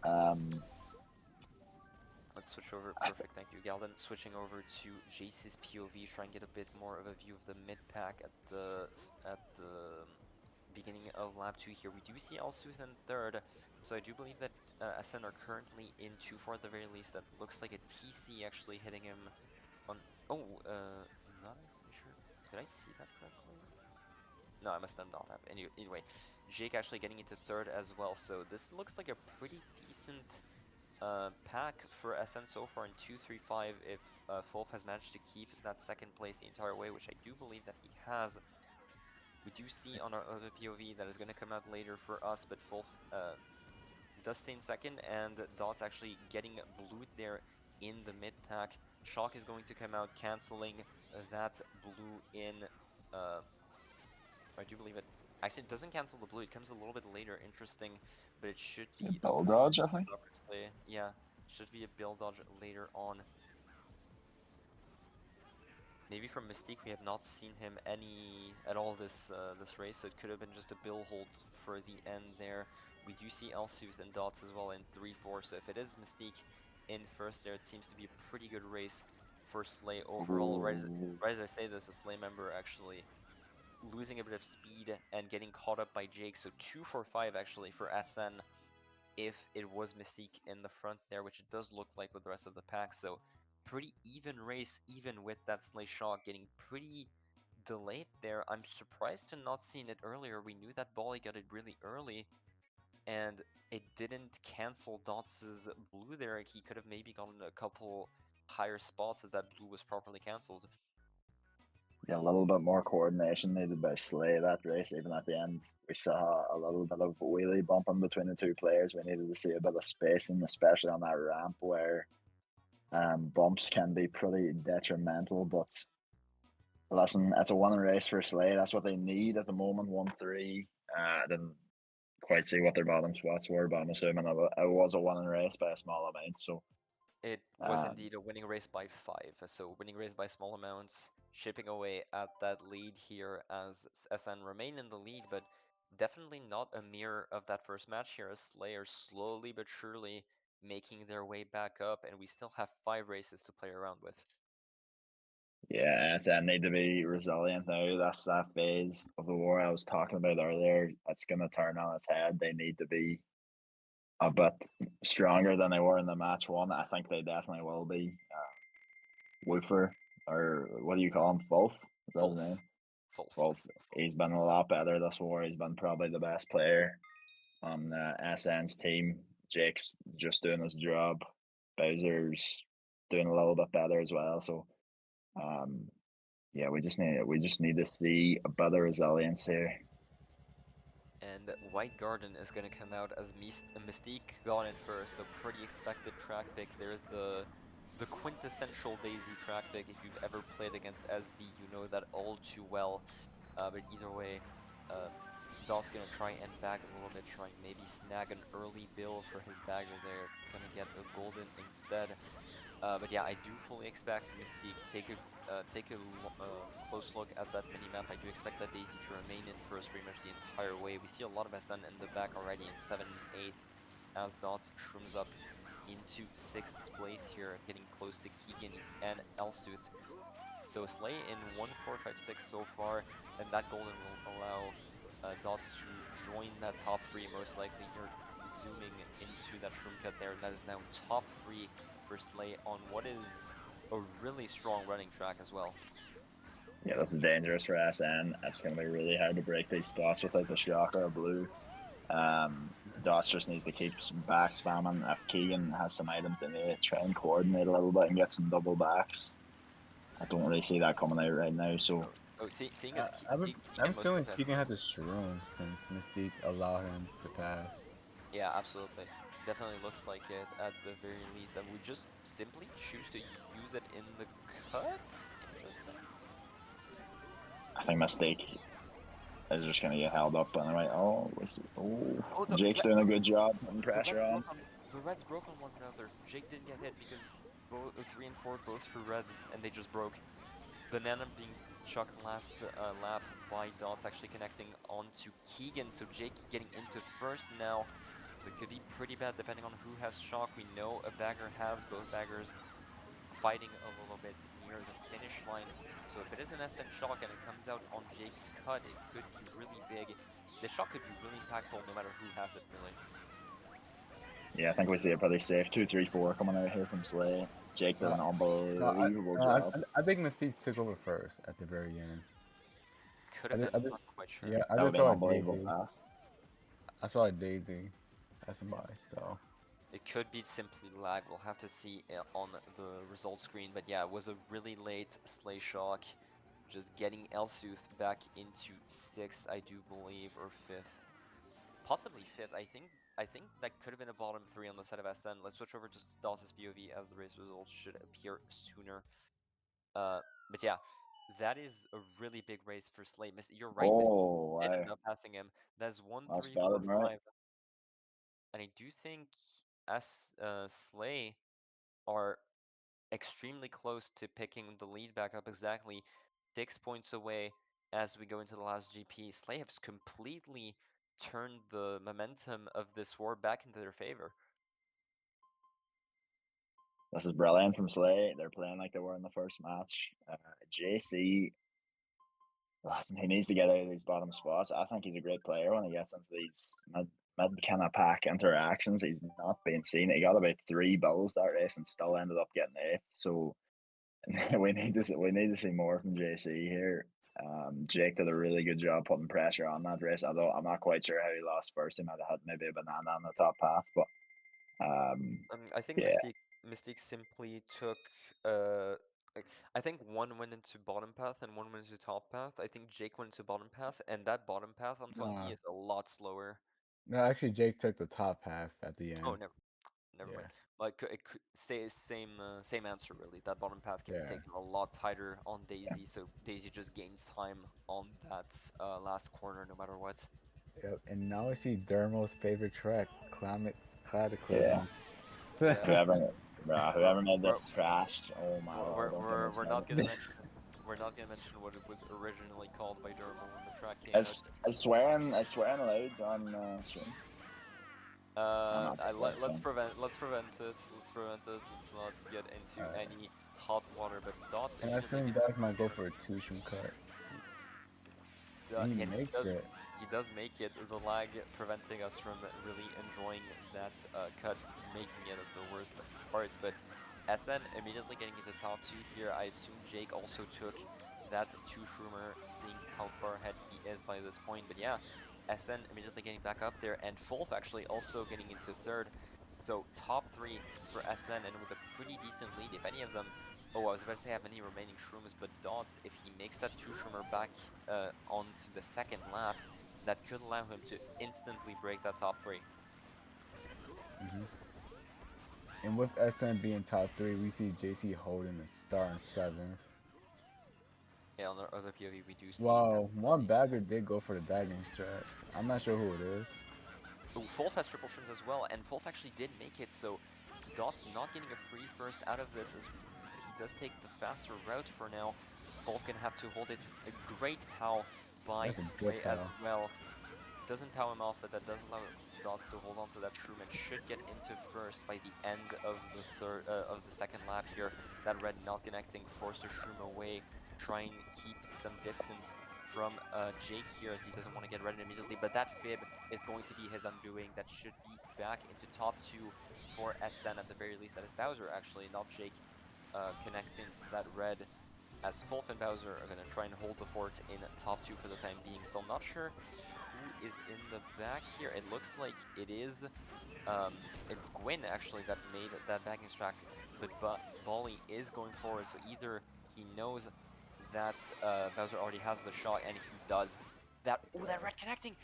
um, Let's switch over. Perfect, thank you, Galden. Switching over to Jace's POV, try and get a bit more of a view of the mid pack at the beginning of lap 2 here. We do see Alsuth in third, so I do believe that SN are currently in 2-4 at the very least. That looks like a TC actually hitting him on. Oh, not entirely sure. Did I see that correctly? No, I must have not have. Anyway, Jake actually getting into third as well. So this looks like a pretty decent pack for SN so far in 2-3-5 if Fulf has managed to keep that second place the entire way, which I do believe that he has. We do see on our other POV that is going to come out later for us, but Fulf does stay in second, and Dot's actually getting blued there in the mid pack. Shock is going to come out, canceling that blue in. I do believe it. Actually, it doesn't cancel the blue. It comes a little bit later. Interesting, but it should it's a be Bill avoided. Dodge, I think. Yeah, should be a build dodge later on. Maybe from Mystique, we have not seen him at all this this race, so it could have been just a bill hold for the end there. We do see Elsuth and Dots as well in 3-4, so if it is Mystique in first there, it seems to be a pretty good race for Slay overall. Ooh. Right as I say this, a Slay member actually losing a bit of speed and getting caught up by Jake, so 2-4-5 actually for SN if it was Mystique in the front there, which it does look like with the rest of the pack. So pretty even race, even with that Slay Shock getting pretty delayed there. I'm surprised to not seen it earlier. We knew that Bolly got it really early, and it didn't cancel Dots's blue there. He could have maybe gotten a couple higher spots as that blue was properly cancelled. Yeah, a little bit more coordination needed by Slay that race. Even at the end, we saw a little bit of wheelie bumping between the two players. We needed to see a bit of spacing, especially on that ramp where bumps can be pretty detrimental. But listen, it's a winning race for Slay. That's what they need at the moment. 1-3. Didn't quite see what their bottom spots were, but I'm assuming it was a winning race by a small amount. So It was um, indeed a winning race by 5, so winning race by small amounts, chipping away at that lead here as SN remain in the lead, but definitely not a mirror of that first match here as Slayer slowly but surely making their way back up, and we still have 5 races to play around with. yeah, SN need to be resilient now. That's that phase of the war I was talking about earlier. It's going to turn on its head. They need to be a bit stronger than they were in the match one. I think they definitely will be. Woofer, or what do you call him? Fulf? Is that his Fulf. name? Fulf, Fulf. yes. Fulf. He's been a lot better this war. He's been probably the best player on SN's team. Jake's just doing his job. Bowser's doing a little bit better as well. So, um, yeah, we just need to see a better resilience here. And White Garden is going to come out as Mystique got in first, so pretty expected track pick there. The quintessential Daisy track pick. If you've ever played against SB, you know that all too well. But either way, uh, Dot's going to try and bag a little bit, trying maybe snag an early bill for his bagger there. Going to get a golden instead. But yeah, I do fully expect Mystique take a close look at that mini map. I do expect that Daisy to remain in first pretty much the entire way. We see a lot of SN in the back already in 7th and 8th as Dots shrooms up into 6th place here, getting close to Keegan and Elsuth. So Slay in 1-4-5-6 so far, and that golden will allow Dots to join that top 3 most likely here, zooming into that shroom cut there. That is now top 3 for Slay on what is a really strong running track as well. Yeah, this is dangerous for SN. It's going to be really hard to break these spots without the shock or a blue. Dots just needs to keep some back spamming. If Keegan has some items, they may try and coordinate a little bit and get some double backs. I don't really see that coming out right now. So Seeing as I'm Keegan most feeling has, Keegan had the shroom since Mystique allowed him to pass. yeah, absolutely. Definitely looks like it at the very least. And we just simply choose to use it in the cuts? Interesting. I think Mistake is just going to get held up anyway. Oh, we see. Oh, Oh, Jake's doing a good job putting the pressure reds on. broke on the reds broke on one another. Jake didn't get hit because both 3 and 4 both for reds, and they just broke. The Nana being chucked last lap by Dots actually connecting onto Keegan, so Jake getting into first now. So it could be pretty bad depending on who has shock. We know a bagger has both baggers fighting a little bit near the finish line. So if it is an SN shock and it comes out on Jake's cut, it could be really big. The shock could be really impactful no matter who has it, really. Yeah, I think we see a pretty safe 2-3-4 coming out here from Slay. Jake did No, an unbelievable no, job. I think Mystique took over first at the very end. Could have been, I I'm just not quite sure. yeah, I That would just be an saw a unbelievable Daisy. pass. I saw a Daisy passing by, so It could be simply lag. We'll have to see on the result screen. But yeah, it was a really late Slay shock. Just getting Elsuth back into 6th, I do believe, or 5th. Possibly 5th. I think that could have been a bottom 3 on the side of SN. Let's switch over to Daws's POV as the race results should appear sooner. But yeah, that is a really big race for Slay. You're right, Mystique Oh, did end wow. up passing him. That's one, Well three, four, spotted, right? five. And I do think Slay are extremely close to picking the lead back up exactly 6 points away as we go into the last GP. Slay has completely turned the momentum of this war back into their favor. This is brilliant from Slay. They're playing like they were in the first match. JC, listen, he needs to get out of these bottom spots. I think he's a great player when he gets into these mid kind of pack interactions. He's not being seen. He got about 3 bills that race and still ended up getting eighth. So we need to see more from JC here. Jake did a really good job putting pressure on that race. Although I'm not quite sure how he lost first. He might have had maybe a banana on the top path, but I think yeah, Mystique simply took uh like, I think one went into bottom path and one went into top path. I think Jake went into bottom path, and that bottom path on Funky no, is a lot slower. no. Actually, Jake took the top half at the Oh, end. never Yeah, mind. Like it could say same answer really. That bottom path can be yeah. taken a lot tighter on Daisy, so Daisy just gains time on that last corner no matter what. Yep. And now I see Dermo's favorite track, Climate Yeah. Cataclysm. Yeah, we're Whoever made we're this trash. Oh my lord! Don't get me we're not started. gonna mention what it was originally called by Dermo when the track came out. I swearing allowed on stream. I'm not sure. Let's prevent it. Let's prevent it. Let's not get into any hot water. But Dots And I immediately think getting guys might go sure. for a two-shroom cut. And he And makes it. he does make it. The lag preventing us from really enjoying that cut, making it the worst parts. But SN immediately getting into top 2 here. I assume Jake also took that 2 shroomer, seeing how far ahead he is by this point. But yeah, SN immediately getting back up there, and Fulf actually also getting into 3rd. So top 3 for SN, and with a pretty decent lead. If any of them, oh, I was about to say have any remaining shrooms, but Dots, if he makes that 2 shroomer back onto the 2nd lap, that could allow him to instantly break that top 3. Hmm. And with SN being top 3, we see JC holding the star in 7th. Yeah, on our other POV, we do see that. Wow, one bagger did go for the bagging strat. I'm not sure who it is. Oh, Fulf has triple shrooms as well, and Fulf actually did make it, so Dot's not getting a free first out of this, as he does take the faster route for now. Fulf gonna have to hold it. A great POW by That's a good Slay as pal. well. Doesn't POW him off, but that does allow Dots to hold on to that shroom and should get into first by the end of the second lap here. That red not connecting, forced a shroom away, try and keep some distance from Jake here, as he doesn't want to get red immediately, but that fib is going to be his undoing. That should be back into top 2 for SN at the very least. That is Bowser, actually, not Jake, connecting that red, as Fulf and Bowser are going to try and hold the fort in top 2 for the time being. Still not sure who is in the back here. It looks like it's Gwyn actually that made that bagging strat, but Bolly is going forward, so either he knows that Bowser already has the shot, and he does. That red connecting!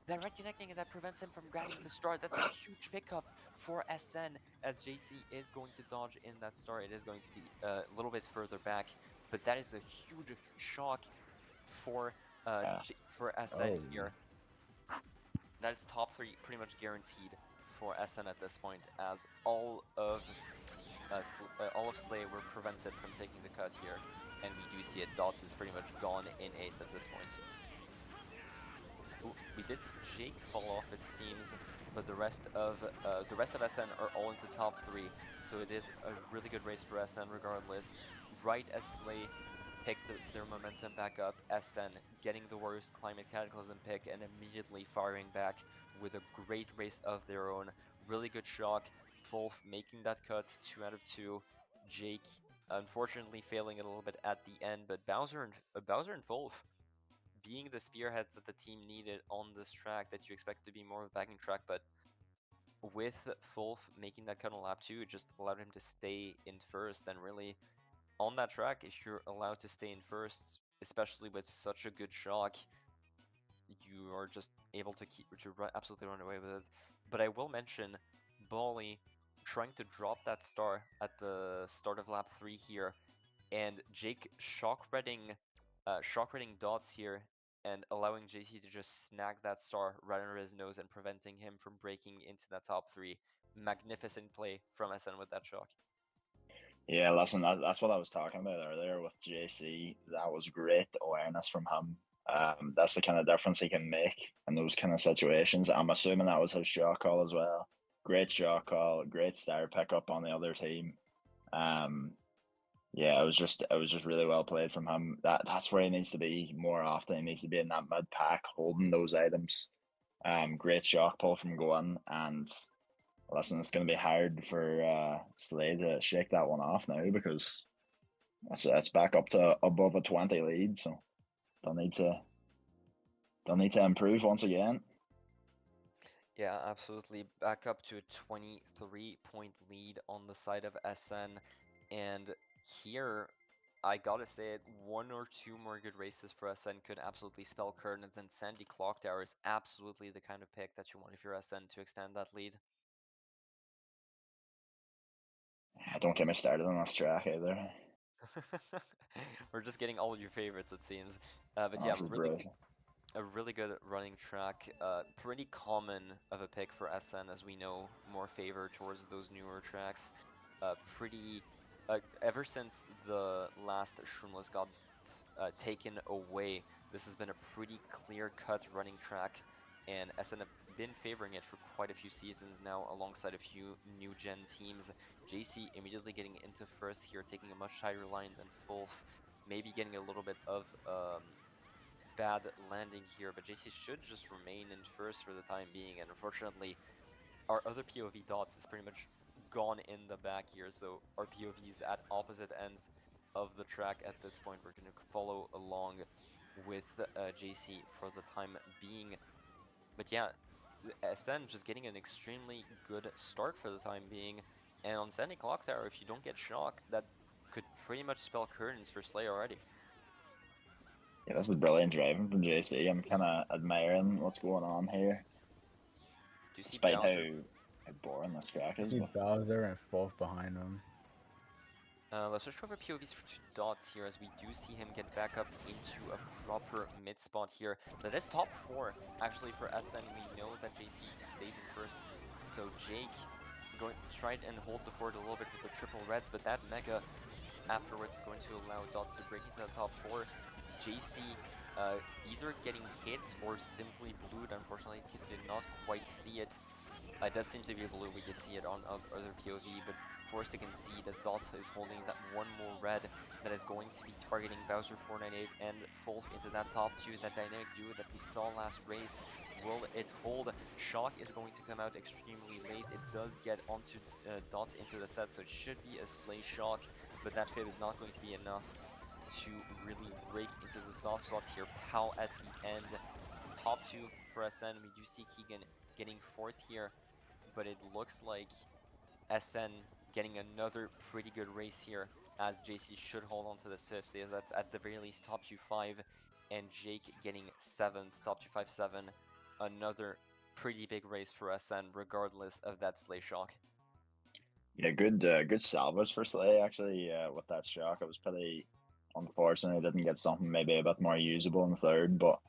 That red connecting, and that prevents him from grabbing the star. That's a huge pickup for SN, as JC is going to dodge in that star. It is going to be a little bit further back, but that is a huge shock for Yes. for SN Oh, here. That is top 3 pretty much guaranteed for SN at this point, as all of Slay were prevented from taking the cut here, and we do see it. Dots is pretty much gone in 8th at this point. Ooh, we did see Jake fall off, it seems, but the rest of SN are all into top 3, so it is a really good race for SN regardless. Right as Slay picked their momentum back up, SN getting the worst Climate Cataclysm pick and immediately firing back with a great race of their own. Really good shock. Fulf making that cut, 2 out of 2. Jake unfortunately failing a little bit at the end, but Bowser and Fulf being the spearheads that the team needed on this track, that you expect to be more of a backing track, but with Fulf making that cut on lap 2, it just allowed him to stay in first. And really, on that track, if you're allowed to stay in first, especially with such a good shock, you are just able to absolutely run away with it. But I will mention Bolly trying to drop that star at the start of lap 3 here, and Jake shock reading Dots here and allowing JC to just snag that star right under his nose and preventing him from breaking into that top 3. Magnificent play from SN with that shock. Yeah, listen, that's what I was talking about earlier with JC. That was great awareness from him. That's the kind of difference he can make in those kind of situations. I'm assuming that was his shot call as well. Great shot call, great star pickup on the other team. Yeah, it was just really well played from him. That's where he needs to be more often. He needs to be in that mid pack, holding those items. Great shot pull from Gwen, and listen, it's going to be hard for Slade to shake that one off now, because it's back up to above a 20 lead. So they'll need to improve once again. Yeah, absolutely. Back up to a 23-point lead on the side of SN. And here, I gotta say it, 1 or 2 more good races for SN could absolutely spell curtains, and Sandy Clock Tower is absolutely the kind of pick that you want if you're SN to extend that lead. Don't get me started on this track either. We're just getting all your favorites, it seems. But yeah, This is brutal. a really good running track. Pretty common of a pick for SN, as we know, more favor towards those newer tracks. Pretty ever since the last Shroomless got taken away, this has been a pretty clear-cut running track, and SN have been favoring it for quite a few seasons now, alongside a few new gen teams. JC immediately getting into first here, taking a much tighter line than Fulf, maybe getting a little bit of bad landing here, but JC should just remain in first for the time being, and unfortunately, our other POV dots is pretty much gone in the back here, so our POVs at opposite ends of the track at this point. We're going to follow along with JC for the time being. But yeah, SN just getting an extremely good start for the time being, and on Sandy Clock Tower, if you don't get shocked, that could pretty much spell curtains for Slay already. Yeah, this is brilliant driving from JC. I'm kind of admiring what's going on here, Do you see despite Bowser? how boring this track I is. see But Bowser and Fulf behind him. Let's switch over POVs to Dots here, as we do see him get back up into a proper mid spot here. That is top 4, actually, for SN. We know that JC stays in first, so Jake going to try and hold the fort a little bit with the triple reds, but that Mega afterwards is going to allow Dots to break into the top 4. JC either getting hit or simply blued. Unfortunately, he did not quite see it. It does seem to be blue. We did see it on other POV, but forced to concede as Dots is holding that one more red that is going to be targeting Bowser 498 and Fulf into that top 2, that dynamic duo that we saw last race. Will it hold? Shock is going to come out extremely late. It does get onto Dots into the set, so it should be a Slay Shock, but that fib is not going to be enough to really break into the top slots here. Pow at the end. Top 2 for SN. We do see Keegan getting 4th here, but it looks like SN getting another pretty good race here, as JC should hold on to the 5th, so that's at the very least top 2-5, and Jake getting 7th, top 2-5-7. Another pretty big race for SN, regardless of that Slay Shock. yeah, good salvage for Slay actually. With that shock, it was pretty unfortunate. I didn't get something maybe a bit more usable in third, but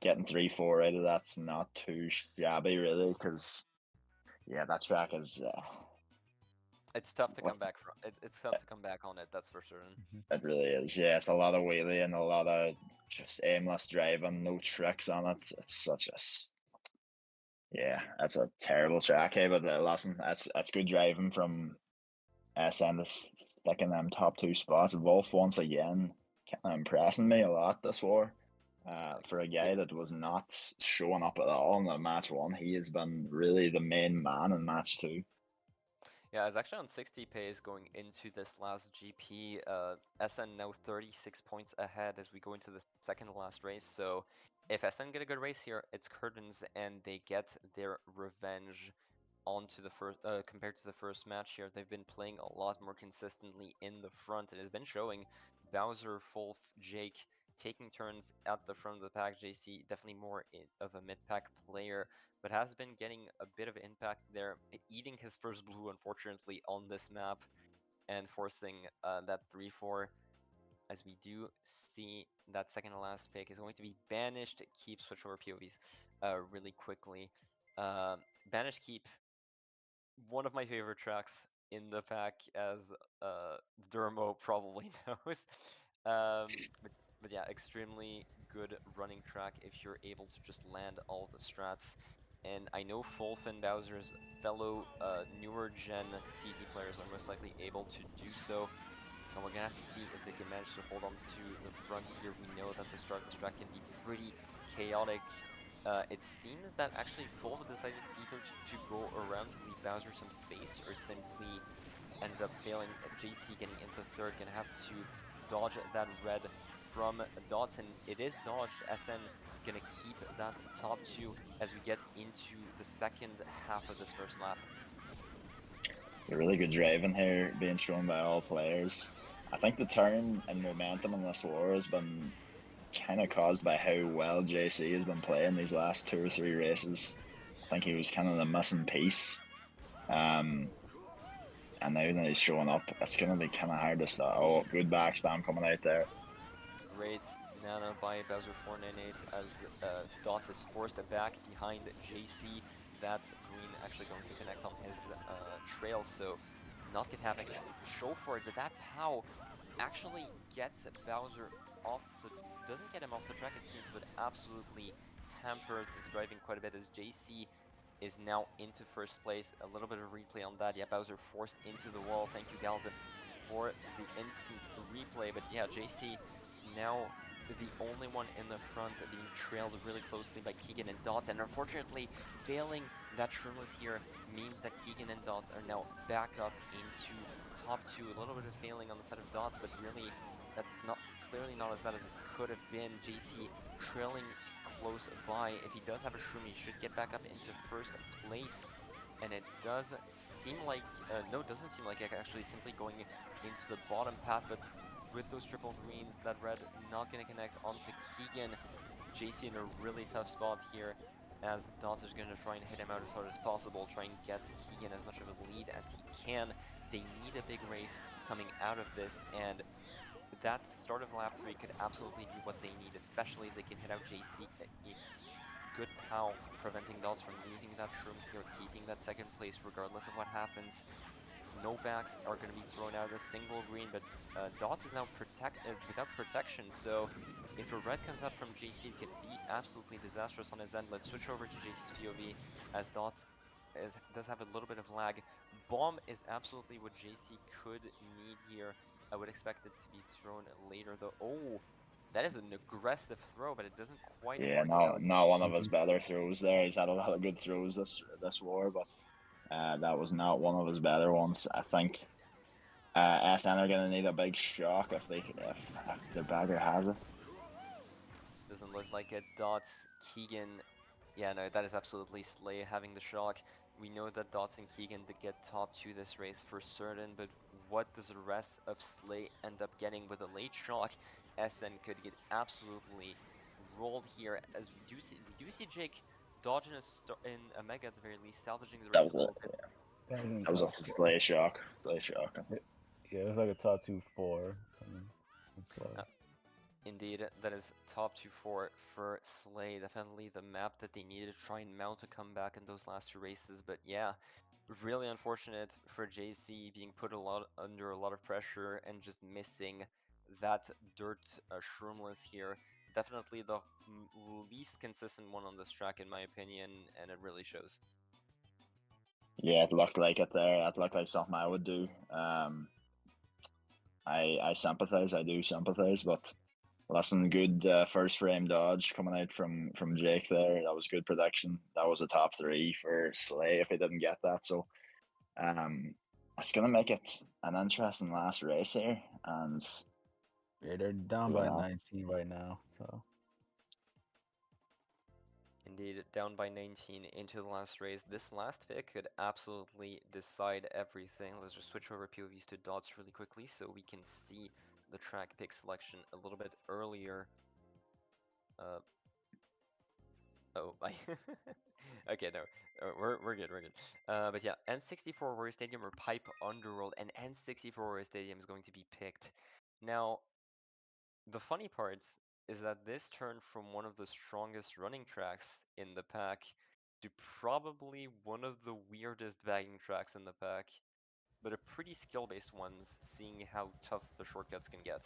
getting 3-4 out of that's not too shabby really. Because yeah, that track is It's tough to come what's back from. It's tough to come back on it, that's for certain. it really is. Yeah, it's a lot of wheelie and a lot of just aimless driving, no tricks on it. It's such a yeah, that's a terrible track. Hey, but listen, that's good driving from SN to stick in them top 2 spots. Wolf once again kind of impressing me a lot this war. For a Yeah, guy that was not showing up at all in the match 1, he has been really the main man in match 2. Yeah, I was actually on 60 pace going into this last GP. SN now 36 points ahead as we go into the second to last race. So if SN get a good race here, it's curtains and they get their revenge onto the first compared to the first match here. They've been playing a lot more consistently in the front. It has been showing. Bowser, Fulf, Jake taking turns at the front of the pack. JC definitely more of a mid-pack player, but has been getting a bit of impact there, eating his first blue unfortunately on this map and forcing that 3-4, as we do see that second to last pick is going to be banished. Keep switch over POVs really quickly. Banished keep, one of my favorite tracks in the pack, as Dermo probably knows. But yeah, extremely good running track if you're able to just land all the strats. And I know Fulf and Bowser's fellow newer gen CT players are most likely able to do so. And we're gonna have to see if they can manage to hold on to the front here. We know that the start of this track can be pretty chaotic. It seems that actually Fulva decided either to go around to leave Bowser some space or simply ended up failing. JC getting into third, gonna have to dodge that red from Dodson. It is dodged. SN gonna keep that top 2 as we get into the second half of this first lap. A really good driving here being shown by all players. I think the turn in momentum in this war has been kind of caused by how well JC has been playing these last 2 or 3 races. I think he was kind of the missing piece. Um, and now that he's showing up, it's going to be kind of hard to stop. Oh, good backspam coming out there. Great Nana by Bowser 498 as Dots is forced back behind JC. That's green actually going to connect on his trail, so not gonna have any show for it, but that POW actually gets Bowser off the, doesn't get him off the track it seems, but absolutely hampers his driving quite a bit as JC is now into first place. A little bit of replay on that. Yeah, Bowser forced into the wall. Thank you, Galden, for the instant replay. But yeah, JC now the only one in the front, being trailed really closely by Keegan and Dots. And unfortunately, failing that Shroomless here means that Keegan and Dots are now back up into top two. A little bit of failing on the side of Dots, but really that's not clearly not as bad as it could have been. JC trailing close by. If he does have a Shroom, he should get back up into first place. And it does seem like, no, it doesn't seem like it, actually simply going into the bottom path, but with those triple greens, that red not going to connect onto Keegan. JC in a really tough spot here, as Dots is going to try and hit him out as hard as possible, try and get Keegan as much of a lead as he can. They need a big race coming out of this, and that start of lap 3 could absolutely be what they need, especially if they can hit out JC. Good POW, preventing Dots from using that Shroom here, keeping that second place regardless of what happens. No backs are going to be thrown out, a single green, but Dots is now without protection, so if a red comes out from JC, it could be absolutely disastrous on his end. Let's switch over to JC's POV, as Dots does have a little bit of lag. Bomb is absolutely what JC could need here. I would expect it to be thrown later, though. Oh, that is an aggressive throw, but it doesn't quite Yeah, work out. not one of his Mhm. better throws there. He's had a lot of good throws this war, but that was not one of his better ones. I think SN are gonna need a big shock if their bagger has it. Doesn't look like it. Dots, Keegan. Yeah, no, that is absolutely Slay having the shock. We know that Dots and Keegan did get top 2 this race for certain, but what does the rest of Slay end up getting with a late shock? SN could get absolutely rolled here, as we do see Jake dodging in a Mega at the very least, salvaging the That race was a a little bit. That was in that was top a four. play shock. Yeah, it was like a top 2-4 coming in Uh, slow. Indeed, that is top 2-4 for Slay. Definitely the map that they needed to try and mount a comeback in those last 2 races. But yeah, really unfortunate for JC being put under a lot of pressure and just missing that dirt Shroomless here. Definitely the least consistent one on this track in my opinion, and it really shows. Yeah, it looked like it there. It looked like something I would do. I sympathize. I do sympathize, but listen, good first frame dodge coming out from Jake there. That was good prediction. That was a top 3 for Slay if he didn't get that. So it's gonna make it an interesting last race here, and Yeah, they're see down what by happens. 19 right now, so Indeed, down by 19 into the last race. This last pick could absolutely decide everything. Let's just switch over POVs to Dots really quickly so we can see the track pick selection a little bit earlier. Oh, my. Okay, no, we're good, we're good. But yeah, N64 Warrior Stadium or Pipe Underworld, and N64 Warrior Stadium is going to be picked. Now, the funny part is that this turned from one of the strongest running tracks in the pack to probably one of the weirdest bagging tracks in the pack, but a pretty skill-based ones, seeing how tough the shortcuts can get.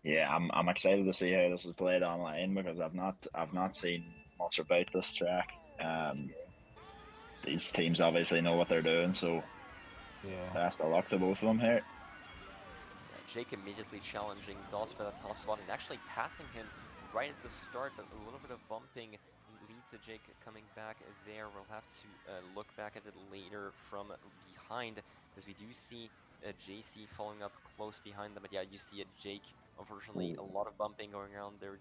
Yeah, I'm excited to see how this is played online because I've not seen much about this track. These teams obviously know what they're doing, so yeah. best of luck to both of them here. Yeah, Jake immediately challenging Dots for that top spot and actually passing him right at the start, but a little bit of bumping leads to Jake coming back there. We'll have to look back at it later from behind, as we do see JC following up close behind them. But yeah, you see a Jake, unfortunately, a Ooh. lot of bumping going around there.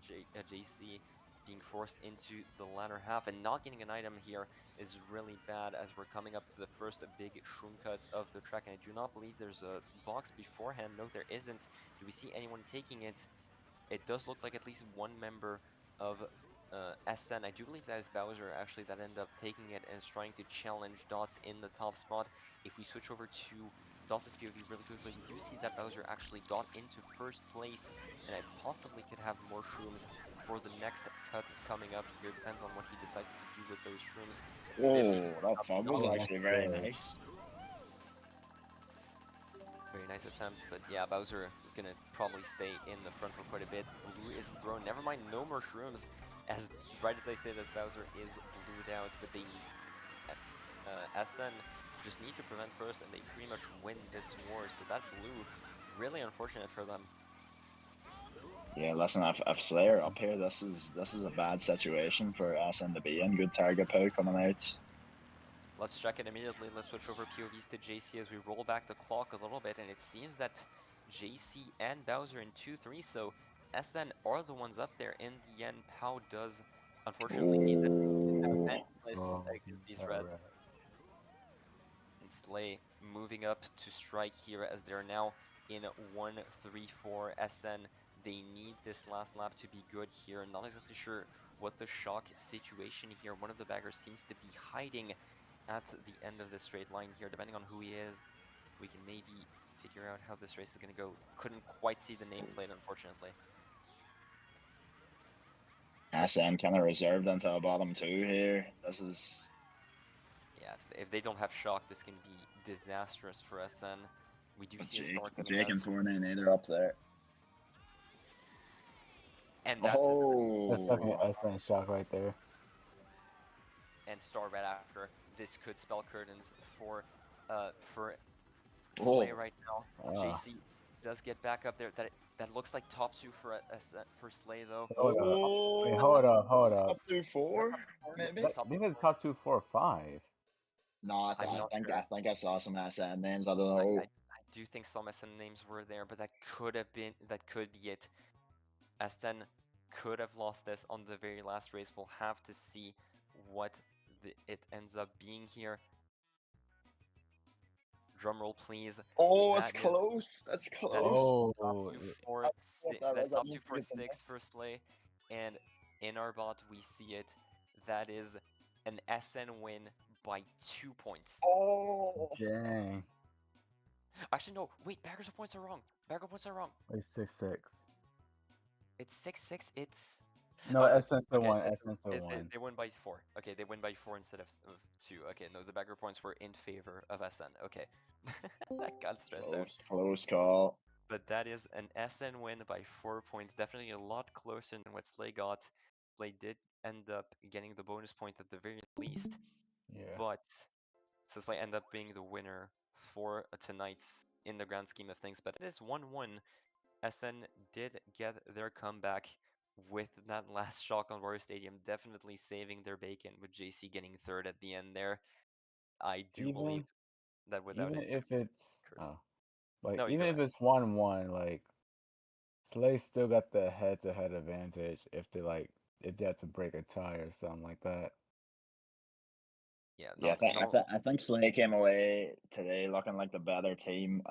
JC being forced into the latter half and not getting an item here is really bad, as we're coming up to the first big shroom cut of the track, and I do not believe there's a box beforehand. No, there isn't. Do we see anyone taking it? It does look like at least one member of SN. I do believe that is Bowser actually that ended up taking it and is trying to challenge Dots in the top spot. If we switch over to Dalton's POV really quickly. We do see that Bowser actually got into first place, and I possibly could have more shrooms for the next cut coming up here. Depends on what he decides to do with those shrooms. Maybe Oh, that fog was Oh, nice actually very play. nice. very nice attempt, but yeah, Bowser is gonna probably stay in the front for quite a bit. Blue is thrown. Never mind, no more shrooms. As right as I say this, Bowser is blued out, but they SN just need to prevent first, and they pretty much win this war. So that blue, really unfortunate for them. Yeah, listen, if Slayer up here, this is a bad situation for SN to be in. Good target pool coming out. Let's check it immediately. Let's switch over POVs to JC as we roll back the clock a little bit, and it seems that JC and Bowser in 2-3, so SN are the ones up there. In the end, Pow does unfortunately need the Oh, defenseless Oh, against these that Reds. red. And Slay moving up to strike here as they're now in 1-3-4 SN. They need this last lap to be good here. Not exactly sure what the shock situation here. One of the baggers seems to be hiding at the end of the straight line here. Depending on who he is, we can maybe figure out how this race is going to go. Couldn't quite see the nameplate, unfortunately. SN kind of reserved into a bottom two here. This is Yeah, if they don't have shock, this can be disastrous for SN. We do see a star coming Jake out, and 498 are up there. and that's his That's definitely Oh, an excellent shot right there. and star right after. This could spell curtains for Slay oh, right now. Ah, JC does get back up there. That looks like top two for Slay though. hold up. Wait, oh, hold up. top two Is that four, top four? maybe. That's top These are the four. top 2, 4, 5. No, I'm not I sure. think I saw some SN names. I don't I know. do think some SN names were there, but that could be it. SN could have lost this on the very last race. We'll have to see what it ends up being here. Drum roll, please. Oh, it's That is close. That's That is close. top Oh, two I four. don't know what that That's was. I top need two to four get the six for Slay, and in our bot we see it. That is an SN win by 2 points. Oh, dang. Actually, no. Wait, bagger points are wrong. Bagger points are wrong. Like 6-6. It's 6-6. It's No, oh no. Essence still Okay, won. Essence still they, won. they win by 4. Okay, they win by 4 instead of 2. Okay, no, the bagger points were in favor of SN. Okay, I got stressed out. close call. But that is an SN win by 4 points. Definitely a lot closer than what Slay got. Slay did end up getting the bonus point at the very least, Yeah. but so Slay ended up being the winner for tonight's in the grand scheme of things. But it is 1-1. SN did get their comeback with that last shock on Warrior Stadium, definitely saving their bacon with JC getting third at the end there. I do believe Even that without even it, if it's cursed. like No, you go even if ahead. it's 1-1, like Slay still got the head-to-head advantage if they have to break a tie or something like that. Yeah, Yeah, no, I think Slay came away today looking like the better team.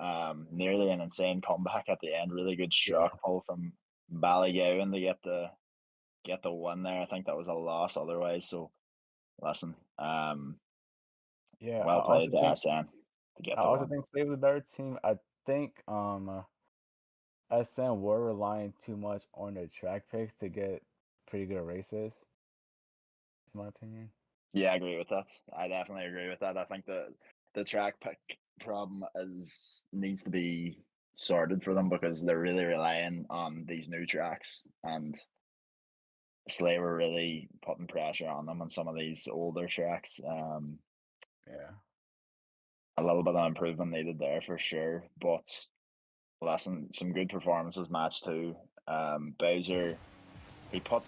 Nearly an insane comeback at the end. Really good Yeah. shock pull from Ballygowan to get the win there. I think that was a loss otherwise. So listen, Yeah, well played to SN to get I the also win. think Slay was a better team. I think SN were relying too much on their track picks to get pretty good races, in my opinion. Yeah, I agree with that. I definitely agree with that. I think the track pick problem needs to be sorted for them because they're really relying on these new tracks, and Slay were really putting pressure on them on some of these older tracks. Yeah. A little bit of improvement needed there for sure, but listen, some good performances match too. Bowser, he put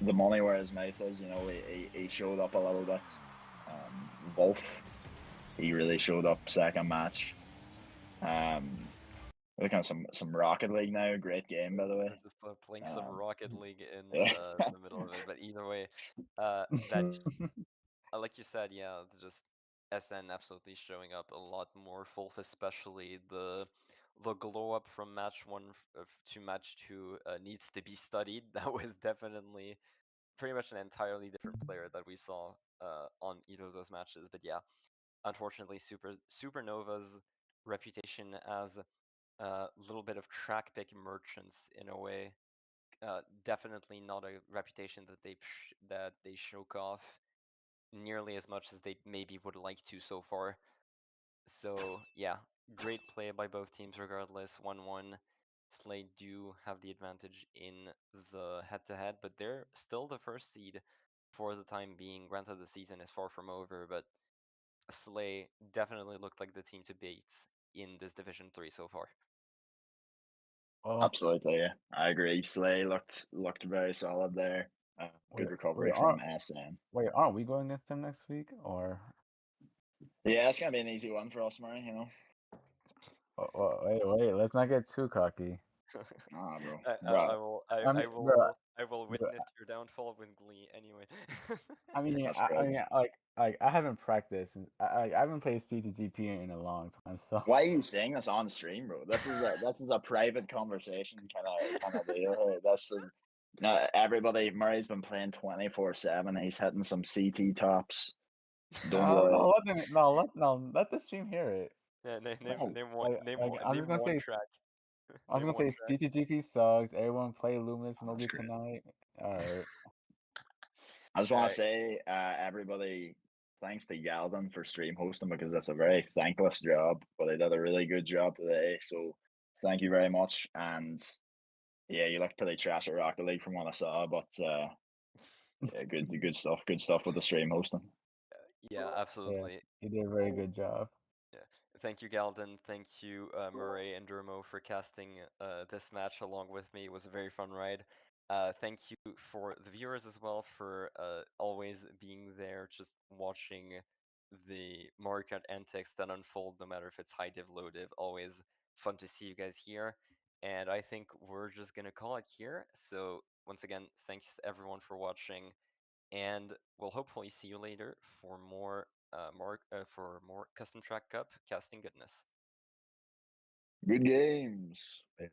the money where his mouth is. You know, he showed up a little bit. Wolf, he really showed up second match. Looking at some Rocket League now. Great game, by the we're way. just playing some Um, Rocket League in yeah. the middle of it. But either way, that like you said, yeah, just SN absolutely showing up a lot more. Fulf, especially the glow up from match one to match two needs to be studied. That was definitely pretty much an entirely different player that we saw on either of those matches. But yeah, unfortunately, Supernova's reputation as a little bit of track pick merchants in a way. Definitely not a reputation that that they shook off nearly as much as they maybe would like to so far. So yeah, great play by both teams regardless. 1-1. Slade do have the advantage in the head-to-head, but they're still the first seed for the time being. Granted, the season is far from over, but Slay definitely looked like the team to beat in this Division 3 so far. Well, Absolutely, yeah. I agree. Slay looked very solid there. wait, Good wait, recovery from aren't SN. aren't we going against them next week? Or Yeah, it's gonna be an easy one for us, Murray. wait, let's not get too cocky. Nah, bro, I, I, bro, I will I mean, bro, I will bro, witness your downfall with glee anyway. that's crazy. like I haven't practiced. I haven't played CTGP in a long time. So Why are you saying this on stream, bro? This is a private conversation kind of deal here. This is no everybody. Murray's been playing 24/7. He's hitting some CT tops. Don't no, worry. let the stream hear it. Yeah, No, I'm just name gonna one say track. I was Name gonna one say track. CTGP sucks. Everyone play Luminous that's Nobly crazy. tonight. All right. I just All want to right. say, everybody, thanks to Galvin for stream hosting because it's a very thankless job, but he did a really good job today. So thank you very much. And yeah, you looked pretty trash at Rocket League from what I saw, but yeah, good stuff with the stream hosting. Yeah, Yeah, absolutely. you did a very good job. Yeah. Thank you, Galden. Thank you, Murray and Dermo, for casting this match along with me. It was a very fun ride. Thank you for the viewers as well for always being there, just watching the Mario Kart antics that unfold, no matter if it's high div, low div. Always fun to see you guys here. And I think we're just going to call it here. So, once again, thanks everyone for watching. And we'll hopefully see you later for more Custom Track Cup casting goodness. Good games. Later.